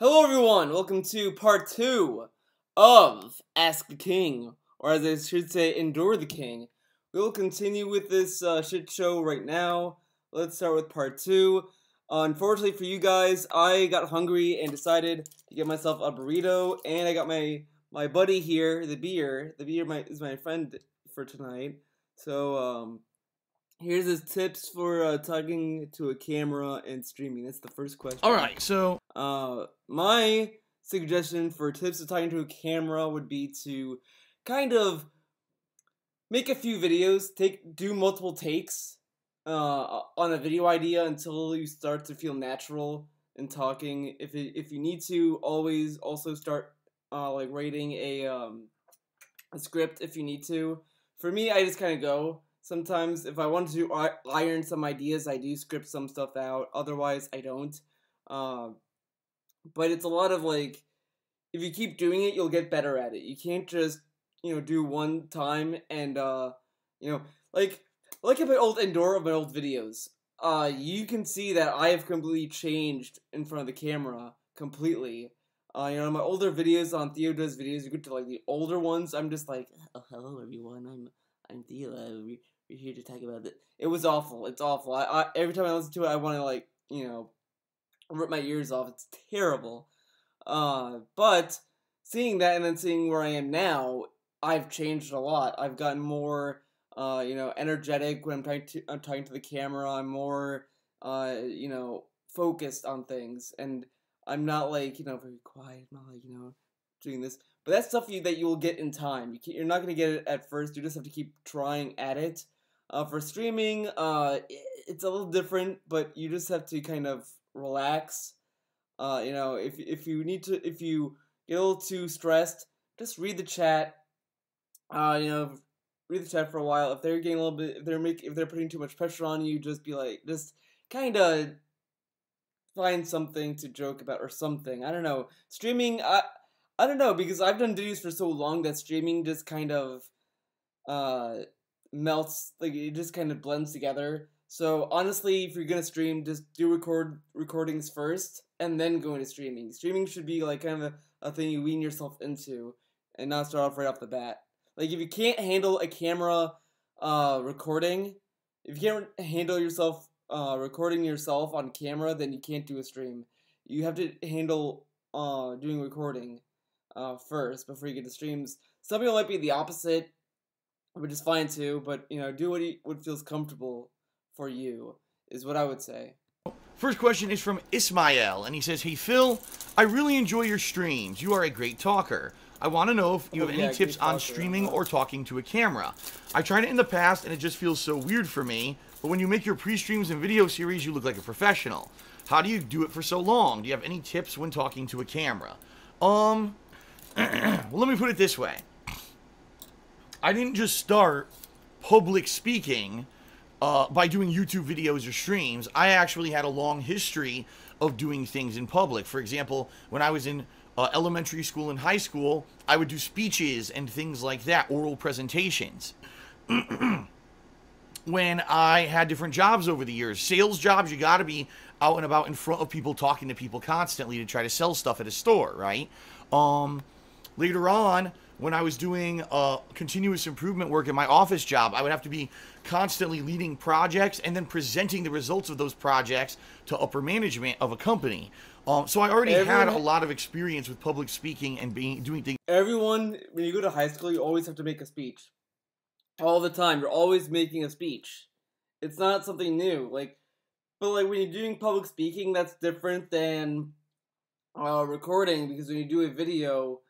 Hello everyone, welcome to part 2 of Ask the King, or as I should say, Endure the King. We will continue with this shit show right now. Let's start with part 2. Unfortunately for you guys, I got hungry and decided to get myself a burrito, and I got my buddy here, the beer. The beer is my friend for tonight. So, here's his tips for talking to a camera and streaming. That's the first question. Alright, so my suggestion for tips of talking to a camera would be to kind of make a few videos, do multiple takes on a video idea until you start to feel natural in talking. If you need to, always also start like writing a script if you need to. For me, I just kind of go. Sometimes if I want to iron some ideas, I do script some stuff out. Otherwise, I don't. But it's a lot of like, if you keep doing it, you'll get better at it. You can't just, do one time and, like in my old Endure of my old videos, you can see that I have completely changed in front of the camera, completely. My older videos on Theo Does Videos, you get to like the older ones, I'm just like, oh, hello everyone, I'm Theo, we're here to talk about it. It was awful, it's awful. I every time I listen to it, I want to like, rip my ears off. It's terrible. But seeing that and then seeing where I am now, I've changed a lot. I've gotten more, energetic when I'm talking to the camera. I'm more, focused on things, and I'm not like, very quiet. I'm not like, doing this. But that's stuff that you will get in time. You're not gonna get it at first. You just have to keep trying at it. For streaming, it's a little different, but you just have to kind of relax. If you get a little too stressed, just read the chat. Read the chat for a while. If they're getting a little bit, if they're putting too much pressure on you, just be like, just kind of find something to joke about or something. I don't know. Streaming, I don't know, because I've done videos for so long that streaming just kind of melts, like it just kind of blends together. So honestly, if you're gonna stream, just do recordings first and then go into streaming. Streaming should be like kind of a thing you wean yourself into and not start off right off the bat. Like if you can't handle a camera recording, if you can't handle yourself recording yourself on camera, then you can't do a stream. You have to handle doing recording first before you get to streams. Some people might be the opposite, which is fine too, but do what feels comfortable for you, is what I would say. First question is from Ismael, and he says, "Hey Phil, I really enjoy your streams. You are a great talker. I want to know if you have any tips on streaming or talking to a camera. I tried it in the past, and it just feels so weird for me, but when you make your pre-streams and video series, you look like a professional. How do you do it for so long? Do you have any tips when talking to a camera?" Well, let me put it this way. I didn't just start public speaking by doing YouTube videos or streams. I actually had a long history of doing things in public. For example, when I was in elementary school and high school, I would do speeches and things like that, oral presentations. When I had different jobs over the years, sales jobs, you got to be out and about in front of people, talking to people constantly to try to sell stuff at a store, right? Later on, when I was doing continuous improvement work in my office job, I would have to be constantly leading projects and then presenting the results of those projects to upper management of a company. So I already had a lot of experience with public speaking and doing things. Everyone, when you go to high school, you always have to make a speech. All the time. You're always making a speech. It's not something new. But when you're doing public speaking, that's different than recording, because when you do a video,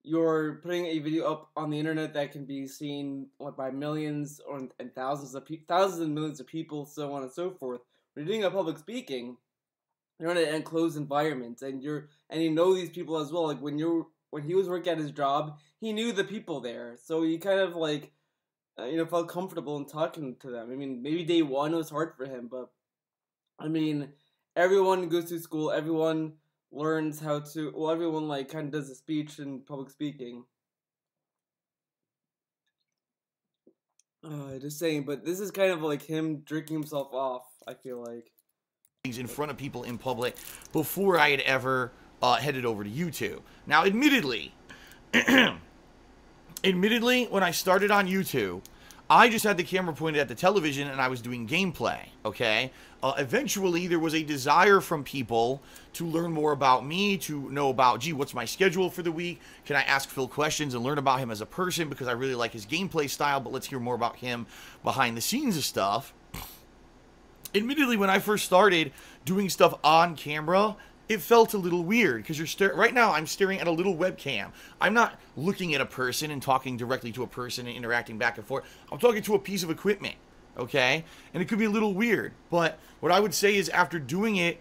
you're putting a video up on the internet that can be seen by millions and thousands and millions of people, so on and so forth. When you're doing a public speaking, you're in an enclosed environment, and you know these people as well. Like when he was working at his job, he knew the people there, so he kind of felt comfortable in talking to them. I mean, maybe day one was hard for him, but I mean, everyone goes through school, everyone learns how to, everyone kind of does a speech in public speaking. Just saying, but this is kind of like him drinking himself off, I feel like. In front of people in public before I had ever headed over to YouTube. Now, admittedly, when I started on YouTube, I just had the camera pointed at the television and I was doing gameplay, okay? Eventually, there was a desire from people to learn more about me, to know about, gee, what's my schedule for the week? Can I ask Phil questions and learn about him as a person? Because I really like his gameplay style, but let's hear more about him behind the scenes of stuff. Admittedly, when I first started doing stuff on camera, it felt a little weird because right now I'm staring at a little webcam. I'm not looking at a person and talking directly to a person and interacting back and forth. I'm talking to a piece of equipment, okay? And it could be a little weird, but what I would say is after doing it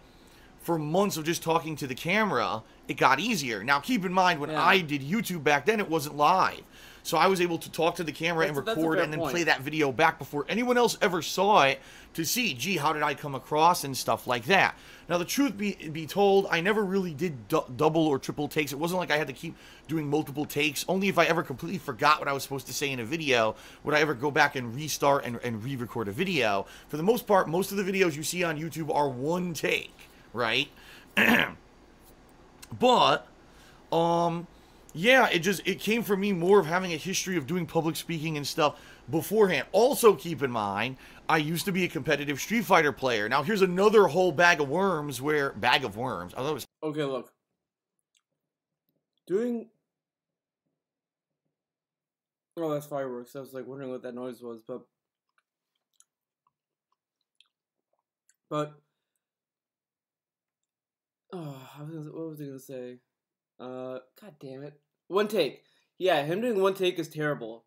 for months of just talking to the camera, it got easier. Now keep in mind, when I did YouTube back then, it wasn't live. So I was able to talk to the camera and record and then play that video back before anyone else ever saw it to see, gee, how did I come across and stuff like that. Now, the truth be told, I never really did double or triple takes. It wasn't like I had to keep doing multiple takes. Only if I ever completely forgot what I was supposed to say in a video would I ever go back and restart and re-record a video. For the most part, most of the videos you see on YouTube are one take, right? But, yeah, it came from me more of having a history of doing public speaking and stuff beforehand. Also, keep in mind, I used to be a competitive Street Fighter player. Now, here's another whole bag of worms I thought it was... Okay, look. Oh, that's fireworks. I was, like, wondering what that noise was, but... Oh, what was I gonna say? God damn it. One take. Yeah, him doing one take is terrible.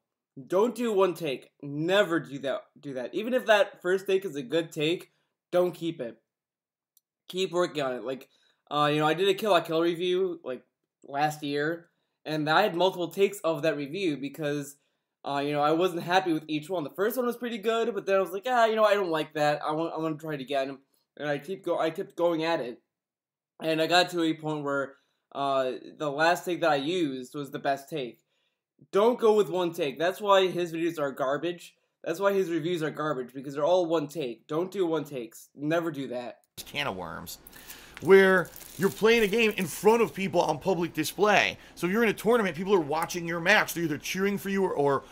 Don't do one take. Never do that. Even if that first take is a good take, don't keep it. Keep working on it. Like, I did a Kill la Kill review, like, last year, and I had multiple takes of that review because, I wasn't happy with each one. The first one was pretty good, but then I was like, I don't like that. I want to try it again. And I kept going at it. And I got to a point where the last take that I used was the best take. Don't go with one take. That's why his videos are garbage. That's why his reviews are garbage, because they're all one take. Don't do one takes. Never do that. Can of worms. Where you're playing a game in front of people on public display. So if you're in a tournament, people are watching your match. They're either cheering for you or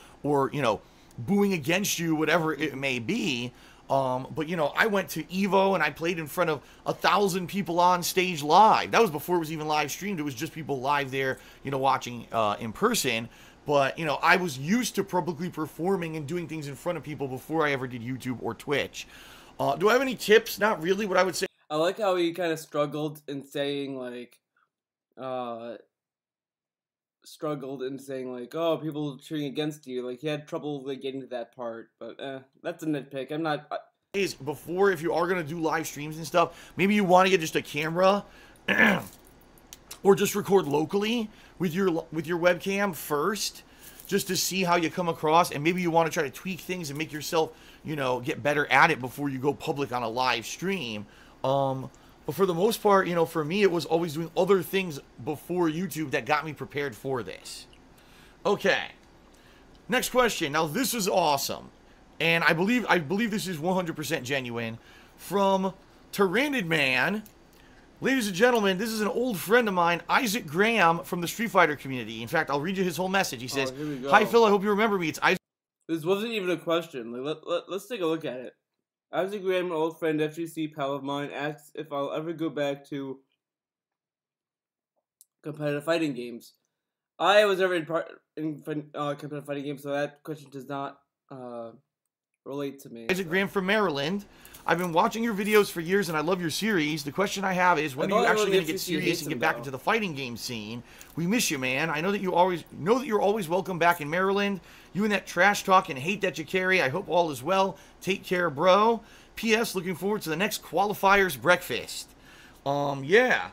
booing against you, whatever it may be. But I went to EVO and I played in front of 1,000 people on stage live. That was before it was even live streamed. It was just people live there, watching in person. But, I was used to publicly performing and doing things in front of people before I ever did YouTube or Twitch. Do I have any tips? Not really. What I would say... I like how he kind of struggled in saying, like, oh, people cheering against you. Like, he had trouble, like, getting to that part. But, that's a nitpick. I'm not... Before, if you are going to do live streams and stuff, maybe you want to get just a camera or just record locally with your webcam first, just to see how you come across, and maybe you want to try to tweak things and make yourself, get better at it before you go public on a live stream. But for the most part, for me, it was always doing other things before YouTube that got me prepared for this. Okay. Next question. Now, this is awesome. And I believe this is 100% genuine. From Tyrannid Man. Ladies and gentlemen, this is an old friend of mine, Isaac Graham, from the Street Fighter community. In fact, I'll read you his whole message. He says, "Hi, Phil. I hope you remember me. It's Isaac." This wasn't even a question. Like, let's take a look at it. Isaac Graham, an old friend, FGC pal of mine, asks if I'll ever go back to competitive fighting games. I was never in competitive fighting games, so that question does not relate to me. Isaac Graham from Maryland. I've been watching your videos for years, and I love your series. The question I have is, when are you actually going to get serious and get back into the fighting game scene? We miss you, man. I know that you're always welcome back in Maryland. You and that trash talk and hate that you carry. I hope all is well. Take care, bro. P.S. Looking forward to the next qualifiers breakfast. Yeah.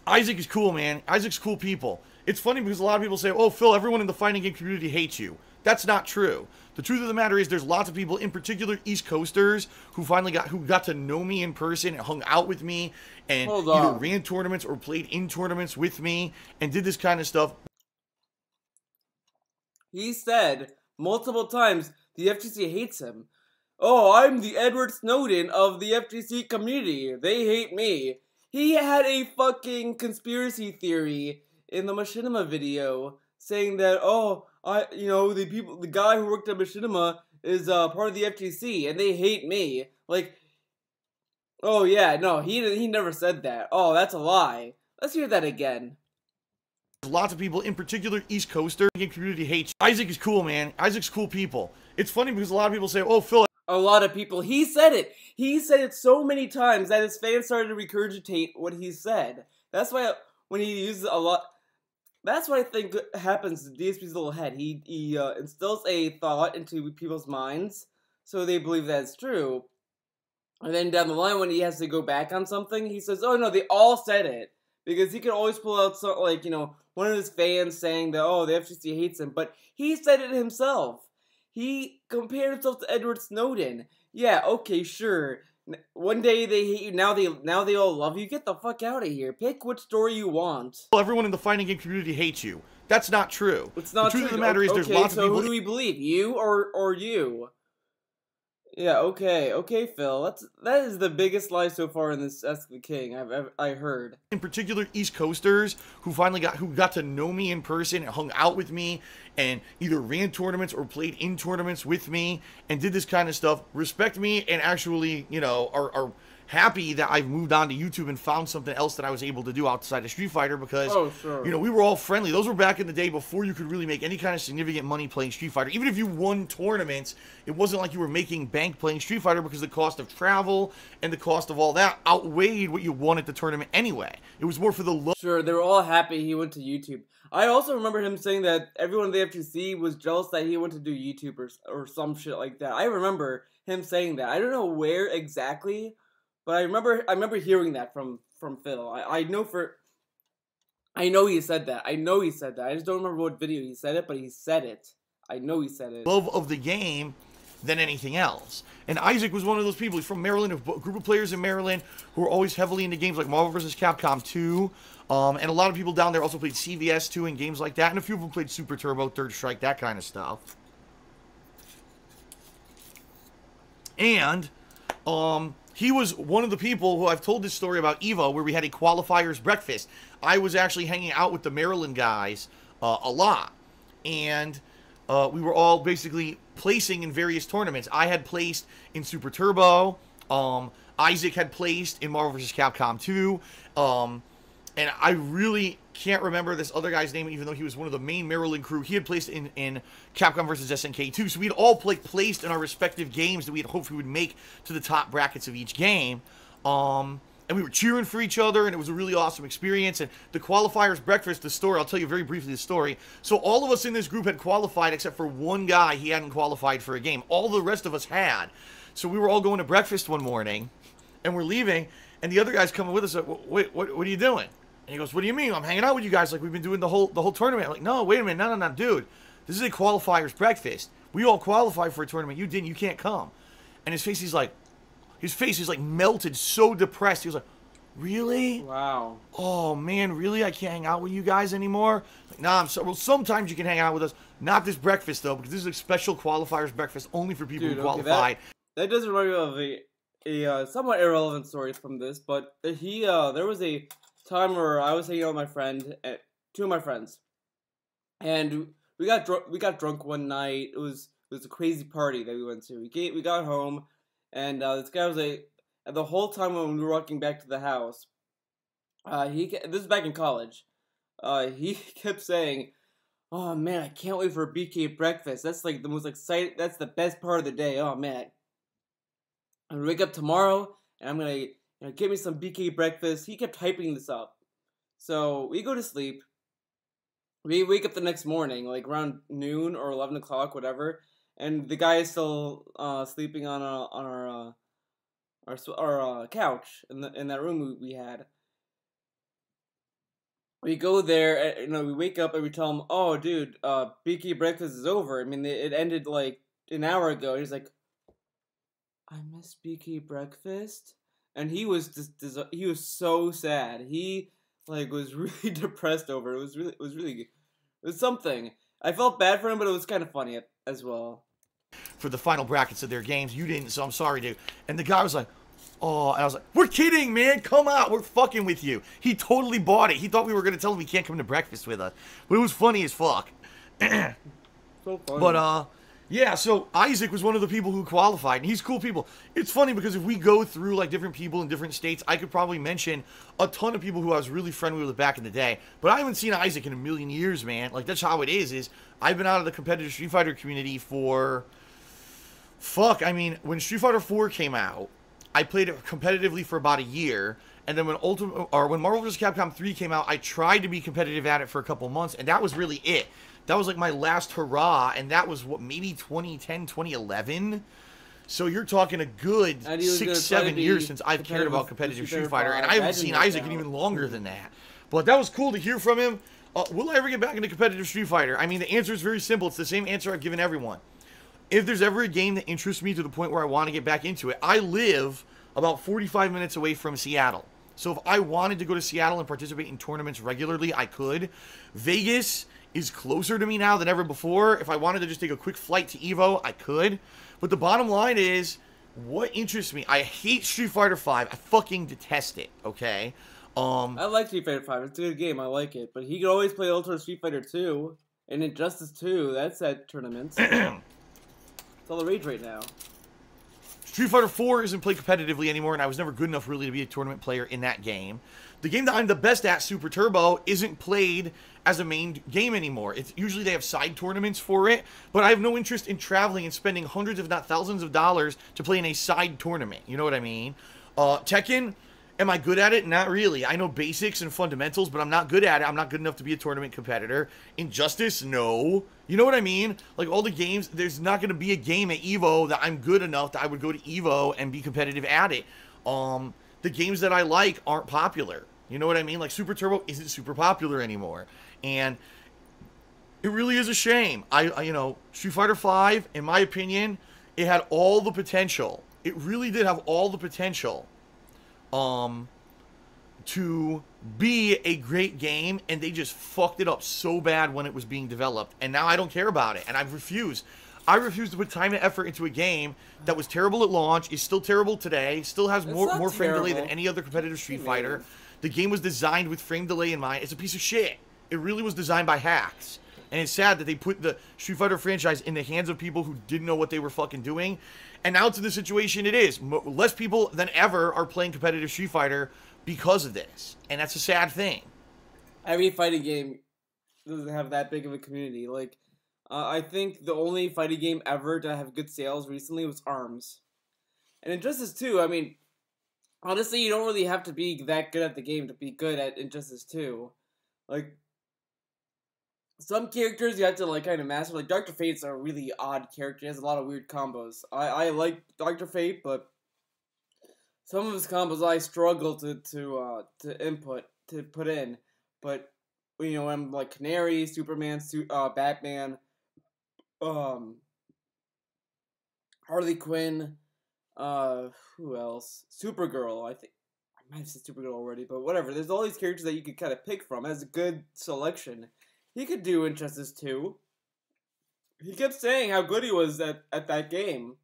Isaac is cool, man. Isaac's cool people. It's funny because a lot of people say, "Oh, Phil, everyone in the fighting game community hates you." That's not true. The truth of the matter is, there's lots of people, in particular East Coasters, who got to know me in person and hung out with me and either ran tournaments or played in tournaments with me and did this kind of stuff. He said multiple times the FGC hates him. Oh, I'm the Edward Snowden of the FGC community. They hate me. He had a fucking conspiracy theory in the Machinima video saying that, oh, the guy who worked at Machinima is part of the FTC and they hate me. Like, oh yeah, no, he never said that. Oh, that's a lie. Let's hear that again. Lots of people, in particular East Coaster game community, hates Isaac. Is cool, man. Isaac's cool people. It's funny because a lot of people say, oh, Phil. A lot of people. He said it. He said it so many times that his fans started to regurgitate what he said. That's why when he uses a lot. That's what I think happens to DSP's little head. He instills a thought into people's minds, so they believe that it's true. And then down the line, when he has to go back on something, he says, "Oh no, they all said it." Because he could always pull out some, like, one of his fans saying that, oh, the FCC hates him, but he said it himself. He compared himself to Edward Snowden. Yeah, okay, sure. One day they hate you, now they all love you. Get the fuck out of here. Pick which story you want. Well, everyone in the fighting game community hates you. That's not true. It's not true. The truth of the matter is there's lots of people. So who do we believe? You or you? Yeah, okay, Phil. That is the biggest lie so far in this Ask the King I heard. In particular, East Coasters who got to know me in person and hung out with me and either ran tournaments or played in tournaments with me and did this kind of stuff, respect me and actually, are happy that I've moved on to YouTube and found something else that I was able to do outside of Street Fighter because, we were all friendly. Those were back in the day before you could really make any kind of significant money playing Street Fighter. Even if you won tournaments, it wasn't like you were making bank playing Street Fighter because the cost of travel and the cost of all that outweighed what you won at the tournament anyway. It was more for the love. Sure, they were all happy he went to YouTube. I also remember him saying that everyone in the FTC was jealous that he went to do YouTube or some shit like that. I remember him saying that. I don't know where exactly, but I remember hearing that from Phil. I know he said that. I just don't remember what video he said it, but he said it. I know he said it. Love of the game than anything else. And Isaac was one of those people. He's from Maryland, a group of players in Maryland who are always heavily into games like Marvel vs. Capcom 2. And a lot of people down there also played CVS 2 and games like that. And a few of them played Super Turbo, Third Strike, that kind of stuff. And, he was one of the people who I've told this story about EVO where we had a qualifiers breakfast. I was actually hanging out with the Maryland guys a lot. And we were all basically placing in various tournaments. I had placed in Super Turbo. Isaac had placed in Marvel vs. Capcom 2. And I really can't remember this other guy's name, even though he was one of the main Maryland crew. He had placed in Capcom vs. SNK 2. So we'd all placed in our respective games that we had hoped we would make to the top brackets of each game. And we were cheering for each other, and it was a really awesome experience. And the qualifiers breakfast, the story, I'll tell you very briefly the story. So all of us in this group had qualified except for one guy. He hadn't qualified for a game. All the rest of us had. So we were all going to breakfast one morning, and we're leaving, and the other guy's coming with us. Like, wait, what are you doing? And he goes, what do you mean? I'm hanging out with you guys like we've been doing the whole tournament. I'm like, no, wait a minute. No, dude. This is a qualifiers breakfast. We all qualify for a tournament. You didn't. You can't come. And his face is like melted, so depressed. He was like, really? Wow. Oh, man, really? I can't hang out with you guys anymore? Like, nah, well, sometimes you can hang out with us. Not this breakfast, though, because this is a special qualifiers breakfast only for people who qualified. That does remind me of a somewhat irrelevant story from this, but there was a time where I was hanging out with my friend, two of my friends, and we got drunk one night. It was a crazy party that we went to. We got home, and this guy was the whole time when we were walking back to the house, this is back in college. He kept saying, "Oh man, I can't wait for a BK breakfast. That's like the most exciting. That's the best part of the day. Oh man, I'm gonna wake up tomorrow and I'm gonna." Get me some BK breakfast. He kept hyping this up. So we go to sleep. We wake up the next morning, like around noon or 11 o'clock, whatever. And the guy is still sleeping on our couch in that room we had. We go there, we wake up and we tell him, "Oh, dude, BK breakfast is over. I mean, it ended like an hour ago." And he's like, "I miss BK breakfast." And he was he was so sad. He was really depressed over it. It was something. I felt bad for him, but it was kind of funny as well. For the final brackets of their games, you didn't, so I'm sorry, dude. And the guy was like, Oh, and I was like, we're kidding, man. Come out. We're fucking with you. He totally bought it. He thought we were going to tell him he can't come to breakfast with us. But it was funny as fuck. So funny. But, yeah, so Isaac was one of the people who qualified, and he's cool people. It's funny because if we go through, like, different people in different states, I could probably mention a ton of people who I was really friendly with back in the day. But I haven't seen Isaac in a million years, man. Like, that's how it is I've been out of the competitive Street Fighter community for... Fuck, I mean, when Street Fighter 4 came out, I played it competitively for about a year, and then when Marvel vs. Capcom 3 came out, I tried to be competitive at it for a couple months, and that was really it. That was like my last hurrah, and that was, what, maybe 2010, 2011? So you're talking a good 6-7 years since I've cared about competitive Street Fighter, and I haven't seen Isaac in even longer than that. But that was cool to hear from him. Will I ever get back into competitive Street Fighter? I mean, the answer is very simple. It's the same answer I've given everyone. If there's ever a game that interests me to the point where I want to get back into it, I live about 45 minutes away from Seattle. So if I wanted to go to Seattle and participate in tournaments regularly, I could. Vegas is closer to me now than ever before. If I wanted to just take a quick flight to EVO, I could. But the bottom line is, what interests me? I hate Street Fighter V. I fucking detest it, okay? I like Street Fighter 5. It's a good game. I like it. But he could always play Ultimate Street Fighter 2 and Injustice 2. That's at tournaments. It's all the rage right now. Street Fighter 4 isn't played competitively anymore, and I was never good enough really to be a tournament player in that game. The game that I'm the best at, Super Turbo, isn't played as a main game anymore. It's usually they have side tournaments for it, but I have no interest in traveling and spending hundreds if not thousands of dollars to play in a side tournament. You know what I mean? Tekken, am I good at it? Not really. I know basics and fundamentals, but I'm not good at it. I'm not good enough to be a tournament competitor. Injustice, no. You know what I mean? Like, all the games, there's not going to be a game at EVO that I'm good enough that I would go to EVO and be competitive at it. The games that I like aren't popular. You know what I mean? Like, Super Turbo isn't super popular anymore. And it really is a shame. You know, Street Fighter V, in my opinion, it had all the potential. It really did have all the potential to be a great game, and they just fucked it up so bad when it was being developed, and now I don't care about it, and I refuse to put time and effort into a game that was terrible at launch, is still terrible today, still has more frame delay than any other competitive Street Fighter. The game was designed with frame delay in mind. It's a piece of shit. It really was designed by hacks, and it's sad that they put the Street Fighter franchise in the hands of people who didn't know what they were fucking doing, and now to the situation it is. Less people than ever are playing competitive Street Fighter because of this, and that's a sad thing. Every fighting game doesn't have that big of a community. Like, I think the only fighting game ever to have good sales recently was ARMS. And Injustice 2, I mean, honestly, you don't really have to be that good at the game to be good at Injustice 2. Like, some characters you have to, like, kind of master. Like, Dr. Fate's a really odd character. He has a lot of weird combos. I like Dr. Fate, but some of his combos I struggle to put in. But, you know, I'm like Canary, Superman, Batman, Harley Quinn, who else? Supergirl, I think. I might have said Supergirl already, but whatever. There's all these characters that you could kind of pick from as a good selection. He could do Injustice 2. He kept saying how good he was at that game.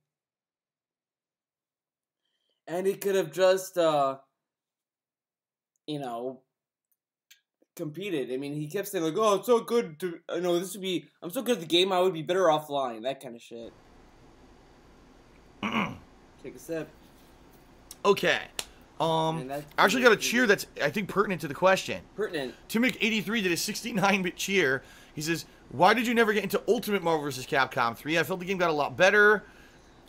And he could have just, you know, competed. I mean, he kept saying, like, oh, it's so good to, you know, I'm so good at the game, I would be better offline. That kind of shit. Take a sip. Okay. I actually got a cheer that's, I think, pertinent to the question. Pertinent. Timic83 did a 69-bit cheer. He says, why did you never get into Ultimate Marvel vs. Capcom 3? I felt the game got a lot better.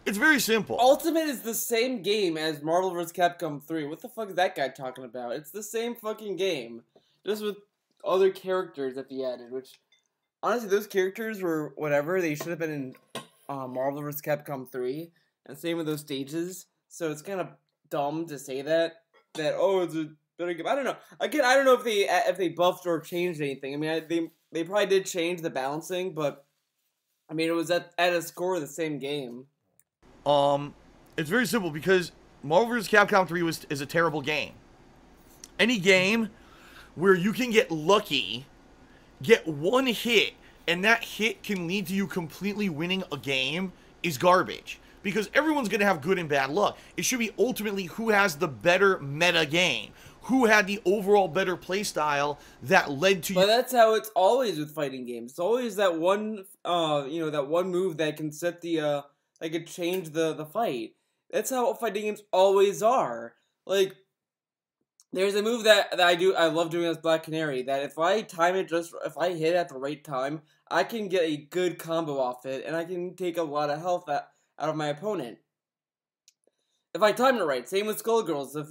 It's very simple. Ultimate is the same game as Marvel vs. Capcom 3. What the fuck is that guy talking about? It's the same fucking game. Just with other characters that he added, which, honestly, those characters were whatever. They should have been in Marvel vs. Capcom 3. And same with those stages. So it's kind of dumb to say that oh, it's a better game. I don't know. Again, I don't know if they buffed or changed anything. I mean, they probably did change the balancing, but I mean, it was at a score of the same game. It's very simple because Marvel vs. Capcom 3 is a terrible game. Any game where you can get lucky, get one hit, and that hit can lead to you completely winning a game is garbage. because everyone's going to have good and bad luck. It should be ultimately who has the better meta game, who had the overall better play style that led to. But that's how it's always with fighting games. It's always that one, that one move that can set the, that can change the fight. That's how fighting games always are. Like, there's a move that I love doing as Black Canary, that if I time it if I hit it at the right time, I can get a good combo off it, and I can take a lot of health out of my opponent. If I time it right, same with Skullgirls. If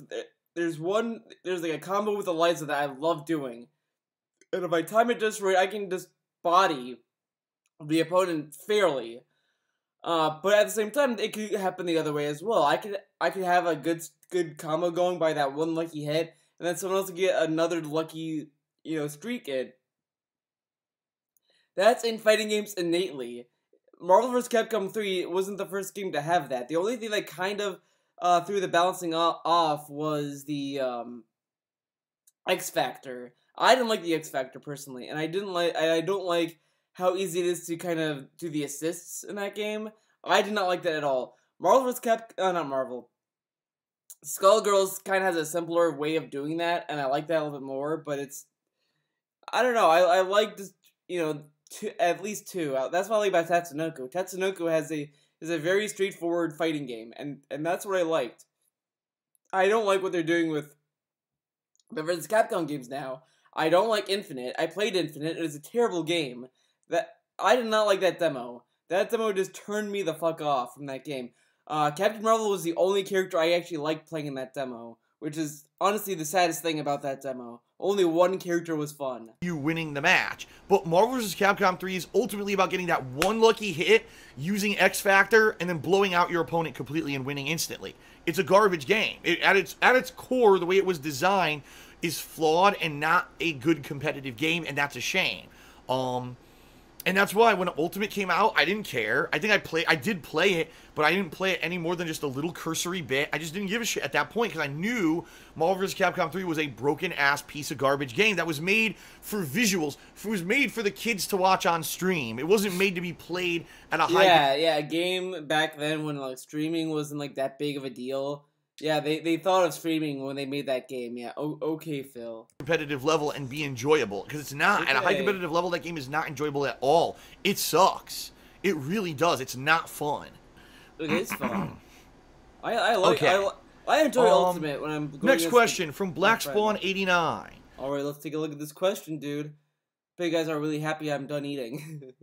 there's like a combo with Eliza that I love doing, and if I time it just right, I can just body the opponent fairly. But at the same time, it could happen the other way as well. I could have a good combo going by that one lucky hit, and then someone else could get another lucky, streak in. That's in fighting games innately. Marvel vs. Capcom 3 wasn't the first game to have that. The only thing that kind of threw the balancing off was the X Factor. I didn't like the X Factor personally, and I don't like how easy it is to kind of do the assists in that game. I did not like that at all. Marvel vs. not Marvel. Skullgirls kind of has a simpler way of doing that, and I like that a little bit more, but it's, I don't know, I like this, at least two. That's what I like about Tatsunoko. Tatsunoko is a very straightforward fighting game, and that's what I liked. I don't like what they're doing with the vs. Capcom games now. I don't like Infinite. I played Infinite. It was a terrible game. I did not like that demo. That demo just turned me the fuck off from that game. Captain Marvel was the only character I actually liked playing in that demo, which is honestly the saddest thing about that demo. Only one character was fun. You winning the match. But Marvel vs. Capcom 3 is ultimately about getting that one lucky hit, using X Factor, and then blowing out your opponent completely and winning instantly. It's a garbage game. At its core, the way it was designed is flawed and not a good competitive game, and that's a shame. And that's why when Ultimate came out, I didn't care. I did play it, but I didn't play it any more than just a little cursory bit. I just didn't give a shit at that point because I knew Marvel vs. Capcom 3 was a broken-ass piece of garbage game that was made for visuals. It was made for the kids to watch on stream. It wasn't made to be played at a high... Yeah, a game back then when streaming wasn't that big of a deal. Yeah, they thought of streaming when they made that game. Yeah, okay, Phil. Competitive level and be enjoyable, because it's not. Okay. At a high competitive level, that game is not enjoyable at all. It sucks. It really does. It's not fun. It is fun. I enjoy Ultimate when I'm going. Next question from BlackSpawn89. Alright, let's take a look at this question, dude. Bet you guys are really happy I'm done eating.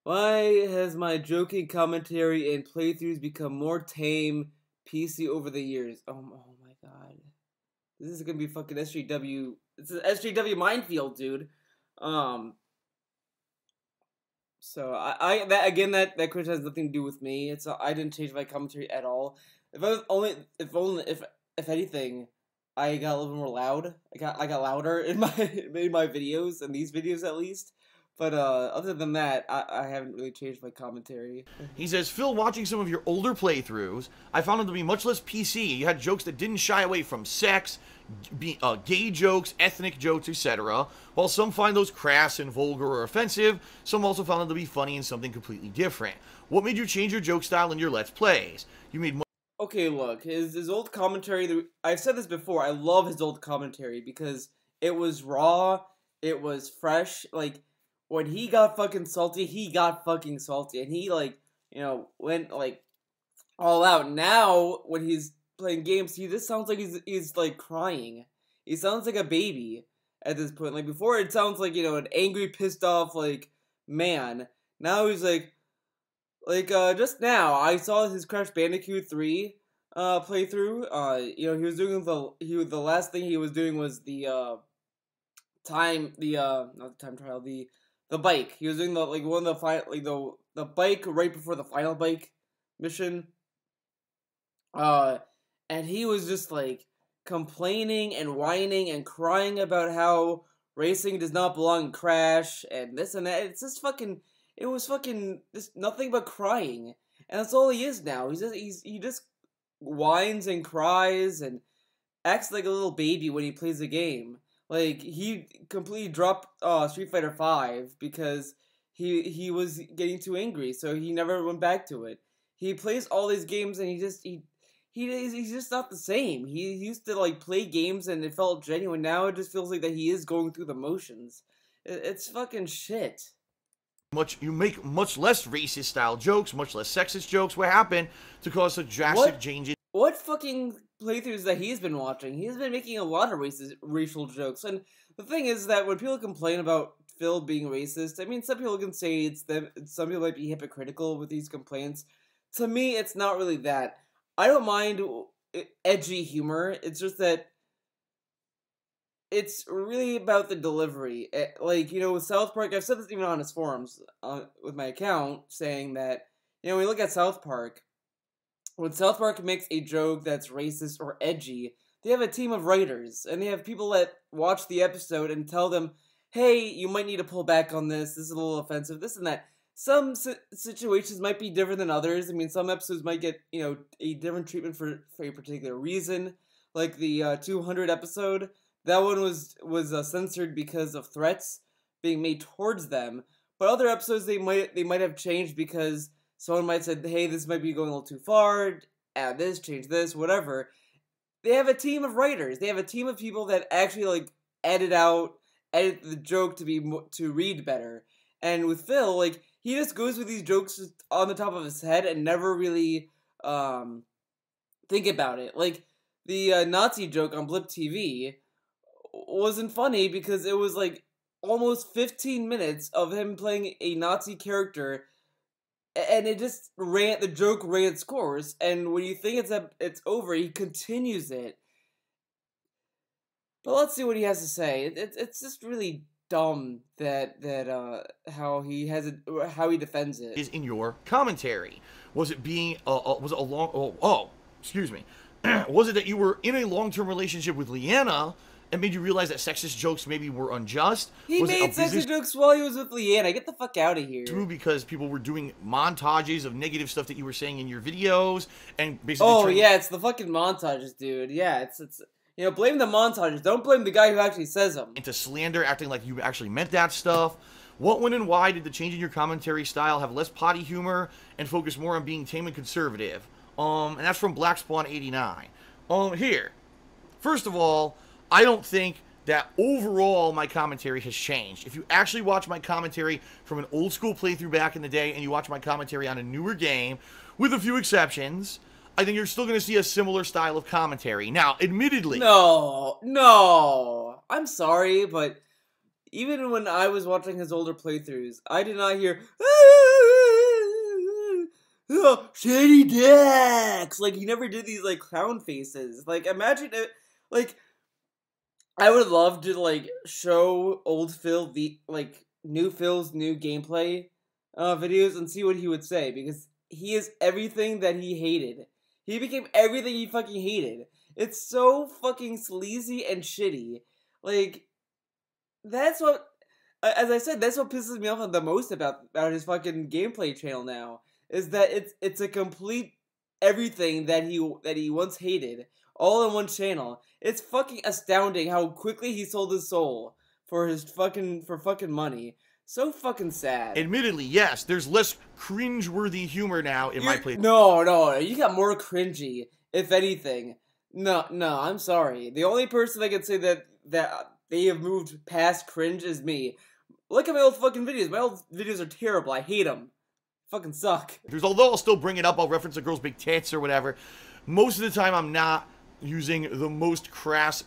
Why has my joking commentary and playthroughs become more tame PC over the years? Oh my god. This is gonna be fucking SJW. It's an SJW minefield, dude. So that question has nothing to do with me. I didn't change my commentary at all. If anything, I got a little more loud. I got louder in my videos, in these videos at least. But other than that, I haven't really changed my commentary. He says, Phil, watching some of your older playthroughs, I found them to be much less PC. You had jokes that didn't shy away from sex, gay jokes, ethnic jokes, etc. While some find those crass and vulgar or offensive, some also found them to be funny and something completely different. What made you change your joke style in your Let's Plays? You made... Okay, look, his old commentary, I've said this before, I love his old commentary because it was raw, it was fresh, when he got fucking salty, and he, went, all out. Now, when he's playing games, he just sounds like he's crying. He sounds like a baby at this point. Before, it sounds like, an angry, pissed off, man. Now he's just now, I saw his Crash Bandicoot 3, playthrough. He was doing the last thing he was doing was the bike. He was doing the bike right before the final bike mission. And he was just complaining and whining and crying about how racing does not belong in Crash and this and that. It's just just nothing but crying. And that's all he is now. He just whines and cries and acts like a little baby when he plays a game. He completely dropped Street Fighter V because he was getting too angry, so he never went back to it. he plays all these games and he's just not the same. He used to like play games and it felt genuine. Now it just feels like that he is going through the motions. It's fucking shit. You make much less racist style jokes, much less sexist jokes. What happened to cause such drastic changes? What fucking playthroughs that he's been watching? He's been making a lot of racial jokes, and the thing is that when people complain about Phil being racist, I mean, some people can say it's them. Some people might be hypocritical with these complaints. To me, it's not really that. I don't mind edgy humor. It's just that it's really about the delivery. Like, you know, with South Park, I've said this even on his forums with my account, saying that, you know, when we look at South Park, when South Park makes a joke that's racist or edgy, they have a team of writers, and they have people that watch the episode and tell them, hey, you might need to pull back on this, this is a little offensive, this and that. Some situations might be different than others. I mean, some episodes might get, you know, a different treatment for a particular reason. Like the 200 episode, that one was censored because of threats being made towards them. But other episodes, they might have changed because someone might have said, hey, this might be going a little too far, add this, change this, whatever. They have a team of writers. They have a team of people that actually, like, edit the joke to read better. And with Phil, like, he just goes with these jokes on the top of his head and never really think about it. Like, the Nazi joke on Blip TV wasn't funny because it was, like, almost 15 minutes of him playing a Nazi character, and it just the joke ran its course, and when you think it's over, he continues it. But let's see what he has to say. It's just really dumb that how he defends it. Is in your commentary. Was it being was it a long excuse me. Was it that you were in a long-term relationship with Leanna and made you realize that sexist jokes maybe were unjust? He made sexist jokes while he was with Leanna. Get the fuck out of here. True, because people were doing montages of negative stuff that you were saying in your videos and basically. Oh yeah, it's the fucking montages, dude. Yeah, it's you know, blame the montages. Don't blame the guy who actually says them. Into slander, acting like you actually meant that stuff. What, when, and why did the change in your commentary style have less potty humor and focus more on being tame and conservative? And that's from BlackSpawn89. Here. First of all, I don't think that overall my commentary has changed. If you actually watch my commentary from an old school playthrough back in the day and you watch my commentary on a newer game, with a few exceptions, I think you're still going to see a similar style of commentary. Now, admittedly... No. I'm sorry, but even when I was watching his older playthroughs, I did not hear... Shady Dax! Like, he never did these, like, clown faces. Like, imagine it... Like, I would love to, like, show old Phil new Phil's new gameplay videos and see what he would say, because he is everything that he hated. He became everything he fucking hated. It's so fucking sleazy and shitty. Like, that's what, as I said, that's what pisses me off the most about his fucking gameplay channel now, is that it's a complete everything that he once hated, all in one channel. It's fucking astounding how quickly he sold his soul for fucking money. So fucking sad. Admittedly, yes, there's less cringe-worthy humor now in my playthrough. No, you got more cringy, if anything. No, I'm sorry. The only person I can say that they have moved past cringe is me. Look at my old fucking videos. My old videos are terrible. I hate them. Fucking suck. Although I'll still bring it up, I'll reference a girl's big tits or whatever. Most of the time, I'm not using the most crass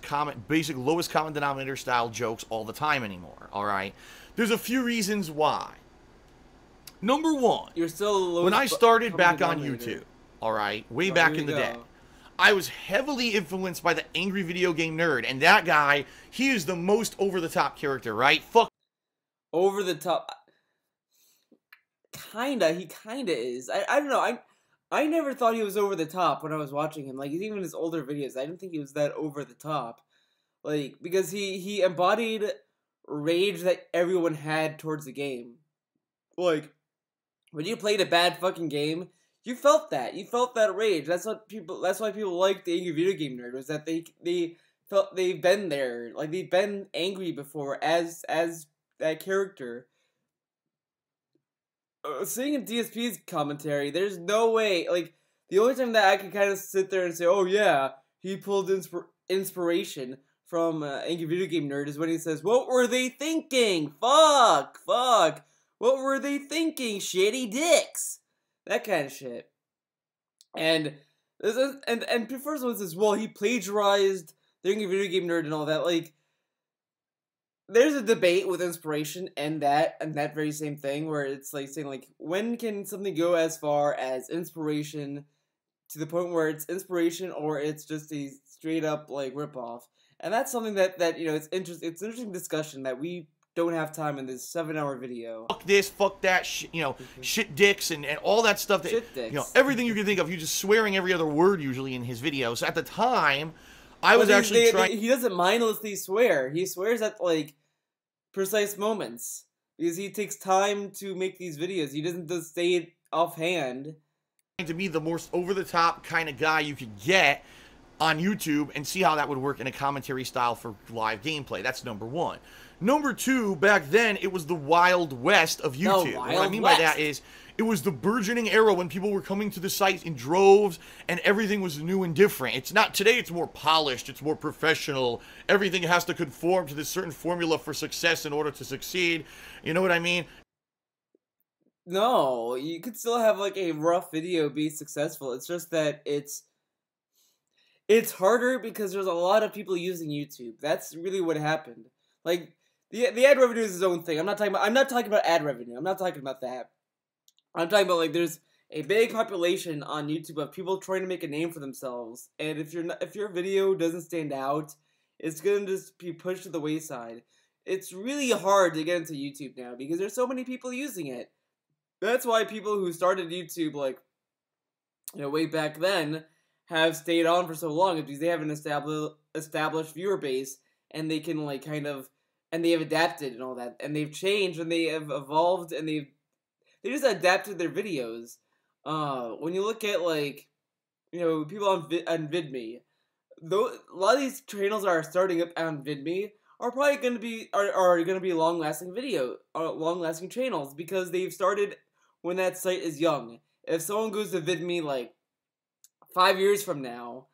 basic lowest common denominator style jokes all the time anymore. All right. There's a few reasons why. Number one, you're still when I started back on YouTube, all right, way back in the day, I was heavily influenced by the Angry Video Game Nerd, and that guy, he is the most over-the-top character, right? Fuck. Over the top. He kinda is. I don't know. I never thought he was over the top when I was watching him. Like, even his older videos, I didn't think he was that over the top. Like, because he embodied rage that everyone had towards the game. Like, when you played a bad fucking game, you felt that. You felt that rage. That's why people like the Angry Video Game Nerd, was that they felt they've been there. Like, they've been angry before as that character. seeing in DSP's commentary, there's no way. Like, the only time that I can kind of sit there and say, "Oh yeah, he pulled inspiration from Angry Video Game Nerd," is when he says, "What were they thinking? Fuck, fuck. What were they thinking? Shitty dicks." That kind of shit. And and first one says, "Well, he plagiarized the Angry Video Game Nerd and all that." Like, there's a debate with inspiration and that very same thing where it's like saying like, when can something go as far as inspiration to the point where it's inspiration or it's just a straight up like ripoff? And that's something that you know, it's an interesting discussion that we don't have time in this 7-hour video. Fuck this, fuck that, you know, shit dicks and all that stuff. That, Shit dicks. you know, everything you can think of. You're just swearing every other word usually in his videos. At the time, I was actually trying. He doesn't mindlessly swear. He swears at like precise moments because he takes time to make these videos. He doesn't just say it offhand. To be the most over-the-top kind of guy you could get on YouTube and see how that would work in a commentary style for live gameplay. That's number one. Number two, back then, it was the Wild West of YouTube. What I mean by that is, it was the burgeoning era when people were coming to the site in droves and everything was new and different. It's not today, it's more polished, it's more professional. Everything has to conform to this certain formula for success in order to succeed. You know what I mean? No, you could still have like a rough video be successful. It's just that it's harder because there's a lot of people using YouTube. That's really what happened. Like, the ad revenue is its own thing. I'm not talking about ad revenue. I'm not talking about that. I'm talking about like there's a big population on YouTube of people trying to make a name for themselves, and if your video doesn't stand out, it's gonna just be pushed to the wayside. It's really hard to get into YouTube now because there's so many people using it. That's why people who started YouTube like, you know, way back then have stayed on for so long, because they have an established viewer base, and they can like kind of, and they have adapted and all that, and they've changed and they have evolved and they just adapted their videos. When you look at like, you know, people on VidMe, though a lot of these channels that are starting up on VidMe are probably going to be long-lasting channels because they've started when that site is young. If someone goes to VidMe like 5 years from now,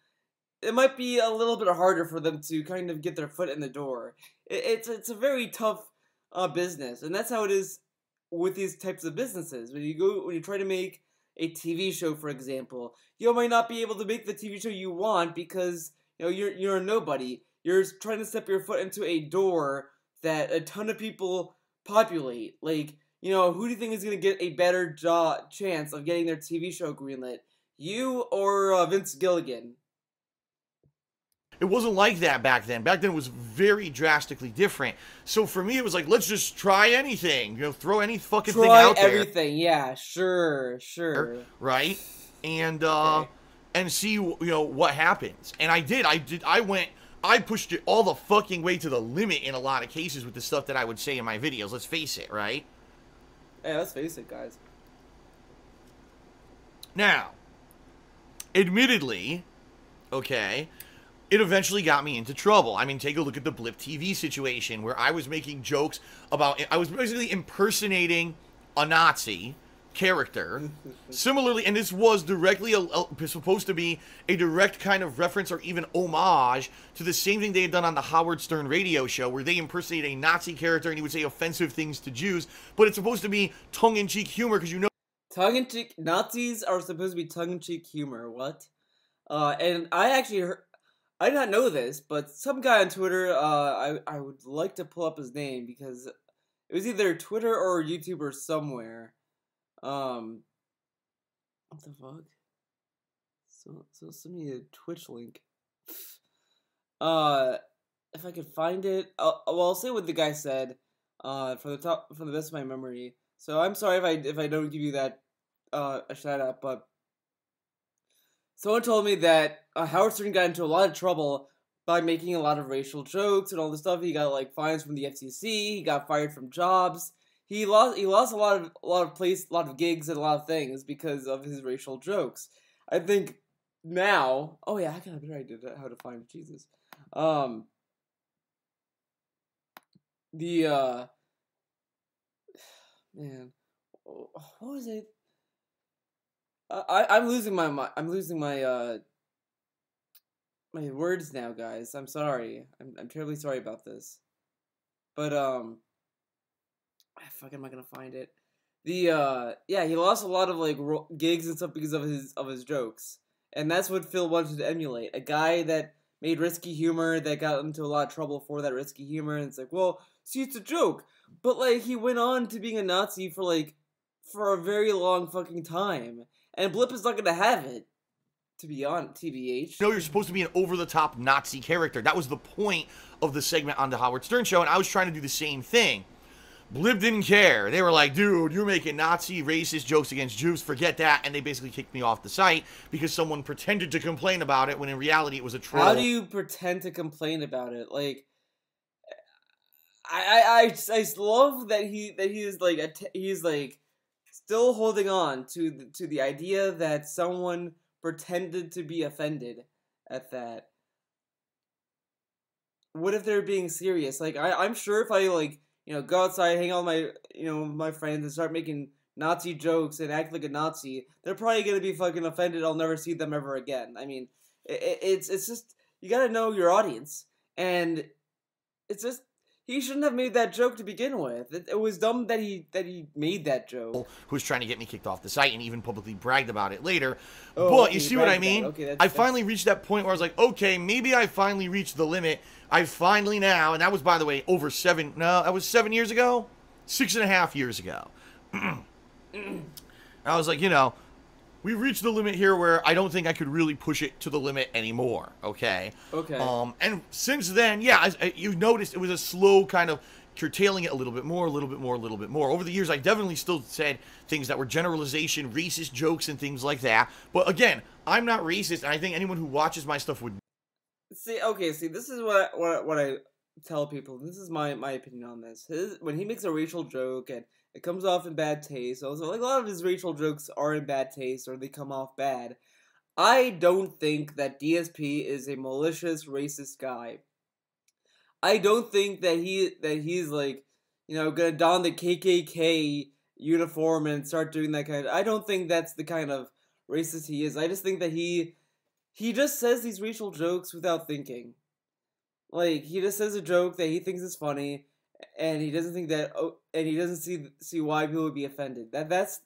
it might be a little bit harder for them to kind of get their foot in the door. It's a very tough business, and that's how it is with these types of businesses. When you try to make a TV show, for example, you might not be able to make the TV show you want because, you know, you're a nobody. You're trying to step your foot into a door that a ton of people populate. Like, you know, who do you think is going to get a better chance of getting their TV show greenlit? You or Vince Gilligan? It wasn't like that back then. Back then it was very drastically different. So for me, it was like, let's just try anything. You know, throw any fucking thing out there. Try everything, yeah, sure. Right? And and see, you know, what happens. And I did. I pushed it all the fucking way to the limit in a lot of cases with the stuff that I would say in my videos. Let's face it, right? Yeah, let's face it, guys. Now, admittedly, okay, it eventually got me into trouble. I mean, take a look at the Blip TV situation where I was making jokes about, I was basically impersonating a Nazi character. Similarly, and this was directly supposed to be a direct kind of reference or even homage to the same thing they had done on the Howard Stern radio show where they impersonate a Nazi character and he would say offensive things to Jews, but it's supposed to be tongue-in-cheek humor because you know tongue-in-cheek Nazis are supposed to be tongue-in-cheek humor. What? And I actually heard, I did not know this, but some guy on Twitter, I would like to pull up his name because it was either Twitter or YouTube or somewhere. What the fuck? So send me a Twitch link. If I could find it, I'll say what the guy said. From the best of my memory. So I'm sorry if I don't give you that a shout out, but someone told me that Howard Stern got into a lot of trouble by making a lot of racial jokes and all this stuff. He got like fines from the FCC. He got fired from jobs. He lost a lot of gigs and a lot of things because of his racial jokes. I think now, oh yeah, I got a better idea how to find Jesus. Man, what was it? I'm losing my I'm losing my my words now, guys. I'm sorry. I'm terribly sorry about this. But fuck, am I gonna find it? The yeah, he lost a lot of like gigs and stuff because of his jokes, and that's what Phil wanted to emulate. A guy that made risky humor that got into a lot of trouble for that risky humor, and it's like, well, see, it's a joke, but like he went on to being a Nazi for a very long fucking time, and Blip is not gonna have it. To be on TBH. No, you're supposed to be an over-the-top Nazi character. That was the point of the segment on the Howard Stern Show, and I was trying to do the same thing. Blip didn't care. They were like, dude, you're making Nazi, racist jokes against Jews. Forget that. And they basically kicked me off the site because someone pretended to complain about it when in reality it was a troll. How do you pretend to complain about it? Like, I love that he is like he's like still holding on to the idea that someone pretended to be offended at that. What if they're being serious? Like, I'm sure if I, like, you know, go outside, hang out with my friends and start making Nazi jokes and act like a Nazi, they're probably gonna be fucking offended. I'll never see them ever again. I mean, it's just, you gotta know your audience. And it's just, he shouldn't have made that joke to begin with. It was dumb that he made that joke. Who's trying to get me kicked off the site and even publicly bragged about it later. Oh, but okay, you see what I mean? Okay, I finally reached that point where I was like, okay, maybe I finally reached the limit. I finally now, and that was, by the way, that was 7 years ago? 6.5 years ago. I was like, you know, we've reached the limit here where I don't think I could really push it to the limit anymore, okay? Okay. And since then, yeah, you noticed it was a slow kind of curtailing it a little bit more, a little bit more, a little bit more. Over the years, I definitely still said things that were generalization, racist jokes and things like that. But again, I'm not racist, and I think anyone who watches my stuff would... See, okay, this is what I tell people. This is my opinion on this. When he makes a racial joke and it comes off in bad taste, also, like, a lot of his racial jokes are in bad taste or they come off bad. I don't think that DSP is a malicious, racist guy. I don't think that he's like, you know, gonna don the KKK uniform and start doing that kind of... I don't think that's the kind of racist he is. I just think that he just says these racial jokes without thinking. Like, he just says a joke that he thinks is funny, and he doesn't think that, and he doesn't see why people would be offended. That's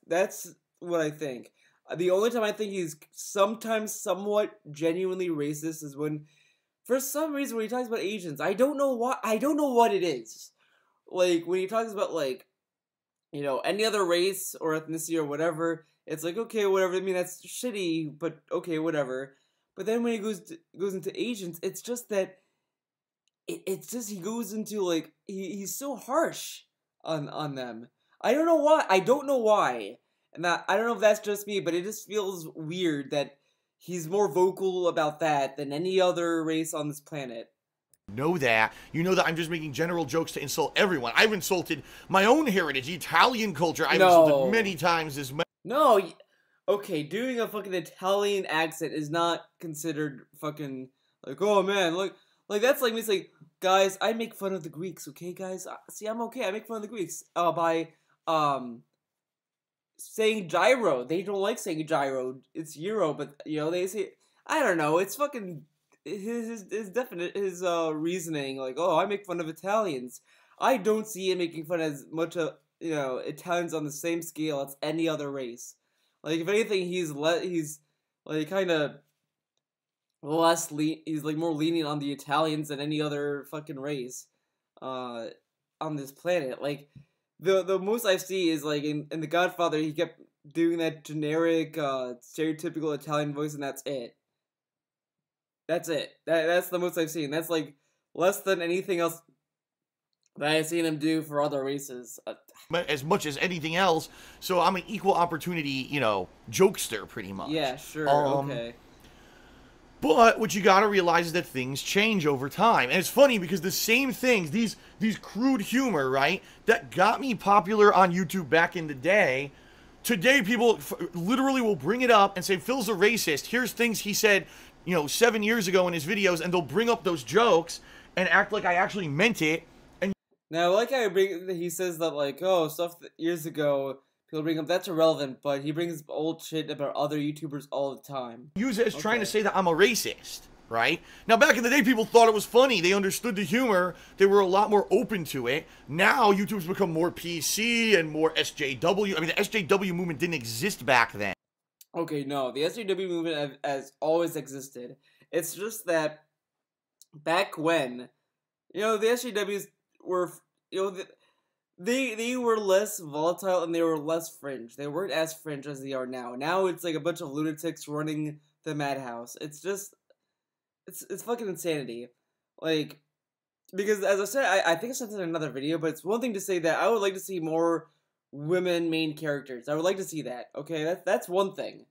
what I think. The only time I think he's sometimes somewhat genuinely racist is when, for some reason, when he talks about Asians, I don't know what it is. Like, when he talks about, like, you know, any other race or ethnicity or whatever, it's like, okay, whatever. I mean, that's shitty, but okay, whatever. But then when he goes into Asians, it's just that it's just he goes into, like, he's so harsh on them. I don't know why. And that, I don't know if that's just me, but it just feels weird that he's more vocal about that than any other race on this planet. Know that. You know that I'm just making general jokes to insult everyone. I've insulted my own heritage, Italian culture. I've insulted many times as much. No. Okay, doing a fucking Italian accent is not considered fucking, like, oh man, like that's like me saying, guys, I make fun of the Greeks, okay, guys? See, I'm okay, I make fun of the Greeks, by, saying gyro. They don't like saying gyro, it's euro, but, you know, they say, I don't know, it's fucking, his reasoning, like, oh, I make fun of Italians. I don't see him making fun as much of, you know, Italians on the same scale as any other race. Like, if anything, he's like kind of he's like more lenient on the Italians than any other fucking race on this planet. Like, the most I've seen is, like, in The Godfather, he kept doing that generic stereotypical Italian voice, and that's it. That's it. That's the most I've seen. That's, like, less than anything else that I've seen him do for other races. As much as anything else, so I'm an equal opportunity, you know, jokester, pretty much. Yeah, sure, okay. But what you gotta realize is that things change over time. And it's funny because the same things, these crude humor, right, that got me popular on YouTube back in the day, today people literally will bring it up and say, Phil's a racist. Here's things he said, you know, 7 years ago in his videos, and they'll bring up those jokes and act like I actually meant it. Now, like he says that, like, oh, stuff that years ago, People bring up that's irrelevant, but he brings old shit about other YouTubers all the time. Use it as trying to say that I'm a racist, right? Now, back in the day, people thought it was funny. They understood the humor. They were a lot more open to it. Now, YouTube's become more PC and more SJW. I mean, the SJW movement didn't exist back then. Okay, no, the SJW movement has always existed. It's just that back when, the SJWs were, they were less volatile and they were less fringe. They weren't as fringe as they are now. Now it's like a bunch of lunatics running the madhouse. It's just, it's fucking insanity. Like, because as I said, I think I said this in another video, but it's one thing to say that I would like to see more women main characters. I would like to see that. Okay, that's one thing.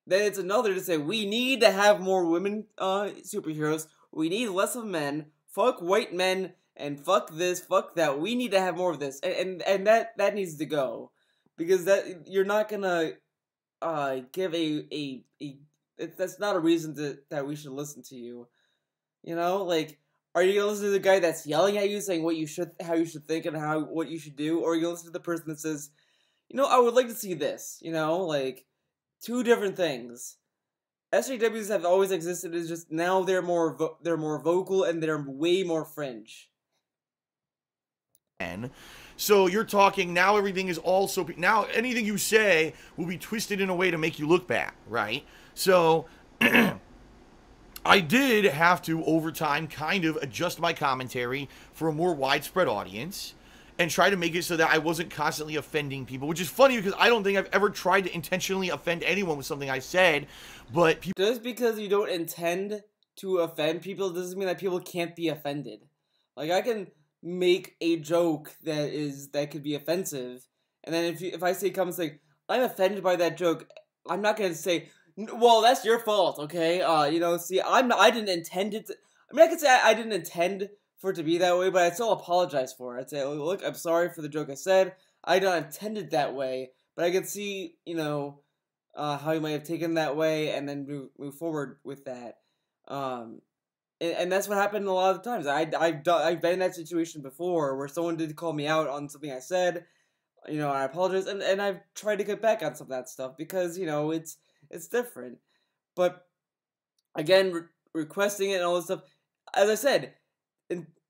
Then it's another to say we need to have more women superheroes. We need less of men. Fuck white men and fuck this, fuck that. We need to have more of this, and that needs to go, because that you're not gonna give that's not a reason that we should listen to you. Like, are you gonna listen to the guy that's yelling at you, saying how you should think and what you should do, or are you gonna listen to the person that says, I would like to see this. Like, two different things. SJWs have always existed. It's just now they're more vocal and they're way more fringe. So you're talking now everything is also now anything you say will be twisted in a way to make you look bad, right? So I did have to over time kind of adjust my commentary for a more widespread audience and try to make it so that I wasn't constantly offending people, which is funny because I don't think I've ever tried to intentionally offend anyone with something I said, but people... Just because you don't intend to offend people doesn't mean that people can't be offended. Like, I can make a joke that could be offensive, and then if I say comments like, I'm offended by that joke, I'm not gonna say, well, that's your fault, okay? See, I didn't intend it to... I mean, I could say I didn't intend for it to be that way, but I'd still apologize for it. I'd say, look, I'm sorry for the joke I said. I don't intend it that way, but I can see, how you might have taken that way, and then move forward with that. And that's what happened a lot of the times. I've been in that situation before where someone did call me out on something I said. I apologize, and I've tried to get back on some of that stuff because it's different. But again, requesting it and all this stuff, as I said,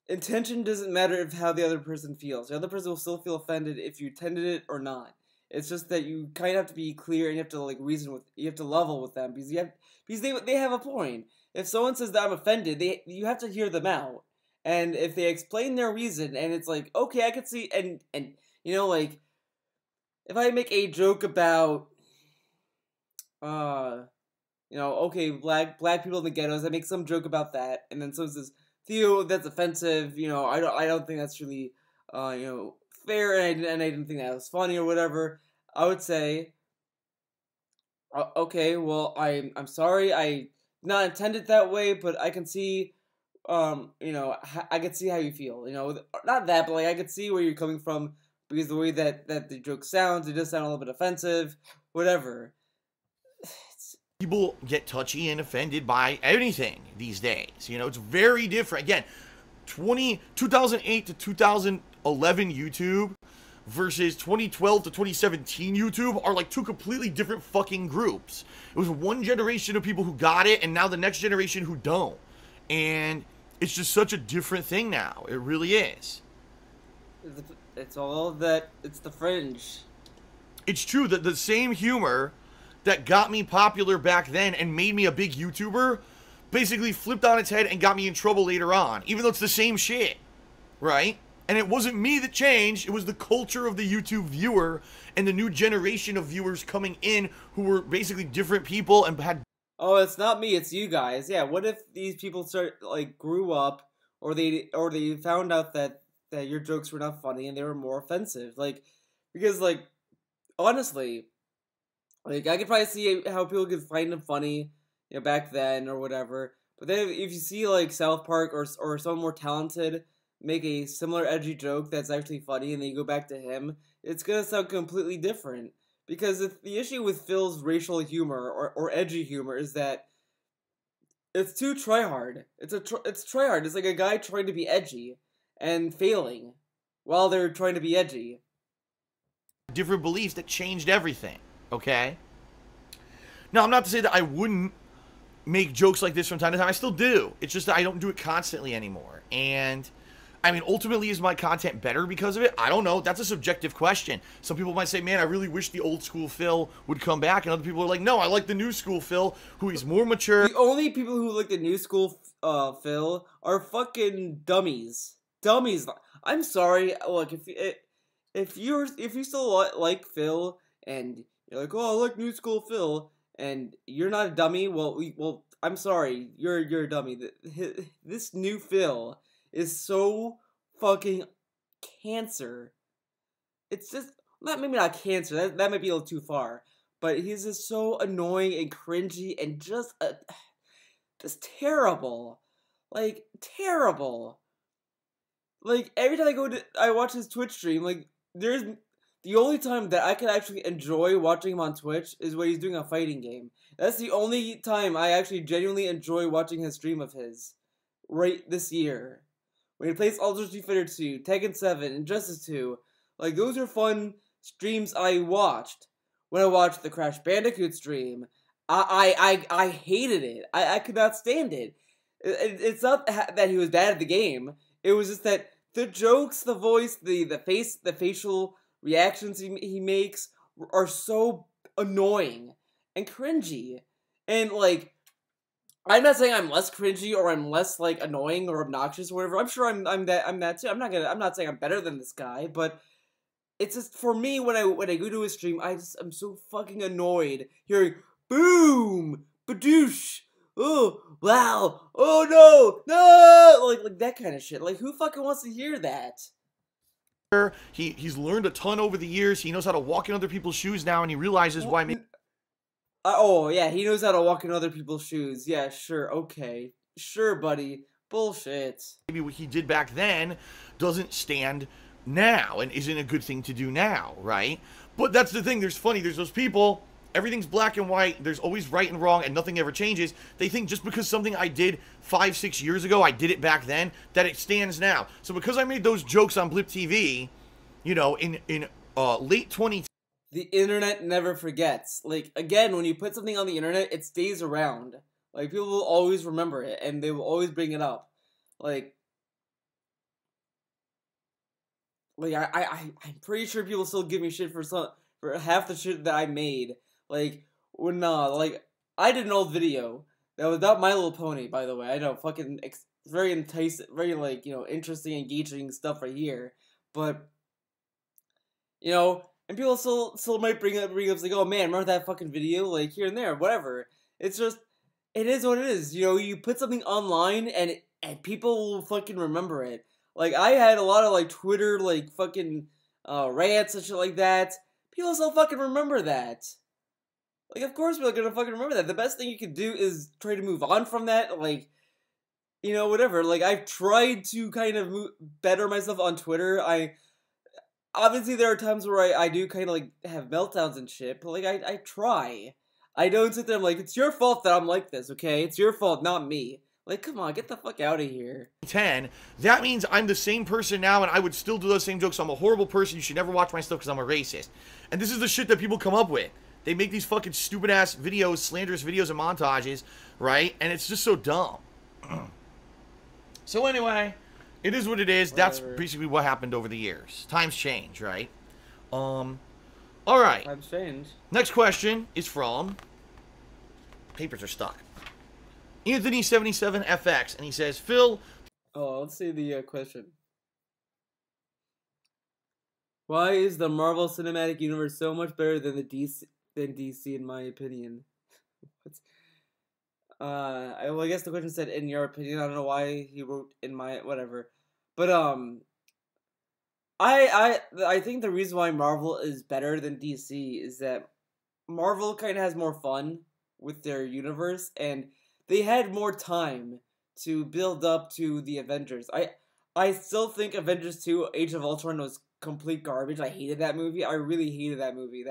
intention doesn't matter if how the other person feels. The other person will still feel offended if you intended it or not. It's just that you kind of have to be clear and you have to you have to level with them because they have a point. If someone says that I'm offended, you have to hear them out. And if they explain their reason and it's like, okay, I can see, and like, if I make a joke about okay, black people in the ghettos, I make some joke about that, and then someone says, Theo, that's offensive, I don't think that's really fair, and I didn't think that was funny or whatever, I would say, okay, well, I'm sorry, I not intended that way, but I can see, I can see how you feel, not that, but like, I can see where you're coming from, because the way that the joke sounds, it does sound a little bit offensive, whatever. People get touchy and offended by anything these days. It's very different. Again, 2008 to 2011 YouTube versus 2012 to 2017 YouTube are like two completely different fucking groups. It was one generation of people who got it, and now the next generation who don't. And it's just such a different thing now. It really is. It's all that, it's the fringe. It's true that the same humor that got me popular back then and made me a big YouTuber basically flipped on its head and got me in trouble later on, even though it's the same shit, right? And it wasn't me that changed, it was the culture of the YouTube viewer and the new generation of viewers coming in who were basically different people and had... Oh, it's not me, it's you guys. Yeah, what if these people grew up, or they found out that your jokes were not funny and they were more offensive? Because honestly, I could probably see how people could find them funny, back then or whatever. But then if you see South Park or someone more talented make a similar edgy joke that's actually funny, and then you go back to him, it's gonna sound completely different. Because the issue with Phil's racial humor or edgy humor is that it's too tryhard. It's tryhard. It's like a guy trying to be edgy and failing while they're trying to be edgy. different beliefs that changed everything, okay? Now, I'm not to say that I wouldn't make jokes like this from time to time. I still do. It's just that I don't do it constantly anymore. And, I mean, ultimately, is my content better because of it? I don't know. That's a subjective question. Some people might say, man, I really wish the old school Phil would come back. And other people are like, no, I like the new school Phil, who is more mature. The only people who like the new school Phil are fucking dummies. Dummies. I'm sorry. Look, if you still like Phil and you're like, oh, I like new school Phil, and you're not a dummy, well, I'm sorry, you're a dummy. This new Phil is so fucking cancer. It's just maybe not cancer. That might be a little too far, but he's just so annoying and cringy and just terrible, like terrible. Like every time I watch his Twitch stream, like there's the only time that I can actually enjoy watching him on Twitch is when he's doing a fighting game. That's the only time I actually genuinely enjoy watching his stream of his. Right this year. When he plays Ultra Street Fighter 2, Tekken 7, Injustice 2. Like, those are fun streams I watched. When I watched the Crash Bandicoot stream, I hated it. I could not stand it. It's not that he was bad at the game. It was just that the jokes, the voice, the facial reactions he makes are so annoying and cringy. And, like, I'm not saying I'm less cringy or I'm less, like, annoying or obnoxious or whatever. I'm sure I'm that too. I'm not saying I'm better than this guy, but it's just, for me, when I go to his stream, I'm so fucking annoyed hearing boom, badoosh, oh, wow, oh no, like that kind of shit. Like, who fucking wants to hear that? He's learned a ton over the years. He knows how to walk in other people's shoes now, and he realizes why. Oh yeah, he knows how to walk in other people's shoes. Yeah, sure, okay, sure, buddy. Bullshit. Maybe what he did back then doesn't stand now and isn't a good thing to do now, right? But that's the thing. There's those people. Everything's black and white. There's always right and wrong, and nothing ever changes. They think just because something I did 5-6 years ago, I did it back then, that it stands now. So because I made those jokes on Blip TV, you know, in late 2010. The internet never forgets. Like, again, when you put something on the internet, it stays around. Like, people will always remember it, and they will always bring it up. Like I'm pretty sure people still give me shit for half the shit that I made. Like, when, like, I did an old video that was about My Little Pony, by the way. I know, fucking, very enticing, very, like, you know, interesting, engaging stuff right here. But, you know, and people still might bring up, like, oh man, remember that fucking video? Like, here and there, whatever. It's just, it is what it is. You know, you put something online, and people will fucking remember it. Like, I had a lot of, like, Twitter, like, fucking, rants and shit like that. People still fucking remember that. Like, of course we're gonna fucking remember that. The best thing you can do is try to move on from that, like, you know, whatever. Like, I've tried to kind of better myself on Twitter. Obviously, there are times where I do kind of, like, have meltdowns and shit, but, like, I try. I don't sit there and, like, it's your fault that I'm like this, okay? It's your fault, not me. Like, come on, get the fuck out of here. 10, that means I'm the same person now, and I would still do those same jokes. I'm a horrible person. You should never watch my stuff because I'm a racist. And this is the shit that people come up with. They make these fucking stupid-ass videos, slanderous videos and montages, right? And it's just so dumb. So anyway, it is what it is. Whatever. That's basically what happened over the years. Times change, right? All right. Times change. Next question is from... Papers are stuck. Anthony77FX, and he says, Phil... Oh, let's see the question. Why is the Marvel Cinematic Universe so much better than DC in my opinion? Well, I guess the question said in your opinion. I don't know why he wrote in my whatever, but I think the reason why Marvel is better than DC is that Marvel kind of has more fun with their universe, and they had more time to build up to the Avengers. I still think Avengers 2: Age of Ultron was complete garbage. I hated that movie. I really hated that movie.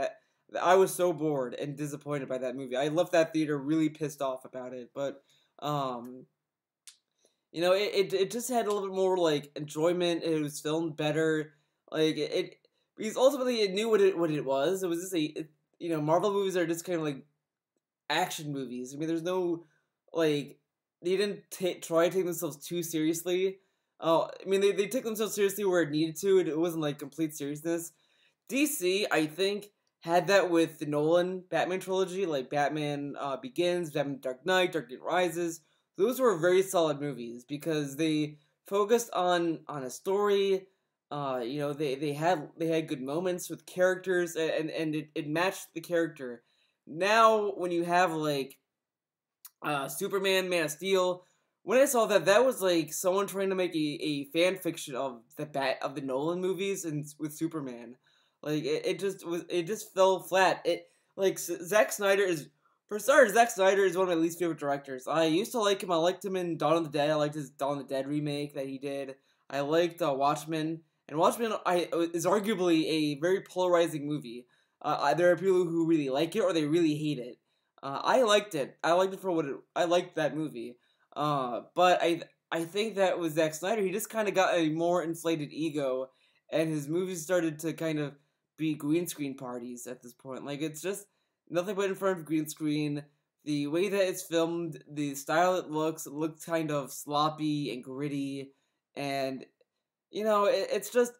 I was so bored and disappointed by that movie. I left that theater really pissed off about it. But you know, it just had a little bit more like enjoyment. It was filmed better. Like because ultimately it knew what it was. It was just Marvel movies are just kind of like action movies. I mean, there's no like they didn't try to take themselves too seriously. I mean, they took themselves seriously where it needed to, and it wasn't like complete seriousness. DC, I think, had that with the Nolan Batman trilogy, like Batman Begins, Batman Dark Knight, Dark Knight Rises. Those were very solid movies because they focused on a story. They had good moments with characters, and it matched the character. Now, when you have like Superman, Man of Steel, when I saw that was like someone trying to make a fan fiction of the Nolan movies and with Superman. Like it just fell flat. Zack Snyder is, for starters, Zack Snyder is one of my least favorite directors. I used to like him. I liked him in Dawn of the Dead. I liked his Dawn of the Dead remake that he did. I liked Watchmen, and Watchmen is arguably a very polarizing movie. There are people who really like it or they really hate it. I liked it. I liked it for what I liked that movie. But I think that with Zack Snyder, he just kind of got a more inflated ego, and his movies started to kind of be green screen parties at this point. Like, it's just nothing but in front of green screen. The way that it's filmed, the style it looks kind of sloppy and gritty, and it's just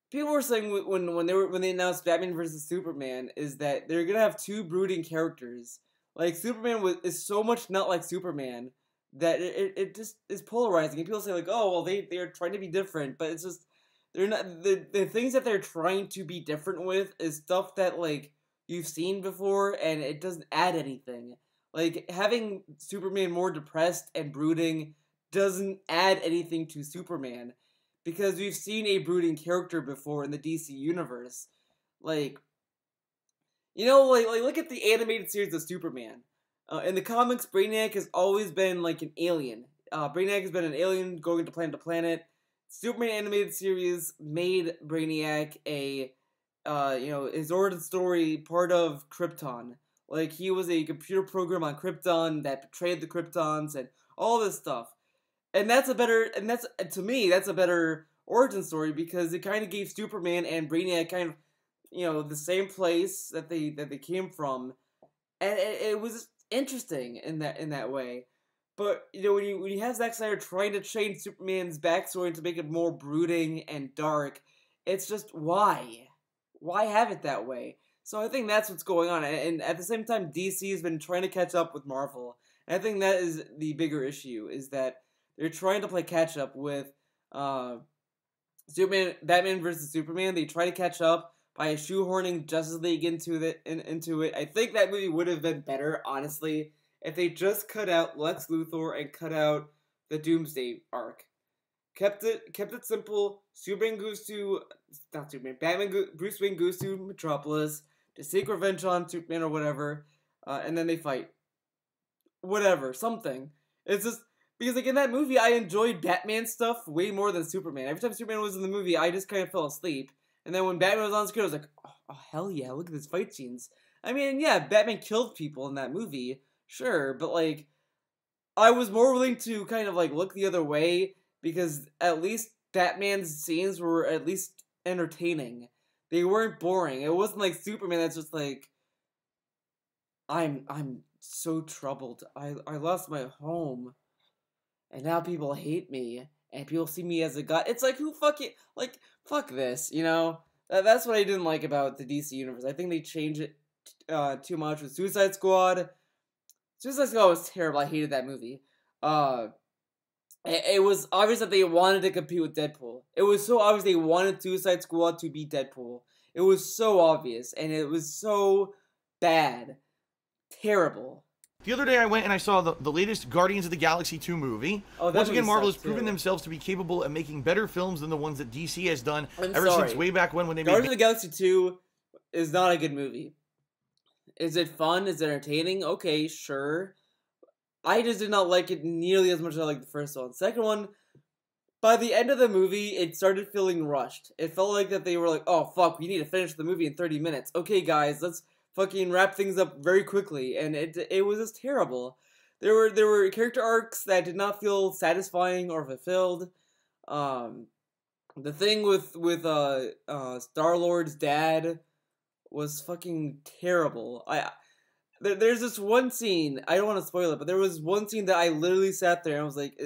people were saying when they announced Batman versus Superman is that they're gonna have two brooding characters. Like Superman is so much not like Superman that it just is polarizing. And people say like, oh well, they are trying to be different, but it's just they're not the things that they're trying to be different with is stuff that like you've seen before, and it doesn't add anything. Like having Superman more depressed and brooding doesn't add anything to Superman. Because we've seen a brooding character before in the DC universe. Like look at the animated series of Superman. In the comics, Brainiac has always been like an alien. Brainiac has been an alien going to planet. Superman animated series made Brainiac his origin story part of Krypton. Like, he was a computer program on Krypton that betrayed the Kryptons and all this stuff. And to me, that's a better origin story because it kind of gave Superman and Brainiac kind of, the same place that they came from, and it was interesting in that way. But when you have Zack Snyder trying to change Superman's backstory to make it more brooding and dark, it's just why have it that way? So I think that's what's going on, and at the same time, DC has been trying to catch up with Marvel, and I think that is the bigger issue is that they're trying to play catch up with Batman versus Superman. They try to catch up by shoehorning Justice League into it. I think that movie would have been better, honestly, if they just cut out Lex Luthor and cut out the Doomsday arc. Kept it simple. Bruce Wayne goes to Metropolis to seek revenge on Superman or whatever, and then they fight. Whatever, something. It's just because, like, in that movie, I enjoyed Batman stuff way more than Superman. Every time Superman was in the movie, I just kind of fell asleep. And then when Batman was on screen, I was like, oh hell yeah, look at these fight scenes. I mean, yeah, Batman killed people in that movie, sure, but, like, I was more willing to kind of, like, look the other way because at least Batman's scenes were at least entertaining. They weren't boring. It wasn't like Superman that's just like, I'm so troubled. I lost my home. And now people hate me, and people see me as a god. It's like, fuck this, That's what I didn't like about the DC Universe. I think they changed it too much with Suicide Squad. Suicide Squad was terrible. I hated that movie. It was obvious that they wanted to compete with Deadpool. It was so obvious they wanted Suicide Squad to beat Deadpool. It was so obvious, and it was so bad. Terrible. The other day I went and I saw the latest Guardians of the Galaxy 2 movie. Once again, Marvel has proven themselves to be capable of making better films than the ones that DC has done since way back when they made... Guardians of the Galaxy 2 is not a good movie. Is it fun? Is it entertaining? Okay, sure. I just did not like it nearly as much as I liked the first one. Second one, by the end of the movie, it started feeling rushed. It felt like that they were like, oh fuck, we need to finish the movie in 30 minutes. Okay guys, let's fucking wrap things up very quickly, and it was just terrible. There were character arcs that did not feel satisfying or fulfilled. The thing with Star-Lord's dad was fucking terrible. There's this one scene, I don't want to spoil it, but there was one scene that I literally sat there and I was like,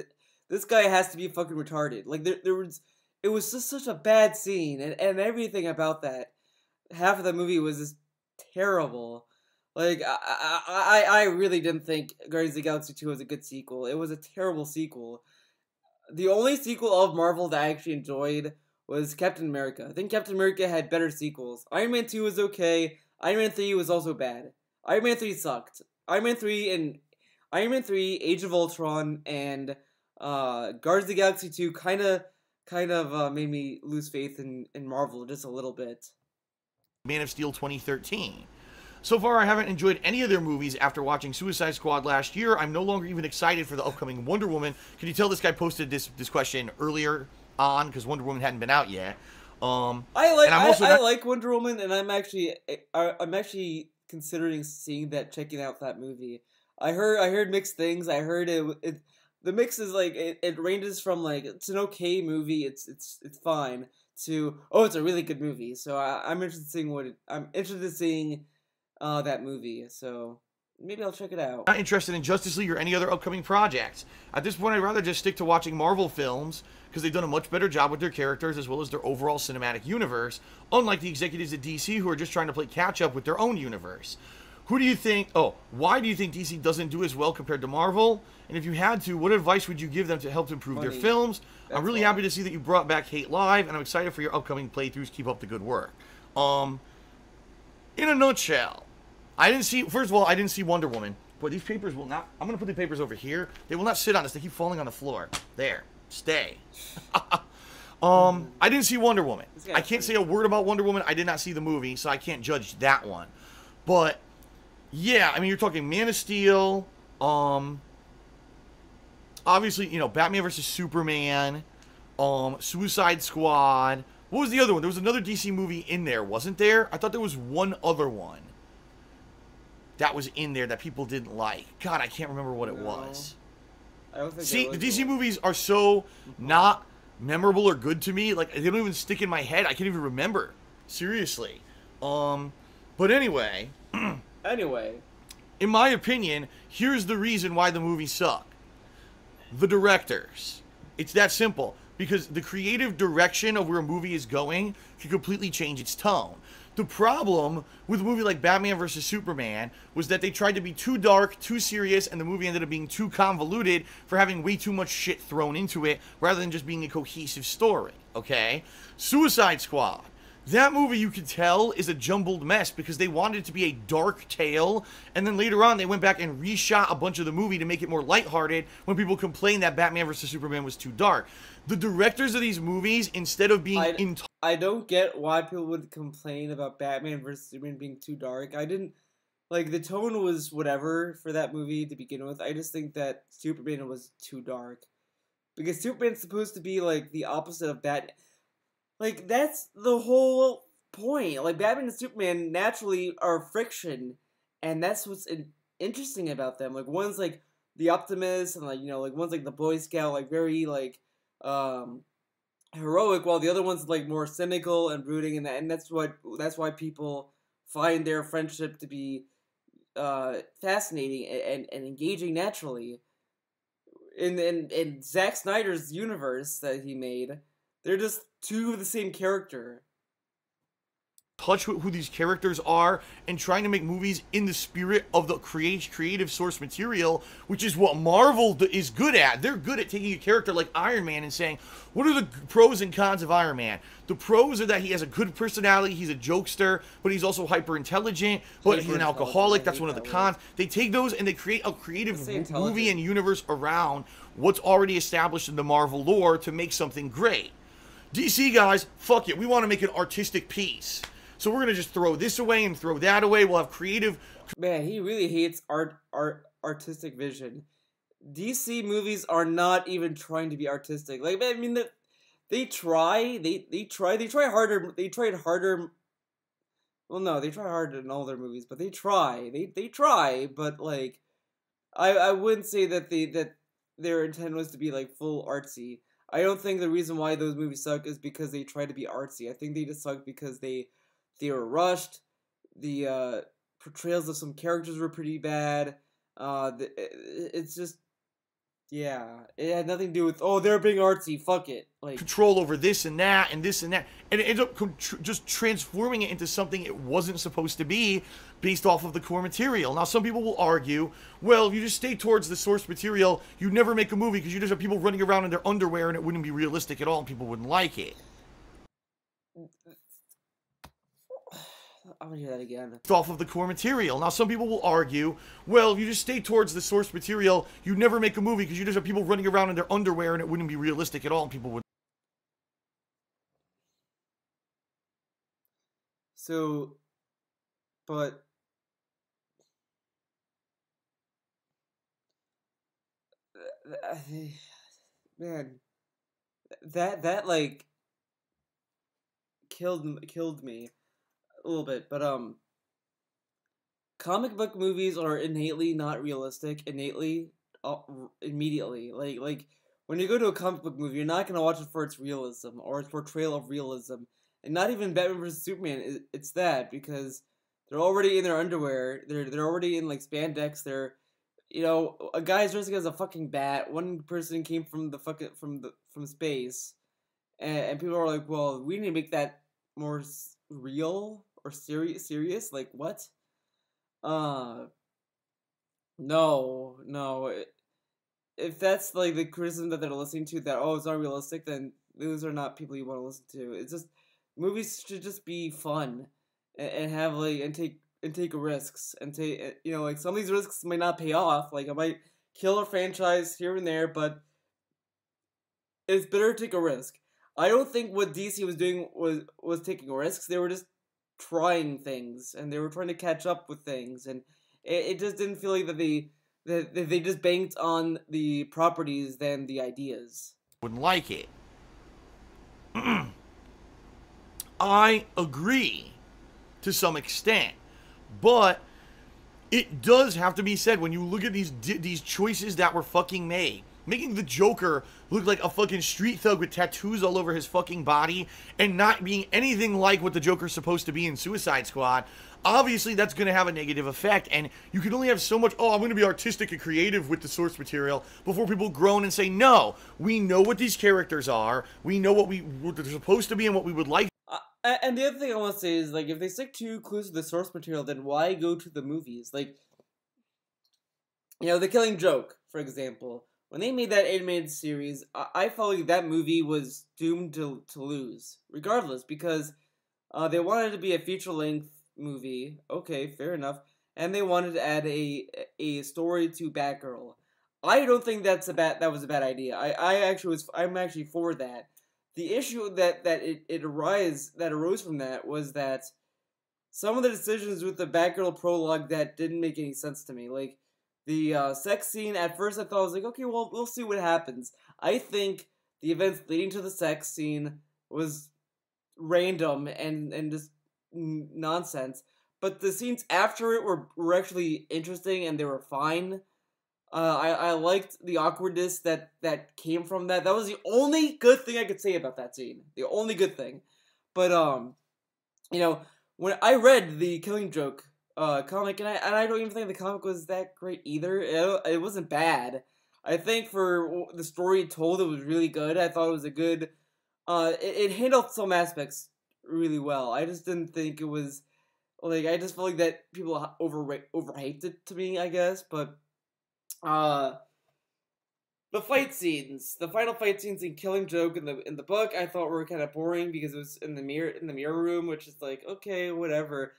this guy has to be fucking retarded. Like, it was just such a bad scene, and everything about that. Half of the movie was just terrible. Like, I really didn't think Guardians of the Galaxy 2 was a good sequel. It was a terrible sequel. The only sequel of Marvel that I actually enjoyed was Captain America. I think Captain America had better sequels. Iron Man 2 was okay. Iron Man 3 was also bad. Iron Man 3 sucked. Iron Man 3, Age of Ultron, and Guardians of the Galaxy 2 kind of made me lose faith in Marvel just a little bit. Man of Steel 2013. So far, I haven't enjoyed any of their movies after watching Suicide Squad last year. I'm no longer even excited for the upcoming Wonder Woman. Can you tell this guy posted this question earlier on because Wonder Woman hadn't been out yet? I like Wonder Woman, and I'm actually considering checking out that movie. I heard mixed things. I heard the mix is like it ranges from like it's an okay movie, it's fine, to it's a really good movie. So I'm interested in seeing that movie, so maybe I'll check it out. Not interested in Justice League or any other upcoming projects. At this point, I'd rather just stick to watching Marvel films because they've done a much better job with their characters as well as their overall cinematic universe, unlike the executives at DC who are just trying to play catch-up with their own universe. Why do you think DC doesn't do as well compared to Marvel? And if you had to, what advice would you give them to help improve their films? I'm really happy to see that you brought back Hate Live, and I'm excited for your upcoming playthroughs. Keep up the good work. In a nutshell, first of all, I didn't see Wonder Woman. But these papers will not, I'm going to put the papers over here. They will not sit on this. They keep falling on the floor. There. Stay. I didn't see Wonder Woman. I can't say a word about Wonder Woman. I did not see the movie, so I can't judge that one. But, yeah, I mean, you're talking Man of Steel, obviously, Batman vs. Superman, Suicide Squad. What was the other one? There was another DC movie in there, wasn't there? I thought there was one other one that was in there that people didn't like. God, I can't remember what it was. I don't think See, the DC movies are so not memorable or good to me. Like, they don't even stick in my head. I can't even remember. Seriously. But anyway. In my opinion, here's the reason why the movies suck. The directors. It's that simple. Because the creative direction of where a movie is going can completely change its tone. The problem with a movie like Batman vs. Superman was that they tried to be too dark, too serious, and the movie ended up being too convoluted for having way too much shit thrown into it rather than just being a cohesive story, okay? Suicide Squad. That movie, you could tell, is a jumbled mess because they wanted it to be a dark tale, and then later on they went back and reshot a bunch of the movie to make it more lighthearted when people complained that Batman vs. Superman was too dark. The directors of these movies, instead of being I don't get why people would complain about Batman vs. Superman being too dark. I didn't... Like, the tone was whatever for that movie to begin with. I just think that Superman was too dark. Because Superman's supposed to be, like, the opposite of Batman. Like, that's the whole point. Like, Batman and Superman naturally are friction, and that's what's interesting about them. Like, one's, like, the optimist, and, like, like, one's, like, the Boy Scout, like, very, like, heroic, while the other one's, like, more cynical and brooding, and that's why people find their friendship to be fascinating and engaging naturally. In Zack Snyder's universe that he made, they're just two of the same character. Touch who these characters are and trying to make movies in the spirit of the creative source material, which is what Marvel is good at. They're good at taking a character like Iron Man and saying, what are the pros and cons of Iron Man? The pros are that he has a good personality, he's a jokester, but he's also hyper intelligent, but he's an alcoholic. That's one of the cons. They take those and they create a creative movie and universe around what's already established in the Marvel lore to make something great. DC guys, fuck it, we want to make an artistic piece. So we're gonna just throw this away and throw that away. We'll have creative. Man, he really hates artistic vision. DC movies are not even trying to be artistic. Like, I mean, they try. They try harder. They tried harder. Well, no, they try harder in all their movies, but they try. They try, but like, I wouldn't say that their intent was to be like full artsy. I don't think the reason why those movies suck is because they try to be artsy. I think they just suck because they were rushed. The portrayals of some characters were pretty bad. It's just, yeah, it had nothing to do with, oh, they're being artsy, fuck it. Like, control over this and that and this and that, and it ends up just transforming it into something it wasn't supposed to be based off of the core material. Now, some people will argue, well, if you just stay towards the source material, you'd never make a movie because you just have people running around in their underwear and it wouldn't be realistic at all and people wouldn't like it. I'm gonna hear that again. Off of the core material. Now, some people will argue, well, if you just stay towards the source material, you'd never make a movie because you just have people running around in their underwear and it wouldn't be realistic at all and people would. So, but man, that like killed me a little bit. But comic book movies are innately not realistic. Immediately, like when you go to a comic book movie, you're not gonna watch it for its realism or its portrayal of realism. And not even Batman vs Superman. It's that because they're already in their underwear. They're already in like spandex. They're, you know, a guy's dressing as a fucking bat. One person came from the fucking from space, and people are like, well, we need to make that more real or serious. Like what? No. If that's like the criticism that they're listening to, that oh, it's not realistic, then those are not people you want to listen to. It's just movies should just be fun and have like and take risks and take, you know, like some of these risks might not pay off. Like I might kill a franchise here and there, but it's better to take a risk. I don't think what DC was doing was taking risks. They were just trying things and they were trying to catch up with things, and it just didn't feel like that they just banked on the properties than the ideas. Wouldn't like it. I agree to some extent, but it does have to be said when you look at these choices that were fucking made. Making the Joker look like a fucking street thug with tattoos all over his fucking body and not being anything like what the Joker's supposed to be in Suicide Squad. Obviously, that's going to have a negative effect, and you can only have so much, oh, I'm going to be artistic and creative with the source material before people groan and say, no, we know what these characters are, we know what they're supposed to be and what we would like. And the other thing I want to say is, like, if they stick too close to the source material, then why go to the movies? Like, you know, The Killing Joke, for example. When they made that animated series, I felt like that movie was doomed to lose, regardless, because they wanted it to be a feature-length movie. Okay, fair enough. And they wanted to add a story to Batgirl. I don't think that was a bad idea. I'm actually for that. The issue that arose from that was that some of the decisions with the Batgirl prologue that didn't make any sense to me. Like, the sex scene, at first I thought, I was like, okay, well, we'll see what happens. I think the events leading to the sex scene was random and just nonsense. But the scenes after it were actually interesting and they were fine. I liked the awkwardness that came from that. That was the only good thing I could say about that scene. The only good thing. But, you know, when I read the Killing Joke comic, and I don't even think the comic was that great either. It wasn't bad. I think for the story it told, it was really good. I thought it was a good... it handled some aspects really well. I just didn't think it was... Like, I just felt like that people overhyped it to me, I guess, but... the fight scenes, the final fight scenes in Killing Joke in the book, I thought were kind of boring because it was in the mirror room, which is like, okay, whatever.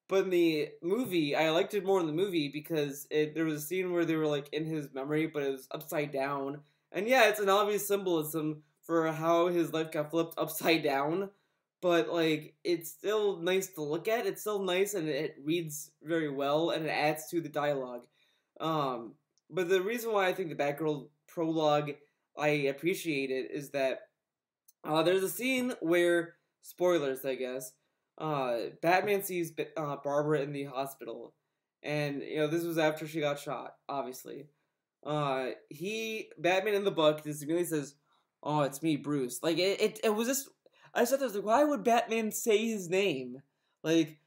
But in the movie, I liked it more in the movie because there was a scene where they were like in his memory, but it was upside down. And yeah, it's an obvious symbolism for how his life got flipped upside down. But like, it's still nice to look at. It's still nice and it reads very well and it adds to the dialogue. But the reason why I think the Batgirl prologue I appreciate it is that there's a scene where, spoilers I guess, Batman sees Barbara in the hospital, and you know this was after she got shot. Obviously, Batman in the book just immediately says, "Oh, it's me, Bruce." Like it was just. I thought, like, why would Batman say his name? Like,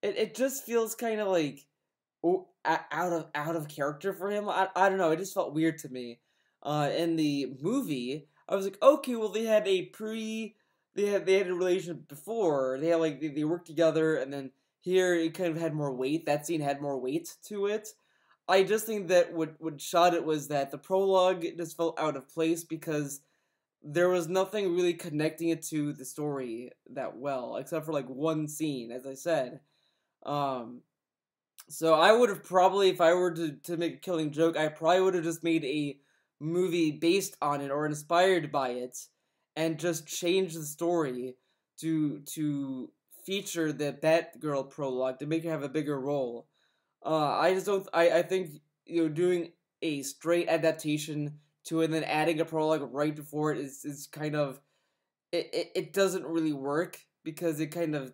it just feels kind of like out of character for him. I don't know. It just felt weird to me. In the movie, I was like, okay, well they had a relationship before. They had like they worked together, and then here it kind of had more weight. That scene had more weight to it. I just think that what shot it was that the prologue just felt out of place because there was nothing really connecting it to the story that well, except for like one scene, as I said. Um, so I would have probably, if I were to make a Killing Joke, I probably would have just made a movie based on it or inspired by it, and just changed the story to feature the Batgirl prologue to make her have a bigger role. I just don't. I think doing a straight adaptation to it and then adding a prologue right before it is kind of it doesn't really work because it kind of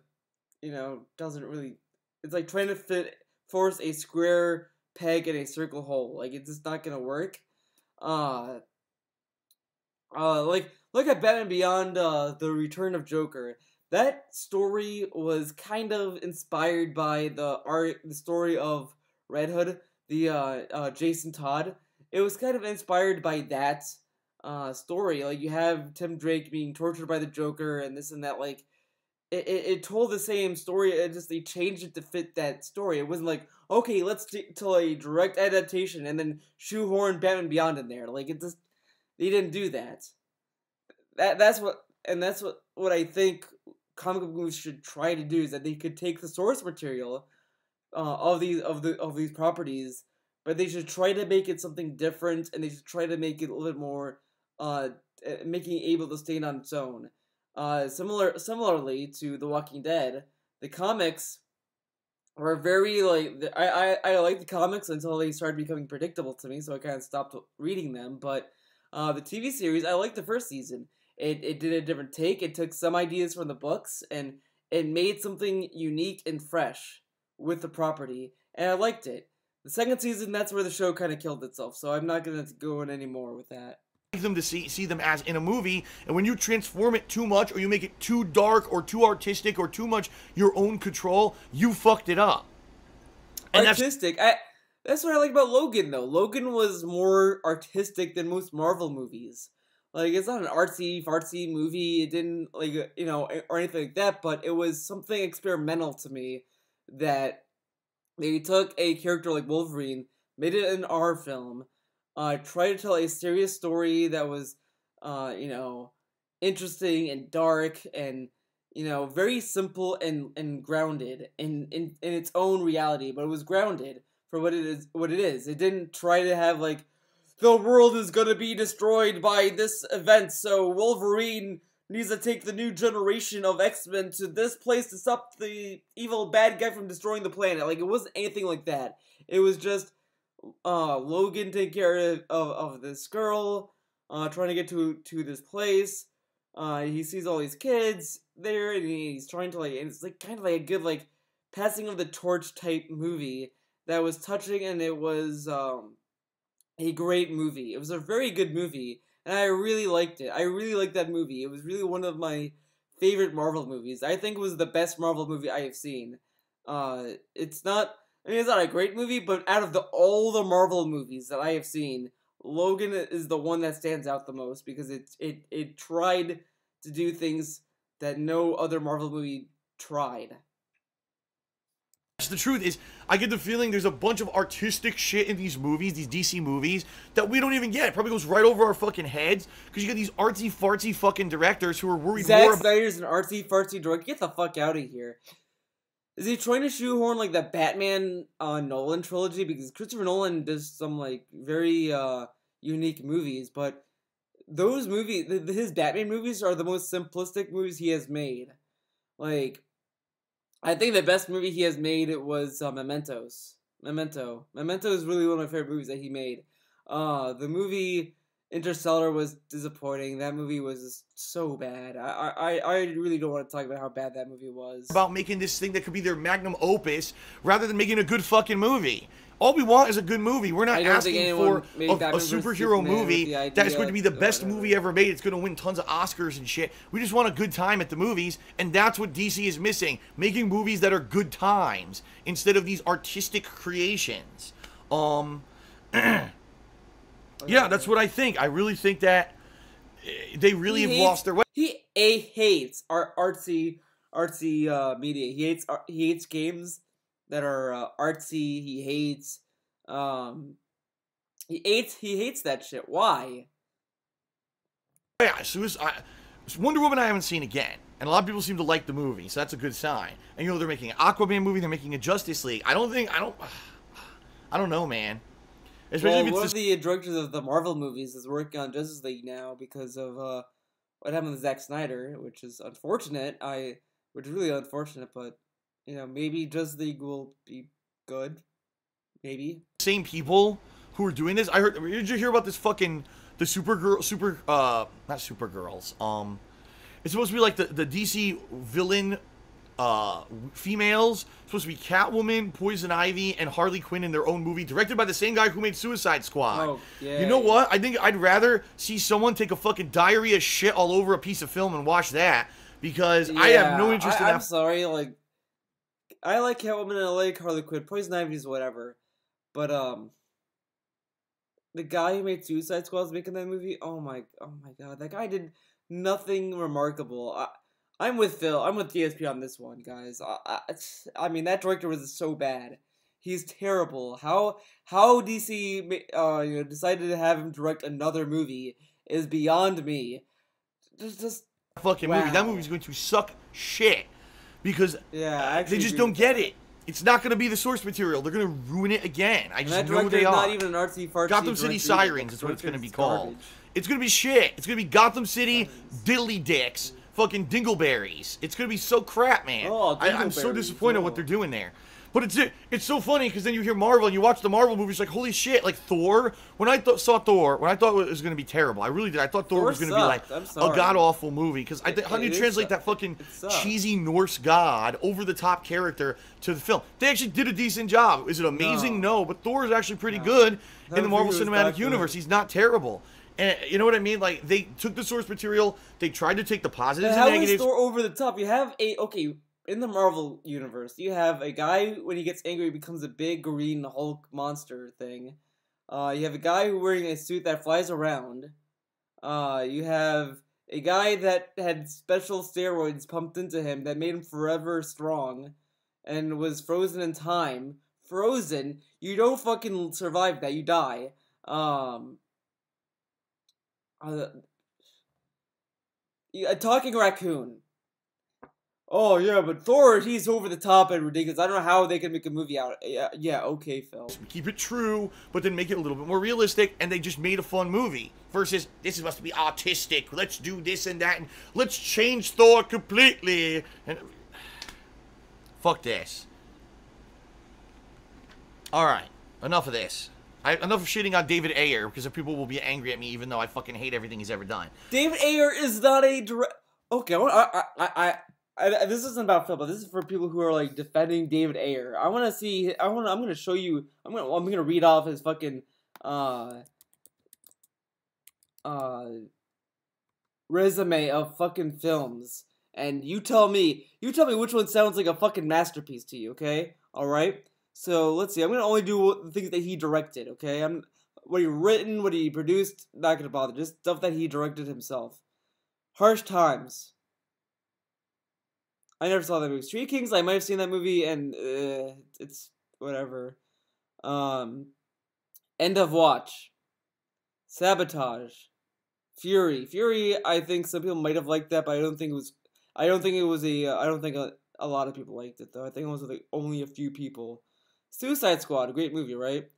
doesn't really. It's like trying to force a square peg in a circle hole. Like it's just not gonna work. Uh, like look at Batman Beyond, the Return of Joker. That story was kind of inspired by the story of Red Hood, the Jason Todd. It was kind of inspired by that story. Like you have Tim Drake being tortured by the Joker and this and that. Like it told the same story. It just they changed it to fit that story. It wasn't like okay, let's tell a direct adaptation and then shoehorn Batman Beyond in there. Like it just they didn't do that. That's what I think comic book movies should try to do is that they could take the source material of these properties, but they should try to make it something different, and they should try to make it a little bit more making it able to stand on its own. Similarly to The Walking Dead, the comics were very like I liked the comics until they started becoming predictable to me, so I kind of stopped reading them. But the TV series, I liked the first season. It did a different take. It took some ideas from the books and it made something unique and fresh with the property, and I liked it. The second season, that's where the show kind of killed itself, so I'm not gonna go in anymore with that. Them to see them as in a movie, and when you transform it too much or you make it too dark or too artistic or too much your own control, you fucked it up. And artistic, that's what I like about Logan though. Logan was more artistic than most Marvel movies. Like it's not an artsy fartsy movie. It didn't like or anything like that, but it was something experimental to me that they took a character like Wolverine, made it an R film, tried to tell a serious story that was, interesting and dark and, very simple and grounded in its own reality, but it was grounded for what it is. It didn't try to have like, the world is gonna be destroyed by this event, so Wolverine needs to take the new generation of X-Men to this place to stop the evil bad guy from destroying the planet. Like, it wasn't anything like that. It was just, Logan taking care of this girl, trying to get to this place. He sees all these kids there, and he's trying to, like, and it's, like, kind of like a good, like, passing of the torch type movie that was touching, and it was, a great movie. It was a very good movie, and I really liked it. I really liked that movie. It was really one of my favorite Marvel movies. I think it was the best Marvel movie I have seen. It's not a great movie, but out of all the Marvel movies that I have seen, Logan is the one that stands out the most because it tried to do things that no other Marvel movie tried. The truth is, I get the feeling there's a bunch of artistic shit in these movies, these DC movies, that we don't even get. It probably goes right over our fucking heads, because you get these artsy-fartsy fucking directors who are worried more about... Zack Snyder's an artsy-fartsy director? Get the fuck out of here. Is he trying to shoehorn, like, the Batman, Nolan trilogy? Because Christopher Nolan does some, like, very, unique movies, but those movies, his Batman movies are the most simplistic movies he has made. Like... I think the best movie he has made was Memento. Memento is really one of my favorite movies that he made. The movie Interstellar was disappointing. That movie was just so bad. I really don't want to talk about how bad that movie was. About making this thing that could be their magnum opus rather than making a good fucking movie. All we want is a good movie. We're not asking for a superhero movie that is going to be the best movie ever made. It's going to win tons of Oscars and shit. We just want a good time at the movies, and that's what DC is missing. Making movies that are good times instead of these artistic creations. Yeah, that's what I think. I really think that they really have lost their way. He hates artsy media. He hates games that are artsy. He hates that shit. Why? Yeah, Wonder Woman I haven't seen again. And a lot of people seem to like the movie, so that's a good sign. And you know, they're making an Aquaman movie, they're making a Justice League. I don't know, man. Especially one of the directors of the Marvel movies is working on Justice League now because of what happened with Zack Snyder, which is unfortunate. Which is really unfortunate, but you know, maybe Justice League will be good. Maybe. Same people who are doing this. Did you hear about this fucking not Supergirls. It's supposed to be like the DC villain females. It's supposed to be Catwoman, Poison Ivy, and Harley Quinn in their own movie, directed by the same guy who made Suicide Squad. Oh, yeah. You know what? I think I'd rather see someone take a fucking diarrhea shit all over a piece of film and watch that, because I have no interest in that. I'm sorry, like, I like Catwoman and I like Harley Quinn. Poison Ivy's whatever. But, the guy who made Suicide Squad is making that movie. Oh my god, that guy did nothing remarkable. I'm with Phil. I'm with DSP on this one, guys. I mean, that director was so bad. He's terrible. How DC decided to have him direct another movie is beyond me. Just fucking movie. That movie's going to suck shit because they just don't get it. It's not going to be the source material. They're going to ruin it again. I just know they are. Not even an artsy-fartsy Gotham City Sirens is what it's going to be called. It's going to be shit. It's going to be Gotham City Diddly Dicks. Fucking Dingleberries. It's going to be so crap, man. Oh, I'm so disappointed what they're doing there. But it's so funny because then you hear Marvel and you watch the Marvel movies like, holy shit, like Thor. When I saw Thor, when I thought it was going to be terrible, I really did. I thought Thor was going to be like a god-awful movie because how do you translate that fucking cheesy Norse god, over-the-top character to the film? They actually did a decent job. Is it amazing? No, but Thor is actually pretty good in the Marvel Cinematic Universe. He's not terrible. And you know what I mean? Like, they took the source material, they tried to take the positives and negatives. How is Thor over the top? You have in the Marvel universe, you have a guy, when he gets angry, he becomes a big green Hulk monster thing. You have a guy who wearing a suit that flies around. You have a guy that had special steroids pumped into him that made him forever strong and was frozen in time. Frozen? You don't fucking survive that, you die. A talking raccoon. Oh yeah, but Thor, he's over the top and ridiculous. I don't know how they can make a movie out. Yeah, okay, Phil. Keep it true, but then make it a little bit more realistic, and they just made a fun movie. Versus, this is supposed to be artistic. Let's do this and that, and let's change Thor completely. And fuck this. All right, enough of this. Enough of shitting on David Ayer, because people will be angry at me, even though I fucking hate everything he's ever done. David Ayer is not a direct. Okay, this isn't about Phil, but this is for people who are like defending David Ayer. I want to see. I'm gonna show you. I'm gonna read off his fucking resume of fucking films, and you tell me which one sounds like a fucking masterpiece to you. Okay, all right. So let's see. I'm gonna only do the things that he directed. Okay, what he written, what he produced. Not gonna bother. Just stuff that he directed himself. Harsh Times. I never saw that movie. Street Kings, I might have seen that movie, and it's whatever. End of Watch. Sabotage. Fury, I think some people might have liked that, but I don't think a lot of people liked it, though. I think it was like only a few people. Suicide Squad, a great movie, right?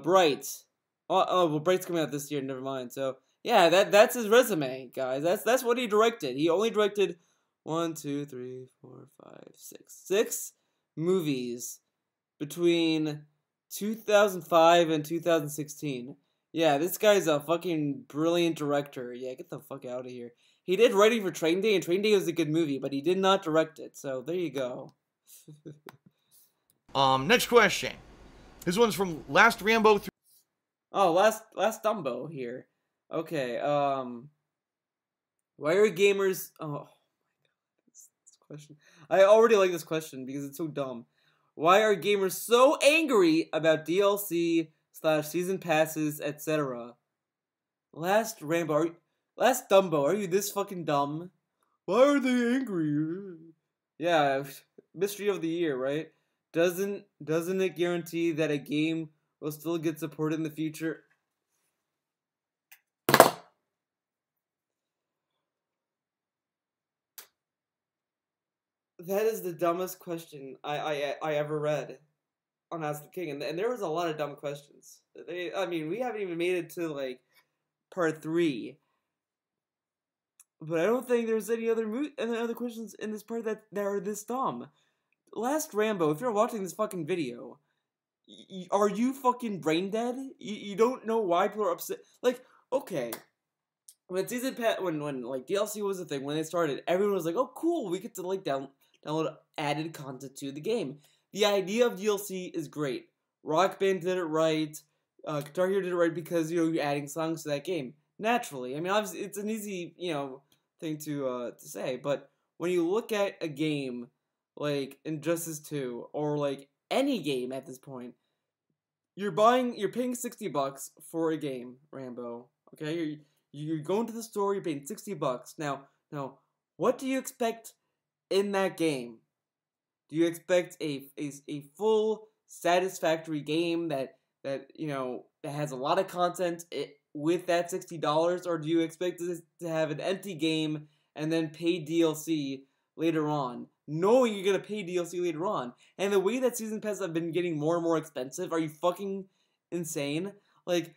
Bright. Well, Bright's coming out this year, never mind. So, yeah, that's his resume, guys. That's what he directed. He only directed 6 movies between 2005 and 2016. Yeah, this guy's a fucking brilliant director. Yeah, get the fuck out of here. He did writing for Train Day, and Train Day was a good movie, but he did not direct it. So there you go. Next question. This one's from Last Rambo. Oh, last Dumbo here. Okay. Why are gamers? Oh, this question. I already like this question because it's so dumb. Why are gamers so angry about DLC / season passes, etc.? Last Dumbo, are you this fucking dumb? Why are they angry? Yeah, mystery of the year, right? Doesn't it guarantee that a game will still get supported in the future? That is the dumbest question I ever read on Ask the King, and there was a lot of dumb questions. We haven't even made it to like part 3, but I don't think there's any other questions in this part that are this dumb. Last Rambo, if you're watching this fucking video, are you fucking brain dead? You don't know why people are upset? Like, okay, when like DLC was a thing, when they started, everyone was like, "Oh, cool, we get to like download added content to the game." The idea of DLC is great. Rock Band did it right. Guitar Hero did it right because you're adding songs to that game naturally. I mean, obviously, it's an easy thing to say, but when you look at a game like Injustice 2 or like any game at this point, you're paying $60 for a game, Rambo. Okay, you're going to the store, you're paying $60. Now, what do you expect in that game? Do you expect a full satisfactory game that has a lot of content with that $60, or do you expect to have an empty game and then pay DLC later on, knowing you're gonna pay DLC later on? And the way that season passes have been getting more and more expensive, are you fucking insane? Like,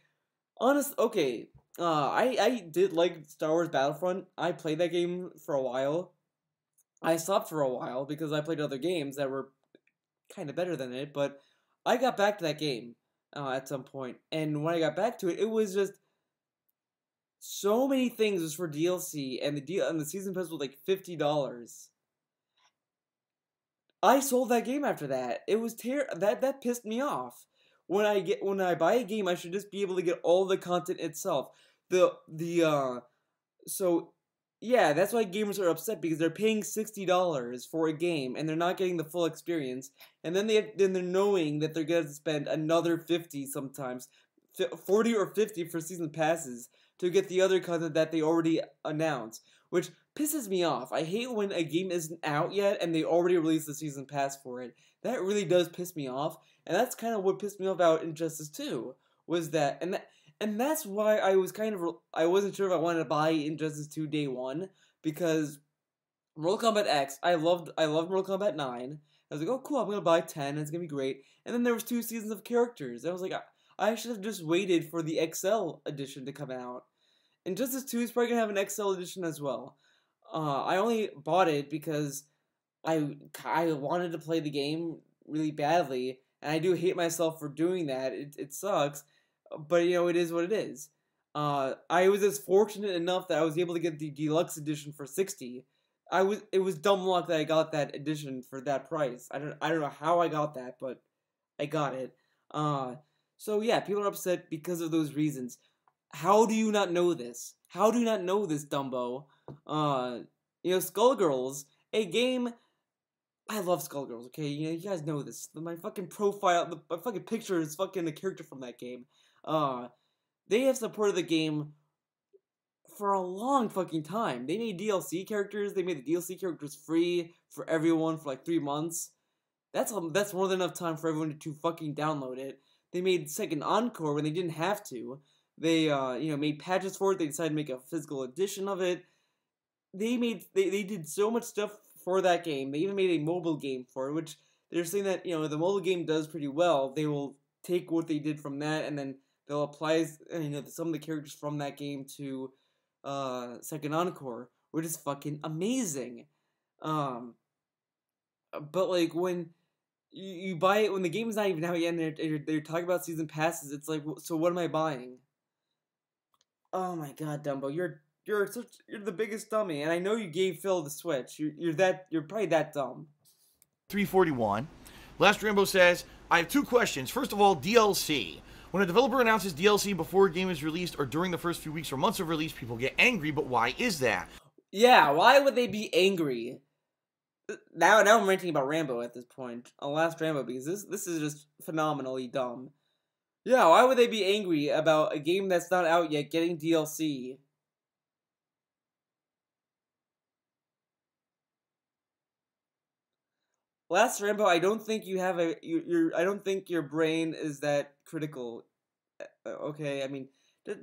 okay. I did like Star Wars Battlefront. I played that game for a while. I stopped for a while because I played other games that were kind of better than it, but I got back to that game at some point, and when I got back to it, it was just so many things was for DLC, and the season pass was like $50. I sold that game after that. It was that pissed me off. When I buy a game, I should just be able to get all the content itself. So yeah, that's why gamers are upset, because they're paying $60 for a game and they're not getting the full experience, and then they're knowing that they're gonna spend another 50 sometimes, 40 or 50 for season passes to get the other content that they already announced, which pisses me off. I hate when a game isn't out yet and they already released the season pass for it. That really does piss me off, and that's kind of what pissed me off about Injustice 2, was that, and that's why I wasn't sure if I wanted to buy Injustice 2 day one, because Mortal Kombat X, I loved Mortal Kombat 9. I was like, oh cool, I'm gonna buy 10, it's gonna be great. And then there was 2 seasons of characters. I was like, I should have just waited for the XL edition to come out. Injustice 2 is probably gonna have an XL edition as well. I only bought it because I wanted to play the game really badly, and I do hate myself for doing that. It sucks, but it is what it is. I was just fortunate enough that I was able to get the deluxe edition for $60. It was dumb luck that I got that edition for that price. I don't know how I got that, but I got it. So yeah, people are upset because of those reasons. How do you not know this? How do you not know this, Dumbo? Skullgirls, a game. I love Skullgirls, okay? You guys know this. My fucking profile, my fucking picture is fucking a character from that game. They have supported the game for a long fucking time. They made DLC characters. They made the DLC characters free for everyone for like 3 months. That's more than enough time for everyone to fucking download it. They made Second Encore when they didn't have to. They made patches for it. They decided to make a physical edition of it. They did so much stuff for that game. They even made a mobile game for it, which they're saying that the mobile game does pretty well. They will take what they did from that, and then they'll apply some of the characters from that game to Second Encore, which is fucking amazing. But like when you buy it, when the game is not even out yet, and they're talking about season passes, it's like, so what am I buying? Oh my god, Dumbo, you're the biggest dummy, and I know you gave Phil the Switch. You're probably that dumb. 341. Last Rambo says, I have two questions. First of all, DLC. When a developer announces DLC before a game is released or during the first few weeks or months of release, people get angry, but why is that? Yeah, why would they be angry? Now I'm ranting about Rambo at this point. On Last Rambo, because this is just phenomenally dumb. Yeah, why would they be angry about a game that's not out yet getting DLC? Last Rambo, I don't think you have I don't think your brain is that critical. Okay, I mean,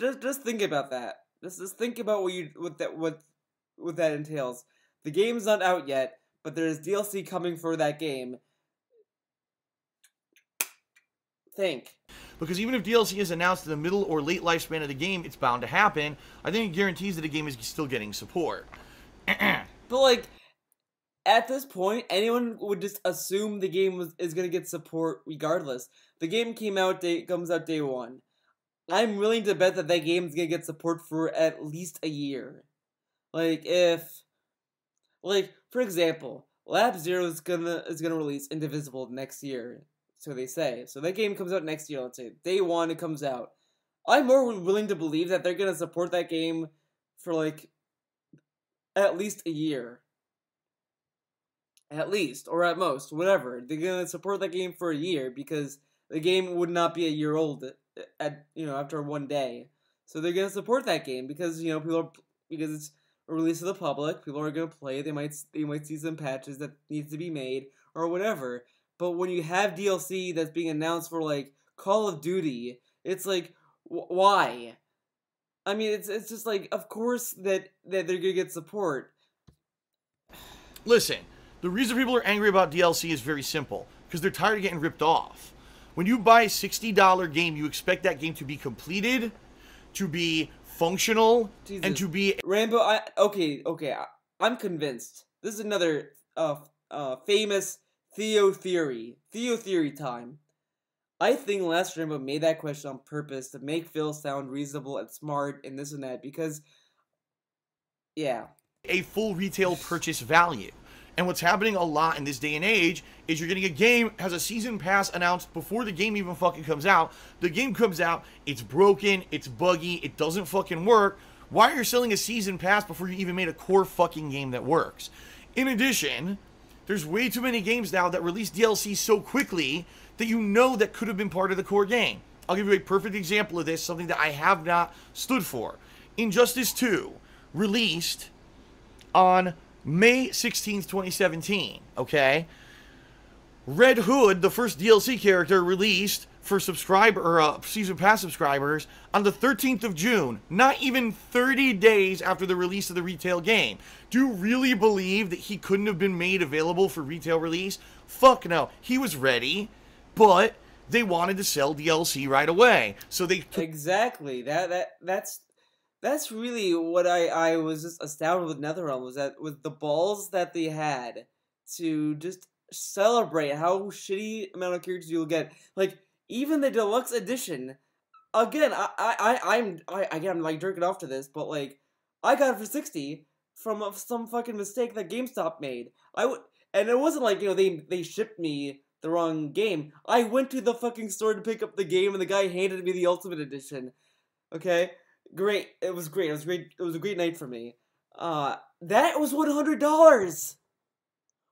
just think about that. Just think about what that entails. The game's not out yet, but there's DLC coming for that game. Think. Because even if DLC is announced in the middle or late lifespan of the game, it's bound to happen. I think it guarantees that the game is still getting support. But like, at this point, anyone would just assume the game is gonna get support regardless. The game comes out day one. I'm willing to bet that game's gonna get support for at least a year. Like for example, Lab Zero is gonna release Indivisible next year. So they say. So that game comes out next year, let's say. Day one, it comes out. I'm more willing to believe that they're going to support that game for, like, at least a year. At least, or at most, whatever. They're going to support that game for a year because the game would not be a year old after one day. So they're going to support that game because, because it's a release to the public. People are going to play. They might see some patches that needs to be made or whatever. But when you have DLC that's being announced for, like, Call of Duty, it's like, why? I mean, it's just like, of course that they're gonna get support. Listen, the reason people are angry about DLC is very simple. Because they're tired of getting ripped off. When you buy a $60 game, you expect that game to be completed, to be functional, Jesus. And to be... Rambo, I'm convinced. This is another famous Theo theory time. I think Last Rambo made that question on purpose to make Phil sound reasonable and smart and this and that because, yeah. A full retail purchase value. And what's happening a lot in this day and age is you're getting a game, has a season pass announced before the game even fucking comes out. The game comes out, it's broken, it's buggy, it doesn't fucking work. Why are you selling a season pass before you even made a core fucking game that works? In addition... there's way too many games now that release DLC so quickly that that could have been part of the core game. I'll give you a perfect example of this, something that I have not stood for. Injustice 2 released on May 16th, 2017, okay? Red Hood, the first DLC character, released for season pass subscribers on the 13th of June, not even 30 days after the release of the retail game. Do you really believe that he couldn't have been made available for retail release? Fuck no. He was ready, but they wanted to sell DLC right away. So they exactly. That's really what I was just astounded with NetherRealm was that with the balls that they had to just celebrate how shitty amount of characters you'll get. Like even the deluxe edition, again, I'm like jerking off to this, but like I got it for $60 from some fucking mistake that GameStop made. And it wasn't like they shipped me the wrong game. I went to the fucking store to pick up the game, and the guy handed me the Ultimate Edition. Okay, great. It was great. It was a great night for me. That was $100.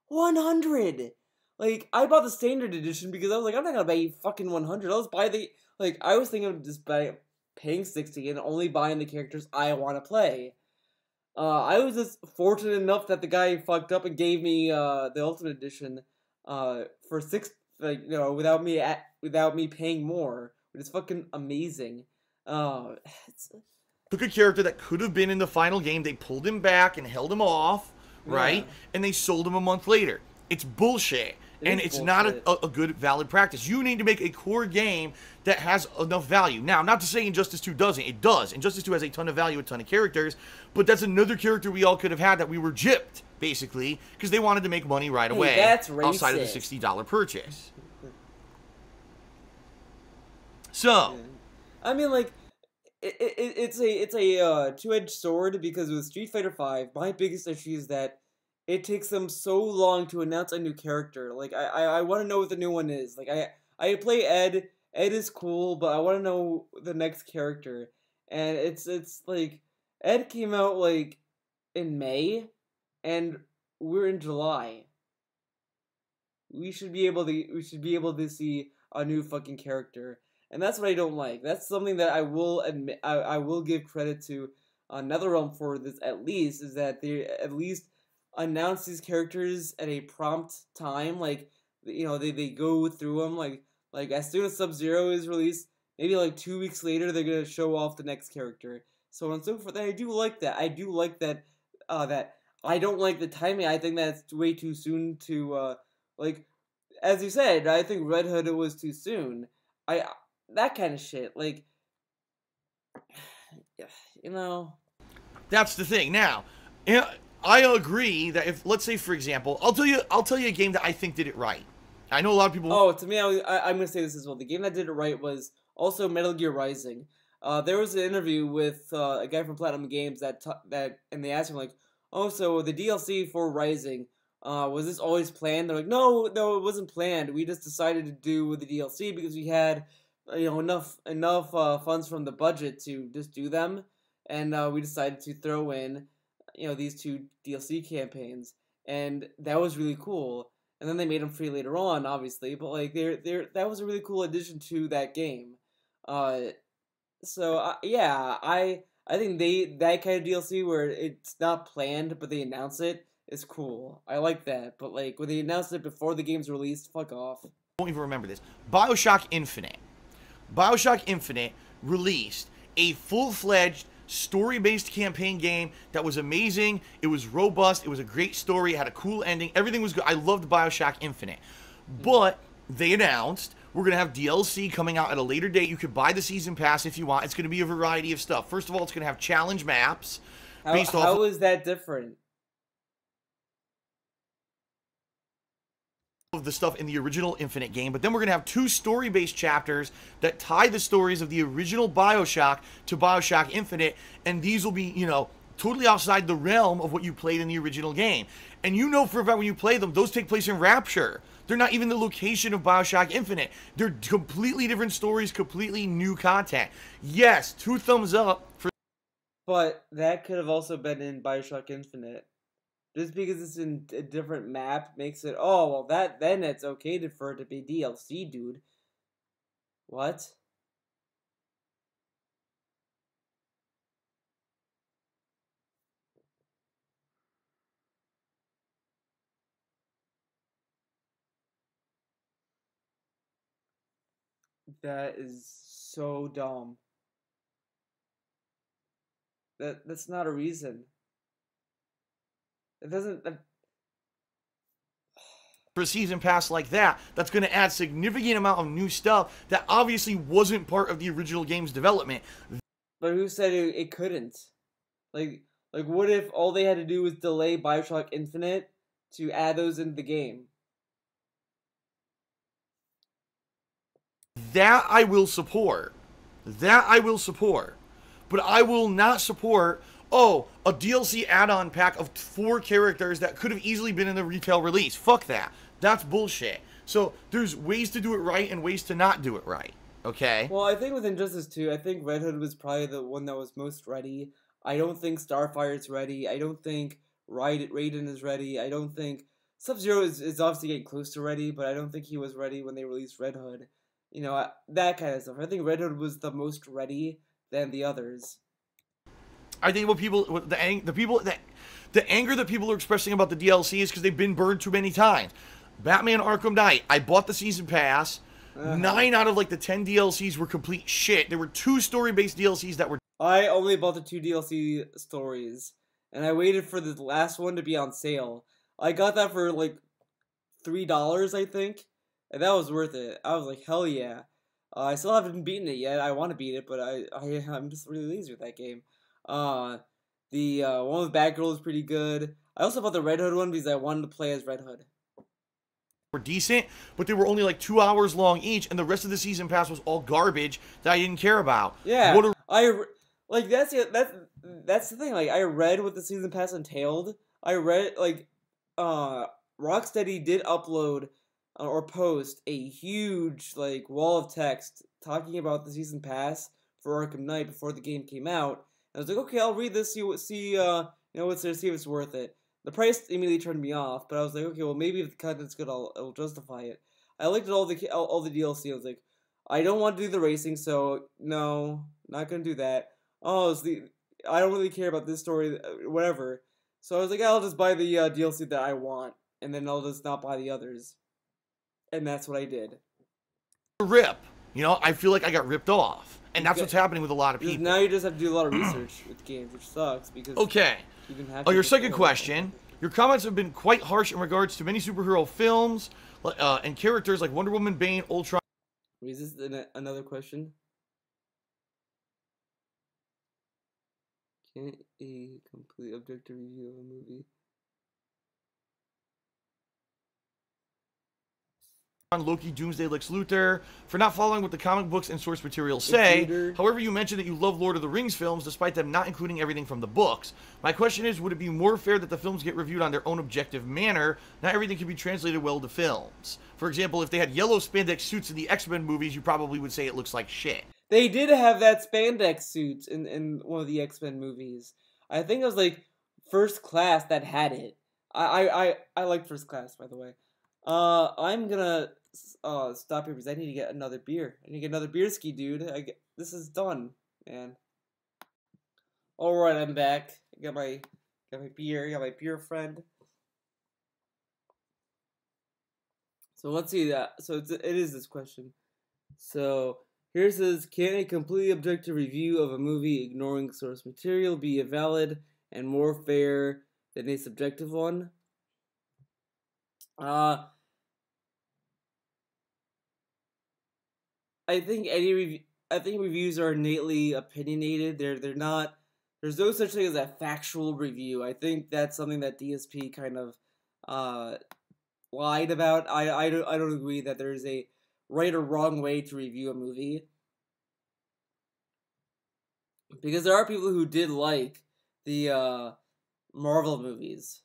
100. Like, I bought the standard edition because I was like, I'm not gonna pay fucking 100. I'll just buy I was thinking of just paying 60 and only buying the characters I want to play. I was just fortunate enough that the guy fucked up and gave me the Ultimate Edition for without me paying more, which is fucking amazing. Took a character that could have been in the final game, they pulled him back and held him off, right? Yeah. And they sold him a month later. It's bullshit. It's not a good, valid practice. You need to make a core game that has enough value. Now, not to say Injustice 2 doesn't. It does. Injustice 2 has a ton of value, a ton of characters, but that's another character we all could have had that we were gypped, basically, because they wanted to make money right away that's racist. Outside of the $60 purchase. So. I mean, like, it's a two-edged sword, because with Street Fighter V, my biggest issue is that it takes them so long to announce a new character. Like I want to know what the new one is. Like I play Ed. Ed is cool, but I want to know the next character. And it's like Ed came out like in May, and we're in July. We should be able to see a new fucking character. And that's what I don't like. That's something that I will admit. I will give credit to NetherRealm for this, at least, is that they at least announce these characters at a prompt time. Like, you know, they go through them. Like as soon as Sub-Zero is released, maybe like 2 weeks later, they're gonna show off the next character. So on and so forth. I do like that. I do like that. That I don't like the timing. I think that's way too soon to like. As you said, I think Red Hood was too soon. That kind of shit, like, you know. That's the thing. Now, I agree that if, let's say, for example, I'll tell you a game that I think did it right. I know a lot of people. Oh, to me, I'm gonna say this as well. The game that did it right was also Metal Gear Rising. There was an interview with a guy from Platinum Games and they asked him, like, oh, so the DLC for Rising, was this always planned? They're like, no, it wasn't planned. We just decided to do the DLC because we had, you know, enough funds from the budget to just do them, and we decided to throw in, you know, these 2 DLC campaigns, and that was really cool. And then they made them free later on, obviously, but like that was a really cool addition to that game. So yeah, I think that kind of DLC where it's not planned but they announce it is cool. I like that. But like when they announced it before the game's released, fuck off. I don't even remember this. BioShock Infinite. BioShock Infinite released a full-fledged story-based campaign game that was amazing. It was robust. It was a great story. It had a cool ending. Everything was good. I loved BioShock Infinite. But they announced we're going to have DLC coming out at a later date. You could buy the season pass if you want. It's going to be a variety of stuff. First of all, it's going to have challenge maps. How is that different? Of the stuff in the original Infinite game, but then we're going to have 2 story-based chapters that tie the stories of the original BioShock to BioShock Infinite, and these will be, you know, totally outside the realm of what you played in the original game. And you know for a fact when you play them, those take place in Rapture. They're not even the location of BioShock Infinite. They're completely different stories, completely new content. Yes, 2 thumbs up for... But that could have also been in BioShock Infinite. Just because it's in a different map makes it, oh, well, then it's okay for it to be DLC, dude. What? That is so dumb. That's not a reason. It doesn't... For a season pass like that, that's going to add significant amount of new stuff that obviously wasn't part of the original game's development. But who said it couldn't? Like, what if all they had to do was delay BioShock Infinite to add those into the game? That I will support. That I will support. But I will not support, oh, a DLC add-on pack of 4 characters that could have easily been in the retail release. Fuck that. That's bullshit. So there's ways to do it right and ways to not do it right. Okay? Well, I think with Injustice 2, I think Red Hood was probably the one that was most ready. I don't think Starfire's ready. I don't think Raiden is ready. I don't think... Sub-Zero is obviously getting close to ready, but I don't think he was ready when they released Red Hood. You know, that kind of stuff. I think Red Hood was the most ready than the others. I think the anger that people are expressing about the DLC is because they've been burned too many times. Batman Arkham Knight, I bought the season pass. 9 out of like the 10 DLCs were complete shit. There were 2 story-based DLCs that were... I only bought the 2 DLC stories, and I waited for the last one to be on sale. I got that for like $3, I think, and that was worth it. I was like, hell yeah. I still haven't beaten it yet. I want to beat it, but I'm just really lazy with that game. The one with Batgirl is pretty good. I also bought the Red Hood one because I wanted to play as Red Hood. Were decent, but they were only like 2 hours long each, and the rest of the season pass was all garbage that I didn't care about. Yeah, Like that's the thing. Like I read what the season pass entailed. I read like Rocksteady did upload or post a huge like wall of text talking about the season pass for Arkham Knight before the game came out. And I was like, okay, I'll read this, see what's there, see if it's worth it. The price immediately turned me off, but I was like, okay, well maybe if the content's good, I'll justify it. I looked at all the DLC. I was like, I don't want to do the racing, so no, not gonna do that. Oh, I don't really care about this story, whatever. So I was like, I'll just buy the DLC that I want, and then I'll just not buy the others. And that's what I did. Rip. You know, I feel like I got ripped off. And that's what's happening with a lot of people. Now you just have to do a lot of research with games, which sucks because okay. You didn't have to your second question. Your comments have been quite harsh in regards to many superhero films and characters like Wonder Woman, Bane, Ultron. Wait, is this another question? Can a complete objective review of a movie? On Loki, Doomsday, Lex Luthor, for not following what the comic books and source material say. However, you mentioned that you love Lord of the Rings films, despite them not including everything from the books. My question is, would it be more fair that the films get reviewed on their own objective manner? Not everything can be translated well to films. For example, if they had yellow spandex suits in the X-Men movies, you probably would say it looks like shit. They did have that spandex suit in one of the X-Men movies. I think it was like First Class that had it. I like First Class, by the way. I'm gonna stop here because I need to get another beer. I need to get another beer ski, dude. This is done, man. Alright, I'm back. I got my beer. I got my beer friend. So let's see that. So it is this question. So here it says, can a completely objective review of a movie ignoring source material be a valid and more fair than a subjective one? I think reviews are innately opinionated. They're not. There's no such thing as a factual review. I think that's something that DSP kind of lied about. I don't agree that there's a right or wrong way to review a movie, because there are people who did like the Marvel movies.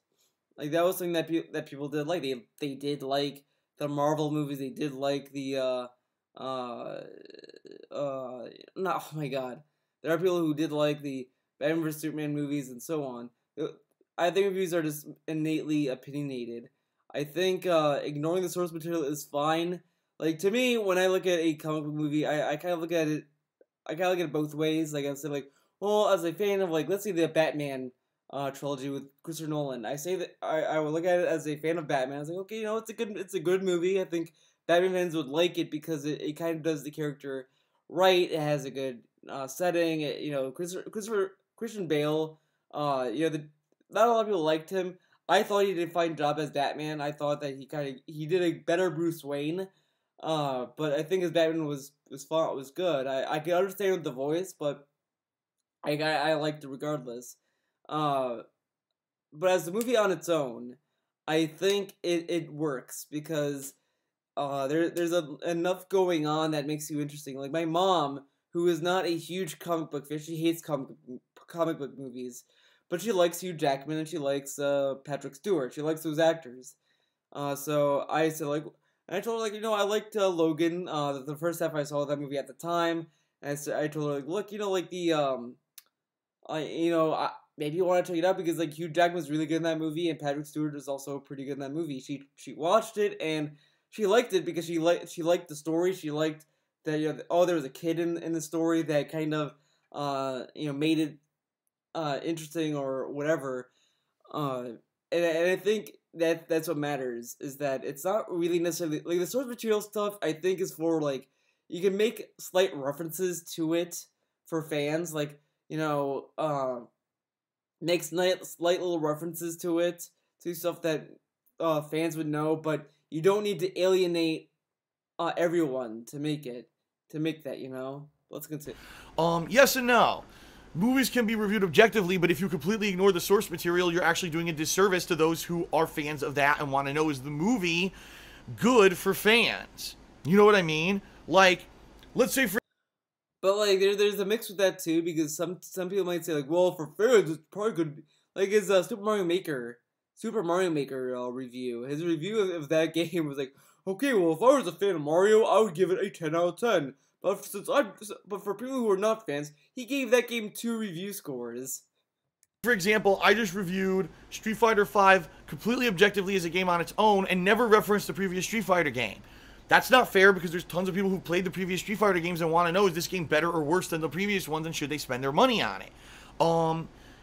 Like that was something that people did like. They did like the Marvel movies. They did like the no, oh my god. There are people who did like the Batman vs Superman movies and so on. I think reviews are just innately opinionated. I think ignoring the source material is fine. Like to me, when I look at a comic book movie, I kind of look at it. I kind of look at it both ways. Like I said, like, well, as a fan of like, let's say the Batman trilogy with Christopher Nolan, I say that I would look at it as a fan of Batman. I was like, okay, you know, it's a good movie. I think Batman fans would like it because it kind of does the character right. It has a good setting. You know, Christian Bale. You know, not a lot of people liked him. I thought he did a fine job as Batman. I thought that he did a better Bruce Wayne. But I think his Batman was good. I can understand with the voice, but I liked it regardless. But as the movie on its own, I think it works because there's enough going on that makes you interesting. Like my mom, who is not a huge comic book fan, she hates comic book movies, but she likes Hugh Jackman and she likes Patrick Stewart. She likes those actors. So I said like, and I told her like, you know, I liked Logan. The first half I saw that movie at the time, and I told her like, look, you know, like the maybe you want to check it out because like Hugh Jackman was really good in that movie and Patrick Stewart was also pretty good in that movie. She watched it and she liked it because she liked the story. She liked that, you know, there was a kid in the story that kind of made it interesting or whatever. And I think that's what matters, is that it's not really necessarily like the source material stuff. I think is for like, you can make slight references to it for fans, like, you know, make slight little references to it, to stuff that fans would know, but you don't need to alienate everyone to make that, you know. Let's continue. Yes and no. Movies can be reviewed objectively, but if you completely ignore the source material, you're actually doing a disservice to those who are fans of that and want to know, is the movie good for fans? You know what I mean? Like, let's say for... But like there's a mix with that too, because some people might say like, well, for fans it's probably good. Like his Super Mario Maker review. His review of that game was like, okay, well, if I was a fan of Mario, I would give it a 10 out of 10. But for people who are not fans, he gave that game 2 review scores. For example, I just reviewed Street Fighter V completely objectively as a game on its own and never referenced the previous Street Fighter game. That's not fair because there's tons of people who played the previous Street Fighter games and want to know, is this game better or worse than the previous ones, and should they spend their money on it?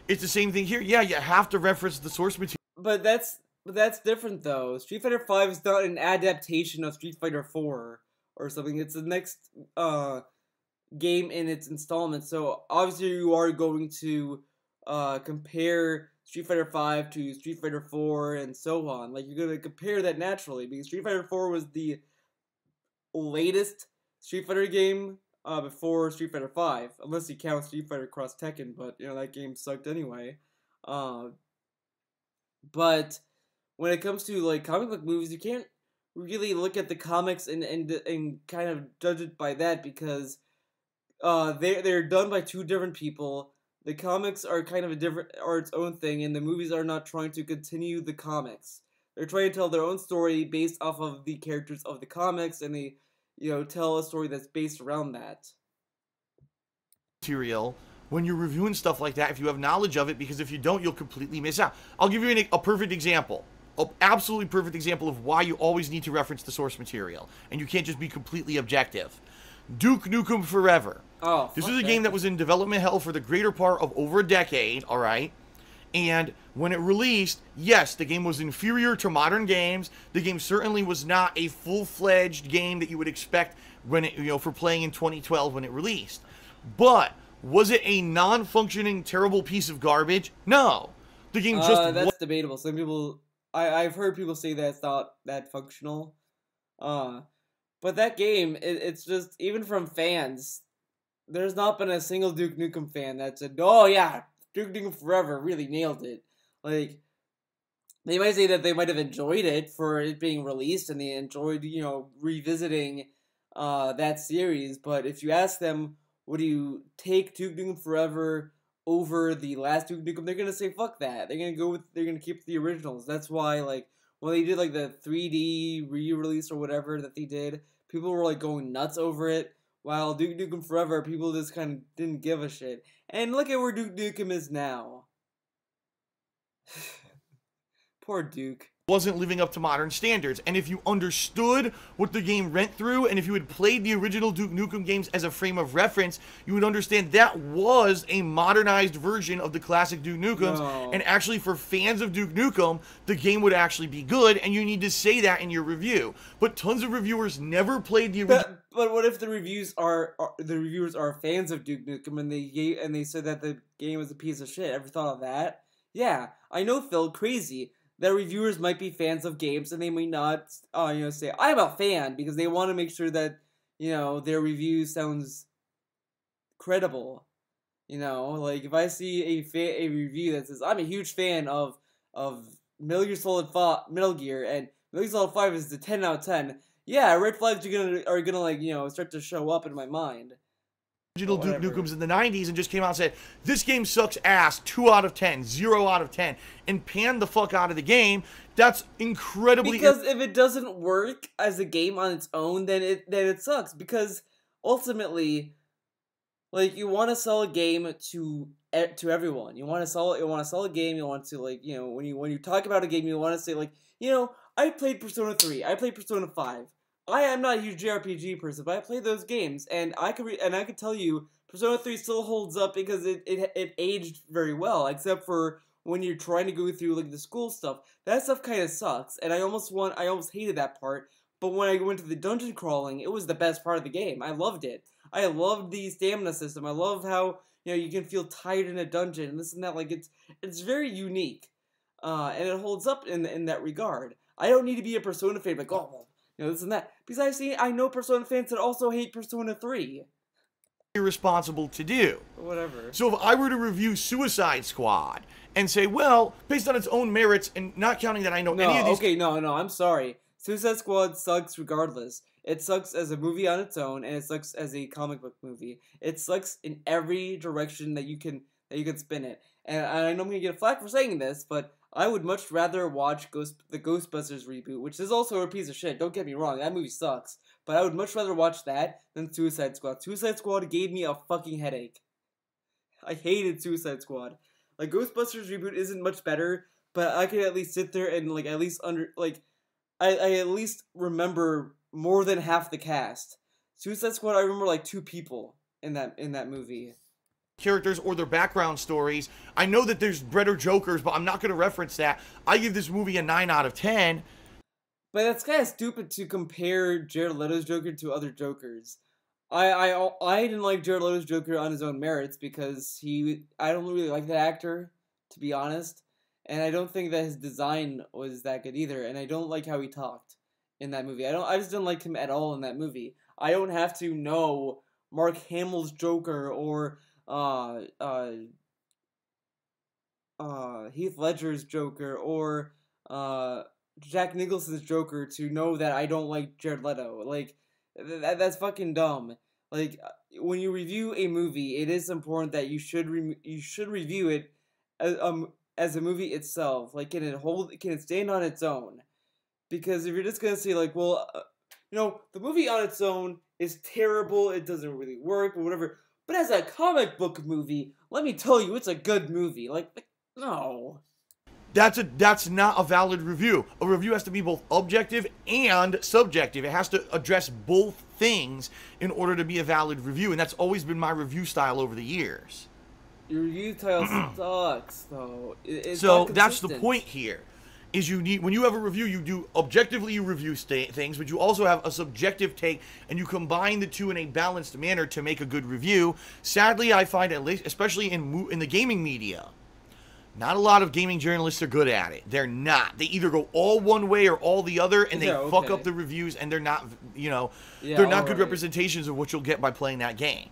It's the same thing here. Yeah, you have to reference the source material. But that's different though. Street Fighter V is not an adaptation of Street Fighter 4 or something. It's the next game in its installment. So obviously you are going to compare Street Fighter V to Street Fighter 4 and so on. Like, you're going to compare that naturally, because Street Fighter 4 was the latest Street Fighter game before Street Fighter 5, unless you count Street Fighter Cross Tekken, but, you know, that game sucked anyway. But when it comes to, like, comic book movies, you can't really look at the comics and kind of judge it by that, because they're done by 2 different people. The comics are kind of are its own thing, and the movies are not trying to continue the comics. They're trying to tell their own story based off of the characters of the comics, and they, you know, tell a story that's based around that. Material when you're reviewing stuff like that, if you have knowledge of it, because if you don't, you'll completely miss out. I'll give you a perfect example. An absolutely perfect example of why you always need to reference the source material, and you can't just be completely objective. Duke Nukem Forever. Oh, this is a game that was in development hell for the greater part of over a decade, alright? And when it released, yes, the game was inferior to modern games. The game certainly was not a full-fledged game that you would expect when it, you know, for playing in 2012 when it released. But was it a non-functioning, terrible piece of garbage? No. The game just that's debatable. Some people, I've heard people say that it's not that functional. But that game, it's just, even from fans, there's not been a single Duke Nukem fan that said, oh yeah, Duke Nukem Forever really nailed it. Like, they might say that they might have enjoyed it for it being released, and they enjoyed, you know, revisiting that series, but if you ask them, would you take Duke Nukem Forever over the last Duke Nukem, they're gonna say, fuck that. They're gonna keep the originals. That's why, like, when they did, like, the 3D re-release or whatever that they did, people were, like, going nuts over it, while Duke Nukem Forever, people just kind of didn't give a shit. And look at where Duke Nukem is now. Poor Duke. Wasn't living up to modern standards. And if you understood what the game went through, and if you had played the original Duke Nukem games as a frame of reference, you would understand that was a modernized version of the classic Duke Nukems. No. And actually, for fans of Duke Nukem, the game would actually be good, and you need to say that in your review. But tons of reviewers never played the original. But what if the reviewers are fans of Duke Nukem, and they said that the game was a piece of shit? Ever thought of that? Yeah, I know, Phil, crazy. That reviewers might be fans of games, and they may not, say, I'm a fan, because they want to make sure that, their review sounds credible. Like, if I see a review that says, I'm a huge fan of Metal Gear Solid 5, and Metal Gear Solid 5 is the 10 out of 10, yeah, red flags are gonna start to show up in my mind. Original Duke Nukems in the 90s and just came out and said, this game sucks ass, 2 out of 10, 0 out of 10, and panned the fuck out of the game. That's incredibly... Because if it doesn't work as a game on its own, then it sucks. Because ultimately, like, you want to sell a game to everyone. You want to sell a game. You want to, like, when you talk about a game, you want to say, like, I played Persona 3. I played Persona 5. I am not a huge JRPG person, but I played those games, and I could tell you, Persona 3 still holds up because it aged very well, except for when you're trying to go through, like, the school stuff. That stuff kind of sucks, and I almost hated that part, but when I went to the dungeon crawling, it was the best part of the game. I loved it. I loved the stamina system. I love how, you can feel tired in a dungeon, and this and that. Like, it's very unique, and it holds up in that regard. I don't need to be a Persona fan, like, oh, this and that. Because I know Persona fans that also hate Persona 3. Irresponsible to do. Whatever. So if I were to review Suicide Squad and say, well, based on its own merits, and not counting that I know any of these... Okay, no, I'm sorry. Suicide Squad sucks regardless. It sucks as a movie on its own, and it sucks as a comic book movie. It sucks in every direction that you can spin it. And I know I'm gonna get flack for saying this, but I would much rather watch the Ghostbusters reboot, which is also a piece of shit. Don't get me wrong, that movie sucks. But I would much rather watch that than Suicide Squad. Suicide Squad gave me a fucking headache. I hated Suicide Squad. Like, Ghostbusters reboot isn't much better, but I could at least sit there and, like, at least I at least remember more than half the cast. Suicide Squad, I remember, like, 2 people in that movie. Characters or their background stories. I know that there's better Jokers, but I'm not going to reference that. I give this movie a 9 out of 10. But that's kind of stupid to compare Jared Leto's Joker to other Jokers. I didn't like Jared Leto's Joker on his own merits because I don't really like that actor, to be honest, and I don't think that his design was that good either, and I don't like how he talked in that movie. I just didn't like him at all in that movie. I don't have to know Mark Hamill's Joker or Heath Ledger's Joker or Jack Nicholson's Joker to know that I don't like Jared Leto. Like, that's fucking dumb. Like, when you review a movie, it is important that you should review it as a movie itself. Like, can it stand on its own? Because if you're just gonna say, like, well, the movie on its own is terrible, it doesn't really work, or whatever. But as a comic book movie, let me tell you, it's a good movie. Like no. That's not a valid review. A review has to be both objective and subjective. It has to address both things in order to be a valid review, and that's always been my review style over the years. Your review style sucks, though. So that's the point here. Is when you have a review, you do objectively, you review things, but you also have a subjective take, and you combine the two in a balanced manner to make a good review. Sadly, I find, at least, especially in the gaming media, not a lot of gaming journalists are good at it. They're not. They either go all one way or all the other, and they fuck up the reviews, and they're not, they're not good representations of what you'll get by playing that game.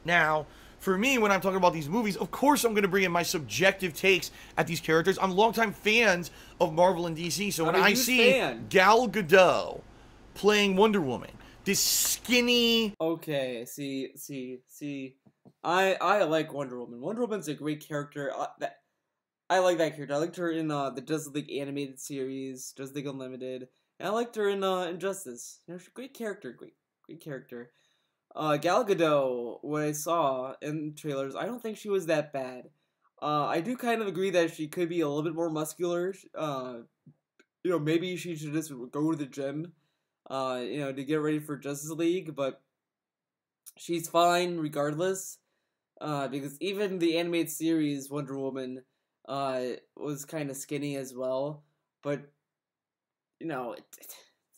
Now, for me, when I'm talking about these movies, of course I'm going to bring in my subjective takes at these characters. I'm longtime fans of Marvel and DC, so when I see Gal Gadot playing Wonder Woman, this skinny... Okay, see. I like Wonder Woman. Wonder Woman's a great character. I like that character. I liked her in the Justice League animated series, Justice League Unlimited, and I liked her in Injustice. She's a great character, great character. Gal Gadot, what I saw in trailers, I don't think she was that bad. I do kind of agree that she could be a little bit more muscular. Maybe she should just go to the gym, to get ready for Justice League, but she's fine regardless. Because even the animated series Wonder Woman was kind of skinny as well, but it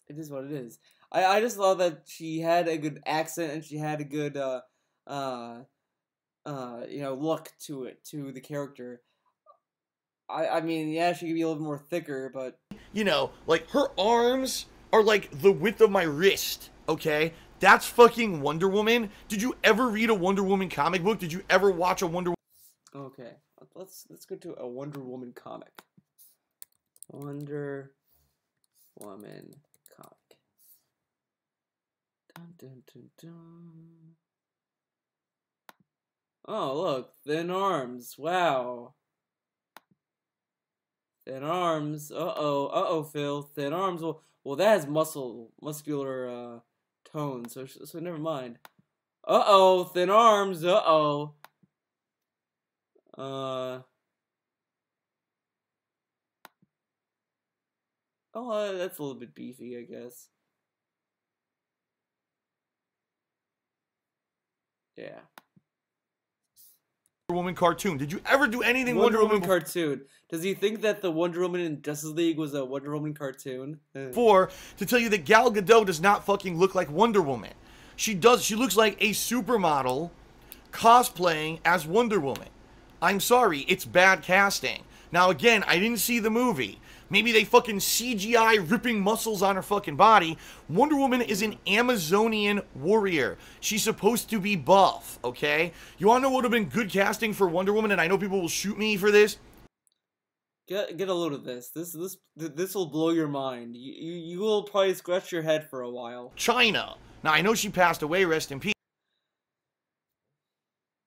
is what it is. I just love that she had a good accent and she had a good look to the character. I mean, yeah, she could be a little more thicker, but like her arms are like the width of my wrist. Okay. That's fucking Wonder Woman. Did you ever read a Wonder Woman comic book? Did you ever watch a Wonder Woman? Okay, let's go to a Wonder Woman comic. Wonder Woman comic. Dun, dun, dun, dun. Oh, look, thin arms. Wow. Thin arms. Uh-oh, Phil. Thin arms. Well, that has muscular tone, so never mind. Uh-oh, thin arms. Uh-oh. That's a little bit beefy, I guess. Yeah. Wonder Woman cartoon. Did you ever do anything Wonder Woman cartoon? Does he think that the Wonder Woman in Justice League was a Wonder Woman cartoon? To tell you that Gal Gadot does not fucking look like Wonder Woman. She looks like a supermodel cosplaying as Wonder Woman. I'm sorry, it's bad casting. Now again, I didn't see the movie. Maybe they fucking CGI ripping muscles on her fucking body. Wonder Woman is an Amazonian warrior. She's supposed to be buff, okay? You wanna know what would have been good casting for Wonder Woman, and I know people will shoot me for this? Get a load of this. This will blow your mind. You will probably scratch your head for a while. China. Now I know she passed away. Rest in peace.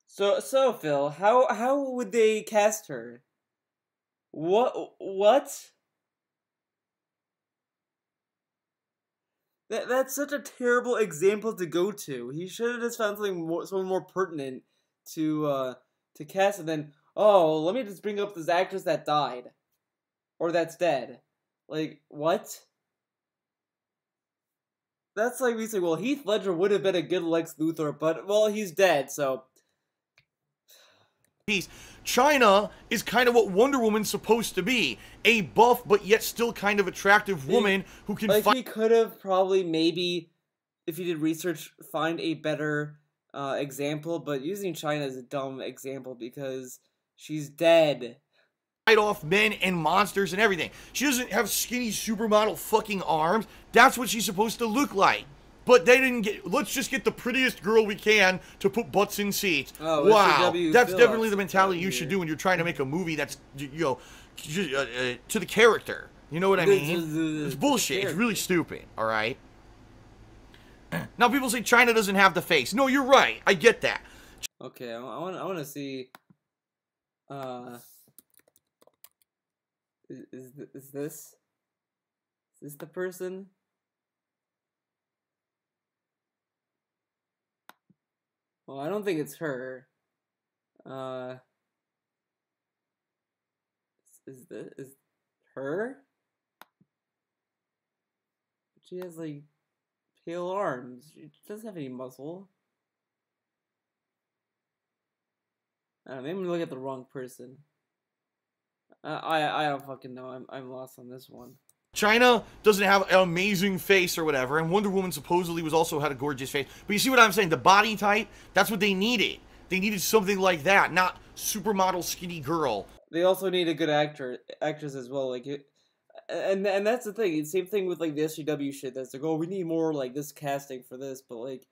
So Phil, how would they cast her? What? That's such a terrible example to go to. He should have just found someone more pertinent to cast, and then, oh, let me just bring up this actress that died, or that's dead. Like, what? That's like we say, well, Heath Ledger would have been a good Lex Luthor, but, well, he's dead, so. China is kind of what Wonder Woman's supposed to be. A buff, but yet still kind of attractive woman who can fight. Like, he could have probably, maybe, if he did research, find a better example, but using China is a dumb example because she's dead. Fight off men and monsters and everything. She doesn't have skinny supermodel fucking arms. That's what she's supposed to look like. But they didn't get. Let's just get the prettiest girl we can to put butts in seats. Oh, wow, that's definitely the mentality you should do when you're trying to make a movie that's, you know, to the character. You know what I mean? It's bullshit. It's really stupid. All right. Now people say China doesn't have the face. No, you're right. I get that. Okay, I want to see. Is this the person? Well, I don't think it's her. Is her? She has like pale arms. She doesn't have any muscle. I don't know, maybe I'm looking at the wrong person. I don't fucking know. I'm lost on this one. China doesn't have an amazing face or whatever, and Wonder Woman supposedly had a gorgeous face. But you see what I'm saying? The body type, that's what they needed. They needed something like that, not supermodel skinny girl. They also need a good actress as well. Like and that's the thing. Same thing with like the SJW shit. That's like, oh, we need more like this casting for this. But like,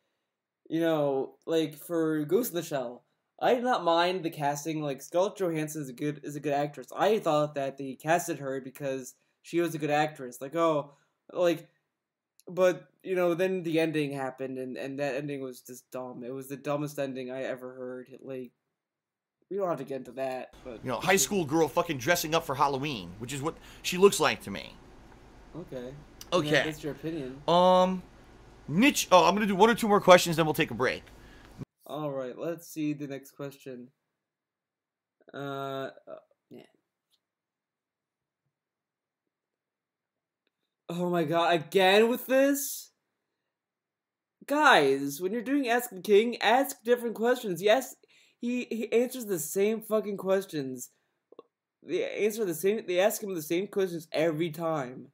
you know, like for Ghost in the Shell, I did not mind the casting. Like Scarlett Johansson is a good actress. I thought that they casted her because she was a good actress. Like, oh, like, but, you know, then the ending happened, and that ending was just dumb. It was the dumbest ending I ever heard. Like, we don't have to get into that, but... You know, high school girl fucking dressing up for Halloween, which is what she looks like to me. Okay. Okay. Yeah, that's your opinion. Niche... Oh, I'm gonna do one or two more questions, then we'll take a break. Alright, let's see the next question. Yeah. Oh my god, again with this? Guys, when you're doing Ask the King, ask different questions. Yes, he answers the same fucking questions. They ask him the same questions every time.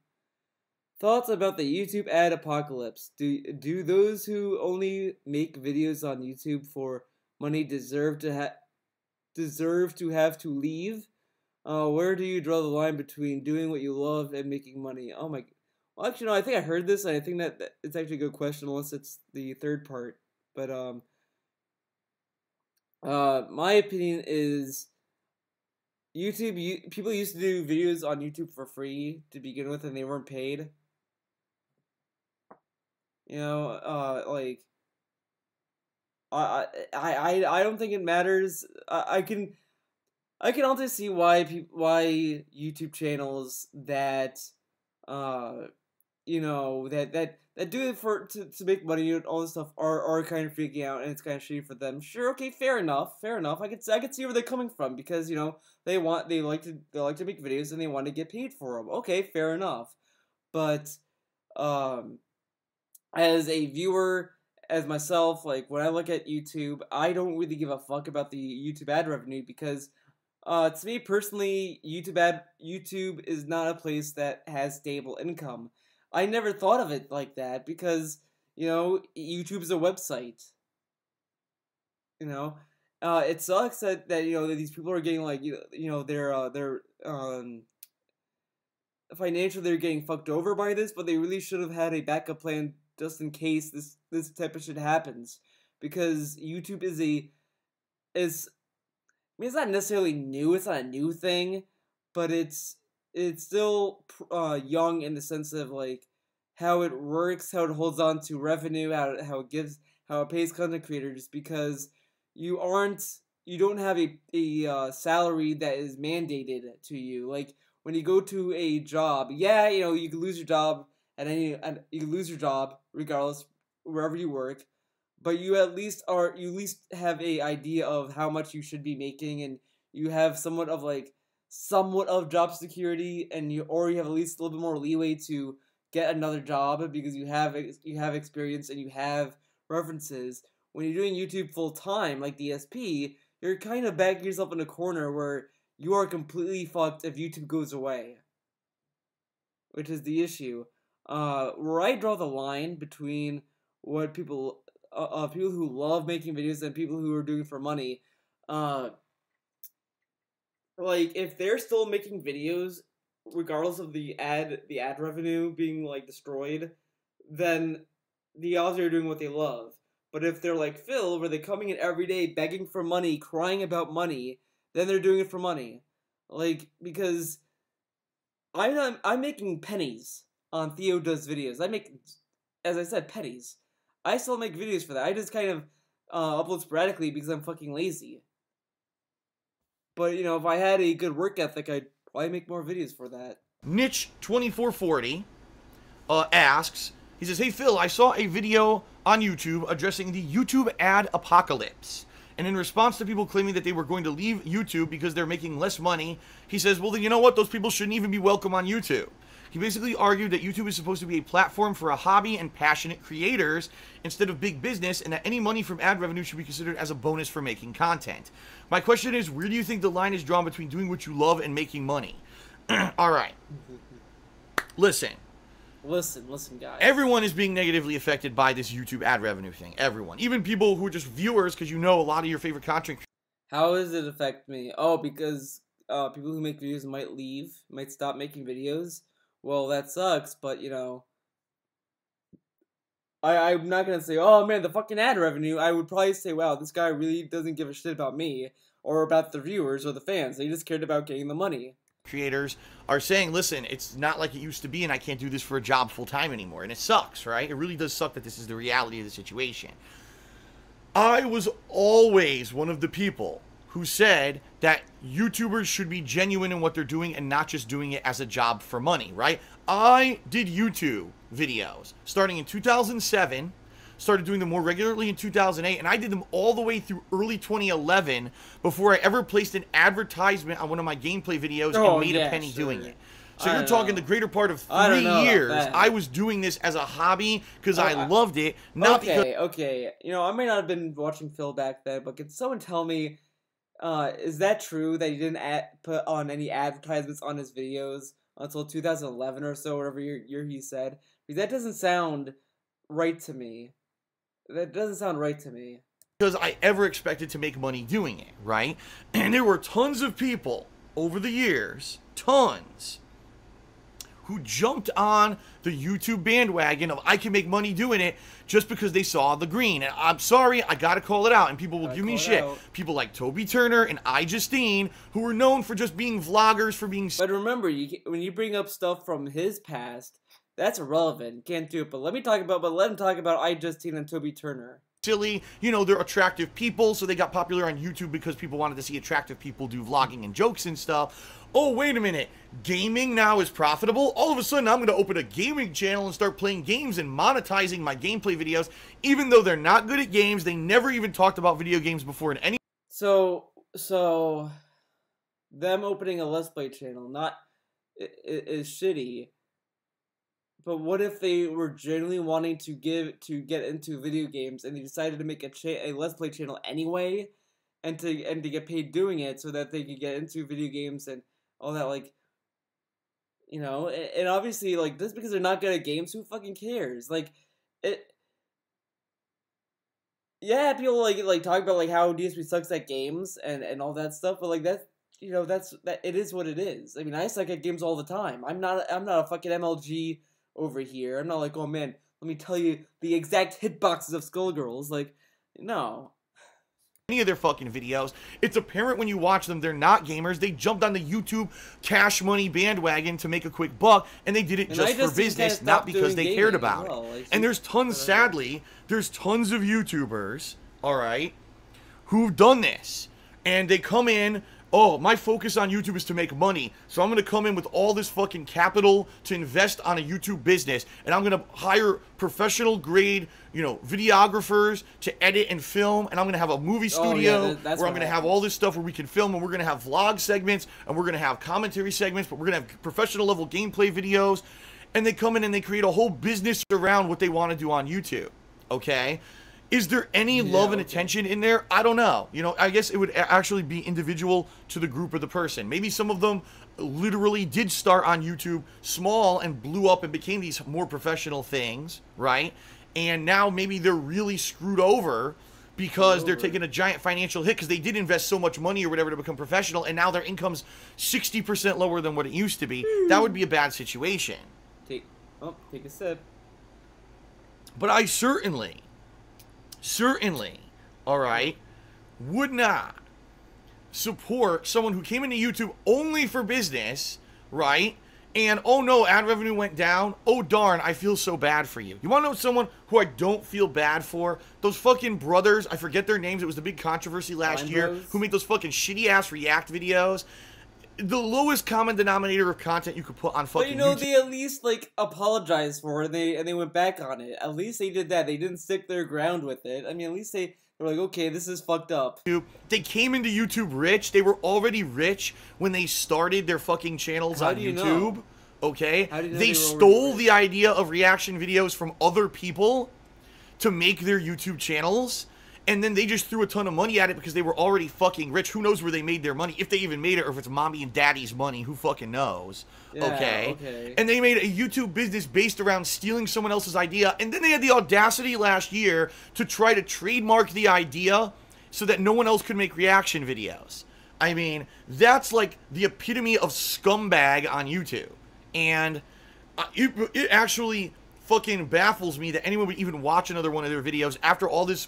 Thoughts about the YouTube ad apocalypse? Do those who only make videos on YouTube for money deserve to have to leave? Where do you draw the line between doing what you love and making money? Oh my. Well, actually, no. I think I heard this, and I think that it's actually a good question, unless it's the third part. But my opinion is YouTube. People used to do videos on YouTube for free to begin with, and they weren't paid. You know, like I don't think it matters. I can also see why YouTube channels that you know, that do it to make money and all this stuff are kind of freaking out, and it's kind of shitty for them. Sure, okay, fair enough. I could see where they're coming from, because, you know, they like to make videos and they want to get paid for them. Okay, fair enough. But as a viewer, as myself, like when I look at YouTube, I don't really give a fuck about the YouTube ad revenue, because to me personally, YouTube is not a place that has stable income. I never thought of it like that, because, you know, YouTube is a website. You know, it sucks that you know that these people are getting, like, you know their financially they're getting fucked over by this, but they really should have had a backup plan just in case this type of shit happens, because YouTube is I mean, it's not necessarily new. It's not a new thing, but it's still young in the sense of like how it works, how it holds on to revenue, how it pays content creators, because you aren't you don't have a salary that is mandated to you. Like when you go to a job, yeah, you know, you can lose your job you can lose your job regardless wherever you work, but you at least have a idea of how much you should be making, and you have somewhat of job security, and you have at least a little bit more leeway to get another job because you have experience and you have references. When you're doing YouTube full time like DSP, you're kind of backing yourself in a corner where you are completely fucked if YouTube goes away, which is the issue. Where I draw the line between what people who love making videos and people who are doing it for money. Uh, like if they're still making videos, regardless of the ad revenue being like destroyed, then the odds are doing what they love. But if they're like Phil, where they're coming in every day begging for money, crying about money, then they're doing it for money. Like because I'm making pennies on Theo Does Videos. I make, as I said, pennies. I still make videos for that. I just kind of upload sporadically because I'm fucking lazy. But you know, if I had a good work ethic, I'd probably make more videos for that. Niche2440 asks, he says, "Hey Phil, I saw a video on YouTube addressing the YouTube ad apocalypse. And in response to people claiming that they were going to leave YouTube because they're making less money, he says, well, then you know what? Those people shouldn't even be welcome on YouTube. He basically argued that YouTube is supposed to be a platform for a hobby and passionate creators instead of big business, and that any money from ad revenue should be considered as a bonus for making content. My question is, where do you think the line is drawn between doing what you love and making money?" All right. Listen, guys. Everyone is being negatively affected by this YouTube ad revenue thing. Everyone. Even people who are just viewers, because you know a lot of your favorite content. How does it affect me? Oh, because people who make videos might stop making videos. Well, that sucks, but you know, I'm not gonna say, oh man, the fucking ad revenue. I would probably say, wow, this guy really doesn't give a shit about me or about the viewers or the fans. They just cared about getting the money. Creators are saying, listen, it's not like it used to be, and I can't do this for a job full time anymore. And it sucks, right? It really does suck that this is the reality of the situation. I was always one of the people who said that YouTubers should be genuine in what they're doing and not just doing it as a job for money, right? I did YouTube videos starting in 2007, started doing them more regularly in 2008, and I did them all the way through early 2011 before I ever placed an advertisement on one of my gameplay videos and made a penny doing it. So you're talking the greater part of 3 years, I was doing this as a hobby because I loved it, not because... Okay, you know, I may not have been watching Phil back then, but can someone tell me, is that true that he didn't put on any advertisements on his videos until 2011 or so, whatever year he said? Because that doesn't sound right to me. That doesn't sound right to me. Because I ever expected to make money doing it, right? And there were tons of people over the years, tons, who jumped on the YouTube bandwagon of I can make money doing it just because they saw the green. And I'm sorry, I gotta call it out, and people will give me shit. People like Toby Turner and iJustine, who were known for just being vloggers, for being... But remember, when you bring up stuff from his past, that's irrelevant. You can't do it. But let him talk about iJustine and Toby Turner. Silly, you know, they're attractive people, so they got popular on YouTube because people wanted to see attractive people do vlogging and jokes and stuff. Oh, wait a minute, gaming now is profitable? All of a sudden, I'm going to open a gaming channel and start playing games and monetizing my gameplay videos, even though they're not good at games. They never even talked about video games before in any... So, them opening a Let's Play channel is shitty. But what if they were genuinely wanting to get into video games and they decided to make a Let's Play channel anyway, and to get paid doing it so that they could get into video games and all that, like, you know, and obviously, like, just because they're not good at games, who fucking cares? Like, yeah, people like talk about like how DSP sucks at games and all that stuff, but like that it is what it is. I mean, I suck at games all the time. I'm not a fucking MLG over here. I'm not like, oh man, let me tell you the exact hitboxes of Skullgirls. Like, no. any of their fucking videos. It's apparent when you watch them, they're not gamers. They jumped on the YouTube cash money bandwagon to make a quick buck, and they did it just for business, not because they cared about it. Like, and there's tons, sadly, there's tons of YouTubers, all right, who've done this. And they come in, oh, my focus on YouTube is to make money, so I'm going to come in with all this fucking capital to invest on a YouTube business, and I'm going to hire professional grade, you know, videographers to edit and film, and I'm going to have a movie studio where I'm going to have all this stuff where we can film, and we're going to have vlog segments, and we're going to have commentary segments, but we're going to have professional level gameplay videos, and they come in and they create a whole business around what they want to do on YouTube, okay? Is there any love and attention in there? I don't know. You know, I guess it would actually be individual to the group or the person. Maybe some of them literally did start on YouTube small and blew up and became these more professional things, right? And now maybe they're really screwed over because they're taking a giant financial hit because they did invest so much money or whatever to become professional, and now their income's 60% lower than what it used to be. That would be a bad situation. Take a sip. But I certainly, all right, would not support someone who came into YouTube only for business, right? And, oh no, ad revenue went down. Oh darn, I feel so bad for you. You want to know someone who I don't feel bad for? Those fucking brothers, I forget their names. It was the big controversy last year, who made those fucking shitty-ass React videos. The lowest common denominator of content you could put on fucking YouTube. But you know, they at least, like, apologized for it, and they went back on it. At least they did that. They didn't stick their ground with it. I mean, at least they were like, okay, this is fucked up. They came into YouTube rich. They were already rich when they started their fucking channels on YouTube. Know? Okay? They stole the idea of reaction videos from other people to make their YouTube channels. And then they just threw a ton of money at it because they were already fucking rich. Who knows where they made their money? If they even made it, or if it's mommy and daddy's money, who fucking knows? Yeah, okay? And they made a YouTube business based around stealing someone else's idea. And then they had the audacity last year to try to trademark the idea so that no one else could make reaction videos. I mean, that's like the epitome of scumbag on YouTube. And it actually fucking baffles me that anyone would even watch another one of their videos after all this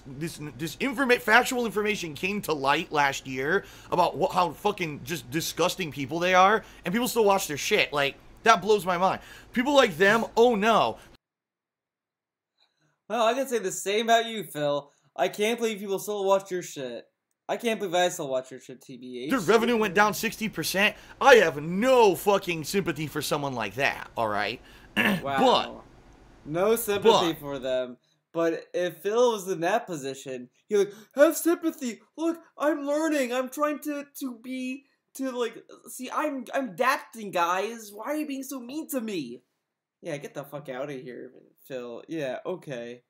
factual information came to light last year about how fucking just disgusting people they are, and people still watch their shit. Like, that blows my mind. People like them, oh no. Well, I can say the same about you, Phil. I can't believe people still watch your shit. I can't believe I still watch your shit, TBH. Their revenue went down 60%. I have no fucking sympathy for someone like that, alright? Wow. No sympathy for them. But if Phil was in that position, he'd like, have sympathy. Look, I'm learning. I'm trying to see, I'm adapting, guys. Why are you being so mean to me? Yeah, get the fuck out of here, Phil. Yeah, okay.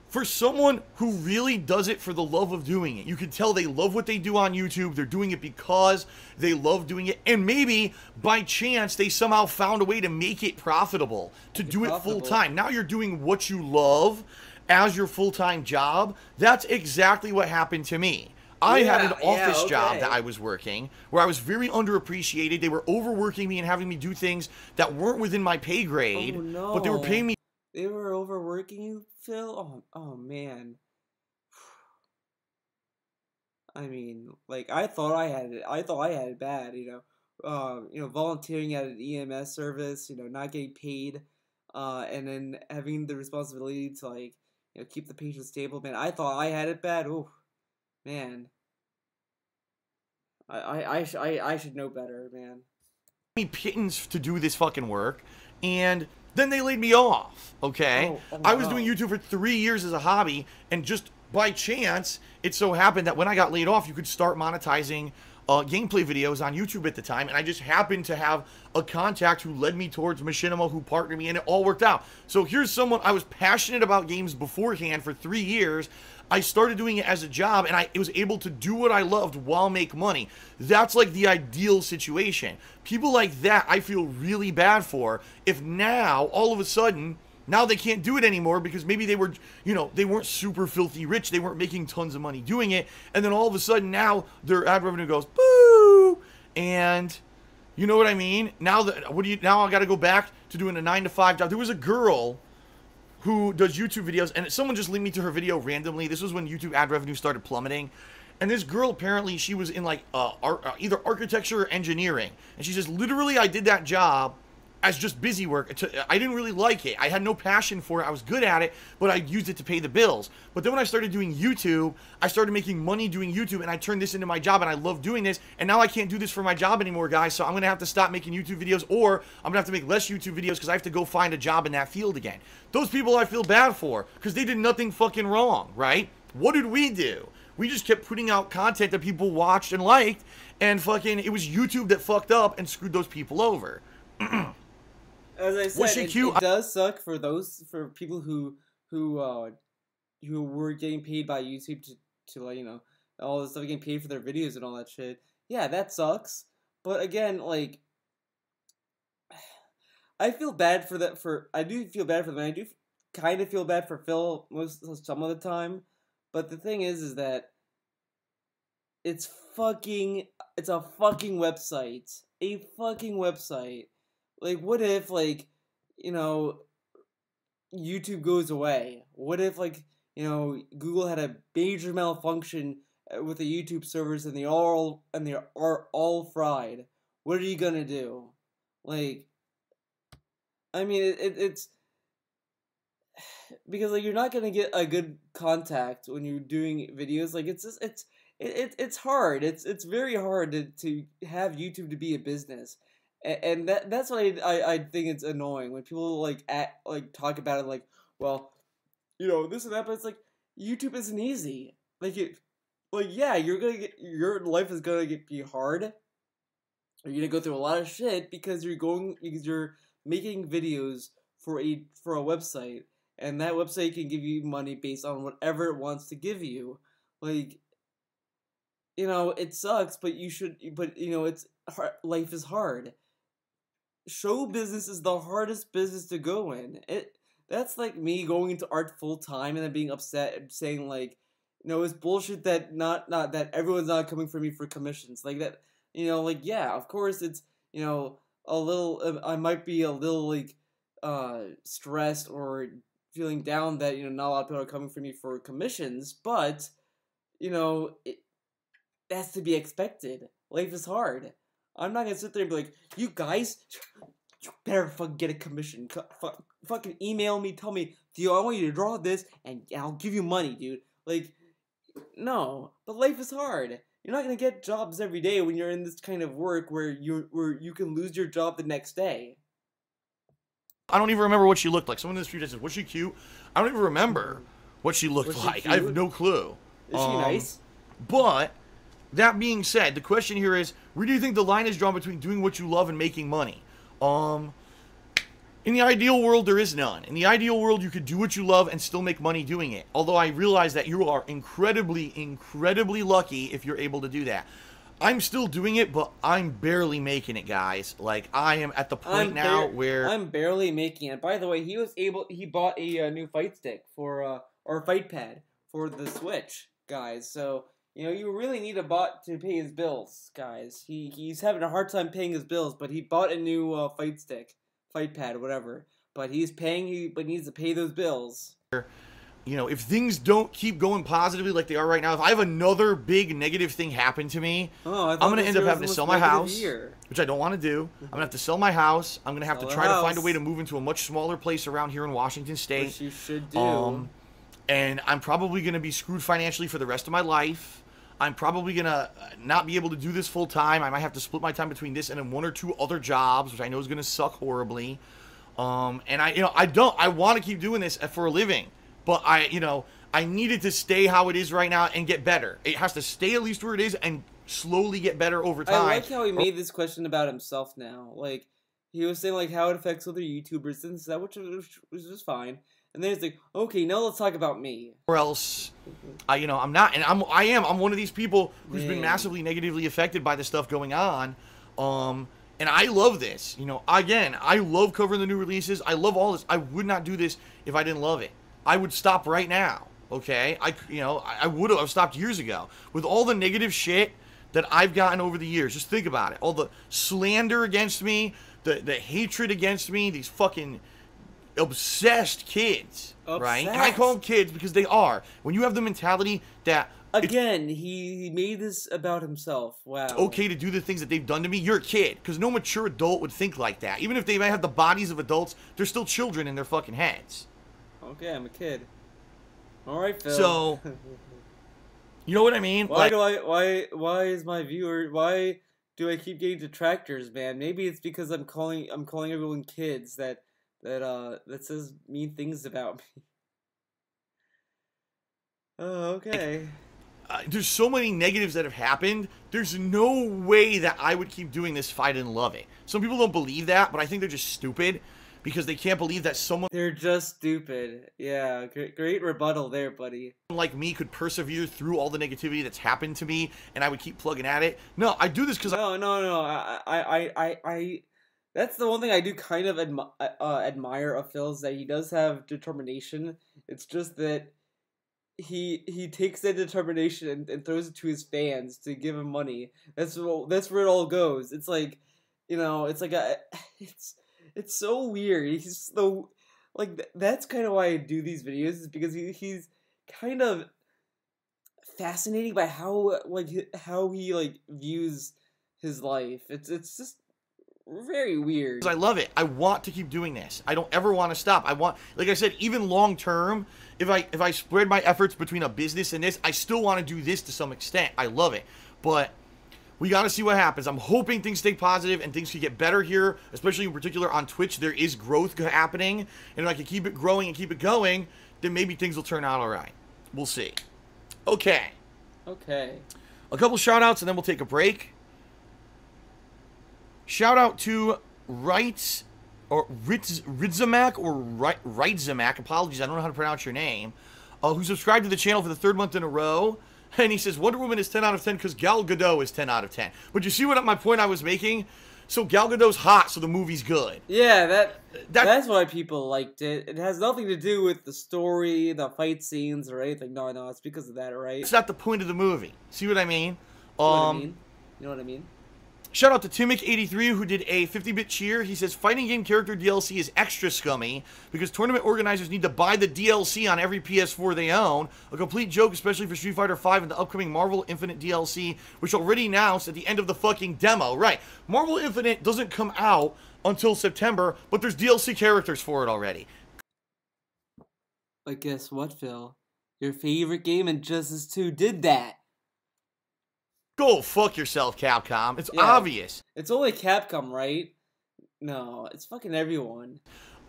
For someone who really does it for the love of doing it, you can tell they love what they do on YouTube. They're doing it because they love doing it. And maybe, by chance, they somehow found a way to make it profitable, to do it full-time. Now you're doing what you love as your full-time job. That's exactly what happened to me. I had an office job that I was working where I was very underappreciated. They were overworking me and having me do things that weren't within my pay grade. Oh, no. But they were paying me. They were overworking you, Phil? Oh man. I mean, like, I thought I had it bad, you know, volunteering at an EMS service, you know, not getting paid, and then having the responsibility to, like, you know, keep the patient stable. Man, I thought I had it bad. Oh, man. I should know better, man. Me pittance to do this fucking work, and then they laid me off, okay? I was doing YouTube for 3 years as a hobby, and just by chance, it so happened that when I got laid off, you could start monetizing gameplay videos on YouTube at the time, and I just happened to have a contact who led me towards Machinima, who partnered me, and it all worked out. So here's someone, I was passionate about games beforehand for 3 years. I started doing it as a job, and I was able to do what I loved while make money. That's like the ideal situation. People like that, I feel really bad for. If now, all of a sudden, now they can't do it anymore because maybe they were, you know, they weren't super filthy rich. They weren't making tons of money doing it. And then all of a sudden now their ad revenue goes, boo! And you know what I mean? Now I got to go back to doing a 9-to-5 job. There was a girl who does YouTube videos, and someone just linked me to her video randomly. This was when YouTube ad revenue started plummeting. And this girl, apparently, she was in, like, either architecture or engineering. And she says, literally, I did that job as just busy work. I didn't really like it. I had no passion for it. I was good at it, but I used it to pay the bills. But then when I started doing YouTube, I started making money doing YouTube, and I turned this into my job, and I love doing this. And now I can't do this for my job anymore, guys, so I'm going to have to stop making YouTube videos, or I'm going to have to make less YouTube videos because I have to go find a job in that field again. Those people I feel bad for because they did nothing fucking wrong, right? What did we do? We just kept putting out content that people watched and liked, and fucking, it was YouTube that fucked up and screwed those people over. As I said, it does suck for people who were getting paid by YouTube to like, you know, all this stuff, getting paid for their videos and all that shit. Yeah, that sucks. But again, like, I feel bad for that. I do feel bad for them. I do kind of feel bad for Phil some of the time. But the thing is that it's a fucking website. A fucking website. Like, what if, like, you know, YouTube goes away? What if, like, you know, Google had a major malfunction with the YouTube servers and they are all fried? What are you gonna do? Like, I mean, it's because, like, you're not gonna get a good contact when you're doing videos. Like, it's hard. It's very hard to have YouTube to be a business, and that's why I think it's annoying when people like talk about it like, well, you know, this and that. But it's like, YouTube isn't easy. Yeah, your life is gonna be hard. You're gonna go through a lot of shit because you're making videos for a website. And that website can give you money based on whatever it wants to give you. Like, you know, it sucks, but you know, it's hard, life is hard. Show business is the hardest business to go in. That's like me going into art full time and then being upset and saying, like, you know, it's bullshit that not that everyone's not coming for me for commissions. Like that, you know, like, yeah, of course it's, you know, a little, I might be a little, like, stressed or feeling down that, you know, not a lot of people are coming for me for commissions, but, you know, that's to be expected. Life is hard. I'm not gonna sit there and be like, you guys, you better fucking get a commission. Fucking email me, tell me, Theo, I want you to draw this, and I'll give you money, dude. Like, no. But life is hard. You're not gonna get jobs every day when you're in this kind of work where you can lose your job the next day. I don't even remember what she looked like. Someone in the street said, was she cute? I don't even remember what she looked like. I have no clue. Is she nice? But, that being said, the question here is, where do you think the line is drawn between doing what you love and making money? In the ideal world, there is none. In the ideal world, you could do what you love and still make money doing it. Although I realize that you are incredibly, incredibly lucky if you're able to do that. I'm still doing it, but I'm barely making it, guys. Like, I am at the point now where I'm barely making it. By the way, he bought a new fight stick or fight pad for the Switch, guys. So, you know, you really need a bot to pay his bills, guys. He's having a hard time paying his bills, but he bought a new fight pad, whatever. But he's paying, but needs to pay those bills. You know, if things don't keep going positively like they are right now, if I have another big negative thing happen to me, I'm going to end up having to sell my house, which I don't want to do. I'm going to have to sell my house. I'm going to have to try to find a way to move into a much smaller place around here in Washington State. Which you should do. And I'm probably going to be screwed financially for the rest of my life. I'm probably going to not be able to do this full time. I might have to split my time between this and then 1 or 2 other jobs, which I know is going to suck horribly. And I want to keep doing this for a living. But I need it to stay how it is right now and get better. It has to stay at least where it is and slowly get better over time. I like how he made this question about himself now. Like, he was saying, like, how it affects other YouTubers and stuff, which was fine. And then he's like, okay, now let's talk about me. Or else, I'm not, and I'm one of these people who's been massively negatively affected by the stuff going on. And I love this. Again, I love covering the new releases. I love all this. I would not do this if I didn't love it. I would stop right now. Okay, I would have stopped years ago with all the negative shit that I've gotten over the years. Just think about it. All the slander against me, the hatred against me, these fucking obsessed kids, right? And I Obsessed. call them kids because they are. When you have the mentality that Again, he made this about himself. Wow. it's okay to do the things that they've done to me, you're a kid. Because no mature adult would think like that. Even if they might have the bodies of adults, they're still children in their fucking heads. Okay, I'm a kid. Alright, Phil. So, you know what I mean? why do I keep getting detractors, man? Maybe it's because I'm calling everyone kids that says mean things about me. Oh, okay. There's so many negatives that have happened. There's no way that I would keep doing this if I didn't love it. Some people don't believe that, but I think they're just stupid because they can't believe that someone They're just stupid. Yeah, great rebuttal there, buddy. like me could persevere through all the negativity that's happened to me and I would keep plugging at it. No, I do this because No. I that's the one thing I do kind of admire of Phil's, that he does have determination. It's just that he takes that determination and throws it to his fans to give him money. That's where it all goes. It's like, it's like it's so weird. He's so like that's kind of why I do these videos, is because he's kind of fascinating by how he views his life. It's just very weird. I love it. I want to keep doing this. I don't ever want to stop. I want, like I said, even long term, if I spread my efforts between a business and this, I still want to do this to some extent. I love it. But we got to see what happens. I'm hoping things stay positive and things can get better here, especially in particular on Twitch. There is growth happening, and if I can keep it growing and keep it going, then maybe things will turn out all right. We'll see. Okay. Okay. A couple shout outs and then we'll take a break. Shout out to Rights or Ridzamak or Rightzamack, apologies, I don't know how to pronounce your name, who subscribed to the channel for the 3rd month in a row. And he says Wonder Woman is 10 out of 10 because Gal Gadot is 10 out of 10. But you see what my point I was making? So Gal Gadot's hot, so the movie's good. Yeah, that's why people liked it. It has nothing to do with the story, the fight scenes, or anything. No, it's because of that, right? It's not the point of the movie. See what I mean? You know what I mean? Shout out to Timic83 who did a 50-bit cheer. He says, fighting game character DLC is extra scummy because tournament organizers need to buy the DLC on every PS4 they own. A complete joke, especially for Street Fighter V and the upcoming Marvel Infinite DLC, which already announced at the end of the fucking demo. Right, Marvel Infinite doesn't come out until September, but there's DLC characters for it already. But guess what, Phil? Your favorite game, Injustice 2, did that. Go fuck yourself, Capcom. It's obvious. It's only Capcom, right? No, it's fucking everyone.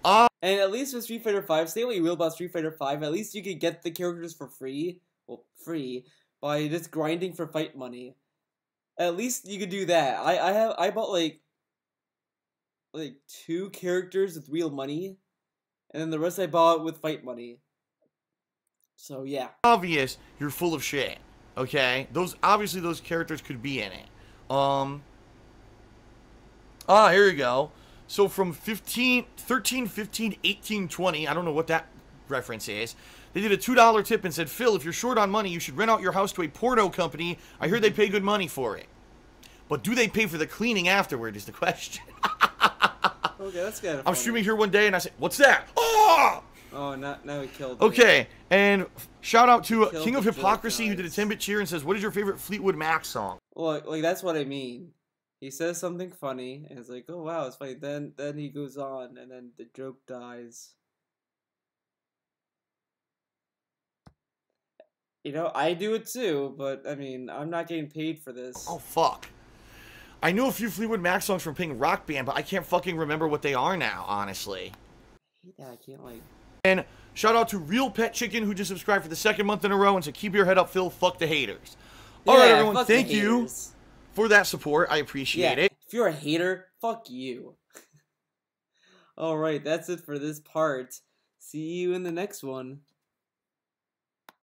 And at least with Street Fighter V, say what you will about Street Fighter V, at least you could get the characters for free. Well, free. By just grinding for fight money. At least you could do that. I bought like 2 characters with real money. And then the rest I bought with fight money. So, yeah. Obvious you're full of shit. Okay, obviously those characters could be in it. Here we go. So from 13, 15, 18, 20, I don't know what that reference is. They did a $2 tip and said, Phil, if you're short on money, you should rent out your house to a porno company. I heard they pay good money for it. But do they pay for the cleaning afterward is the question. Okay, that's kind of I'm streaming here one day and I said, what's that? Oh! Oh, now we killed Okay, and shout out to King of Hypocrisy who did a 10-bit cheer and says, what is your favorite Fleetwood Mac song? Well, like that's what I mean. He says something funny, and it's like, oh wow, it's funny. Then he goes on, and then the joke dies. I do it too, but I mean, I'm not getting paid for this. Oh, fuck. I know a few Fleetwood Mac songs from playing Rock Band, but I can't fucking remember what they are now, honestly. I hate that, I can't like... And shout out to Real Pet Chicken who just subscribed for the 2nd month in a row and said, keep your head up, Phil, fuck the haters. Alright, everyone, thank you for that support. I appreciate it. If you're a hater, fuck you. Alright, that's it for this part. See you in the next one.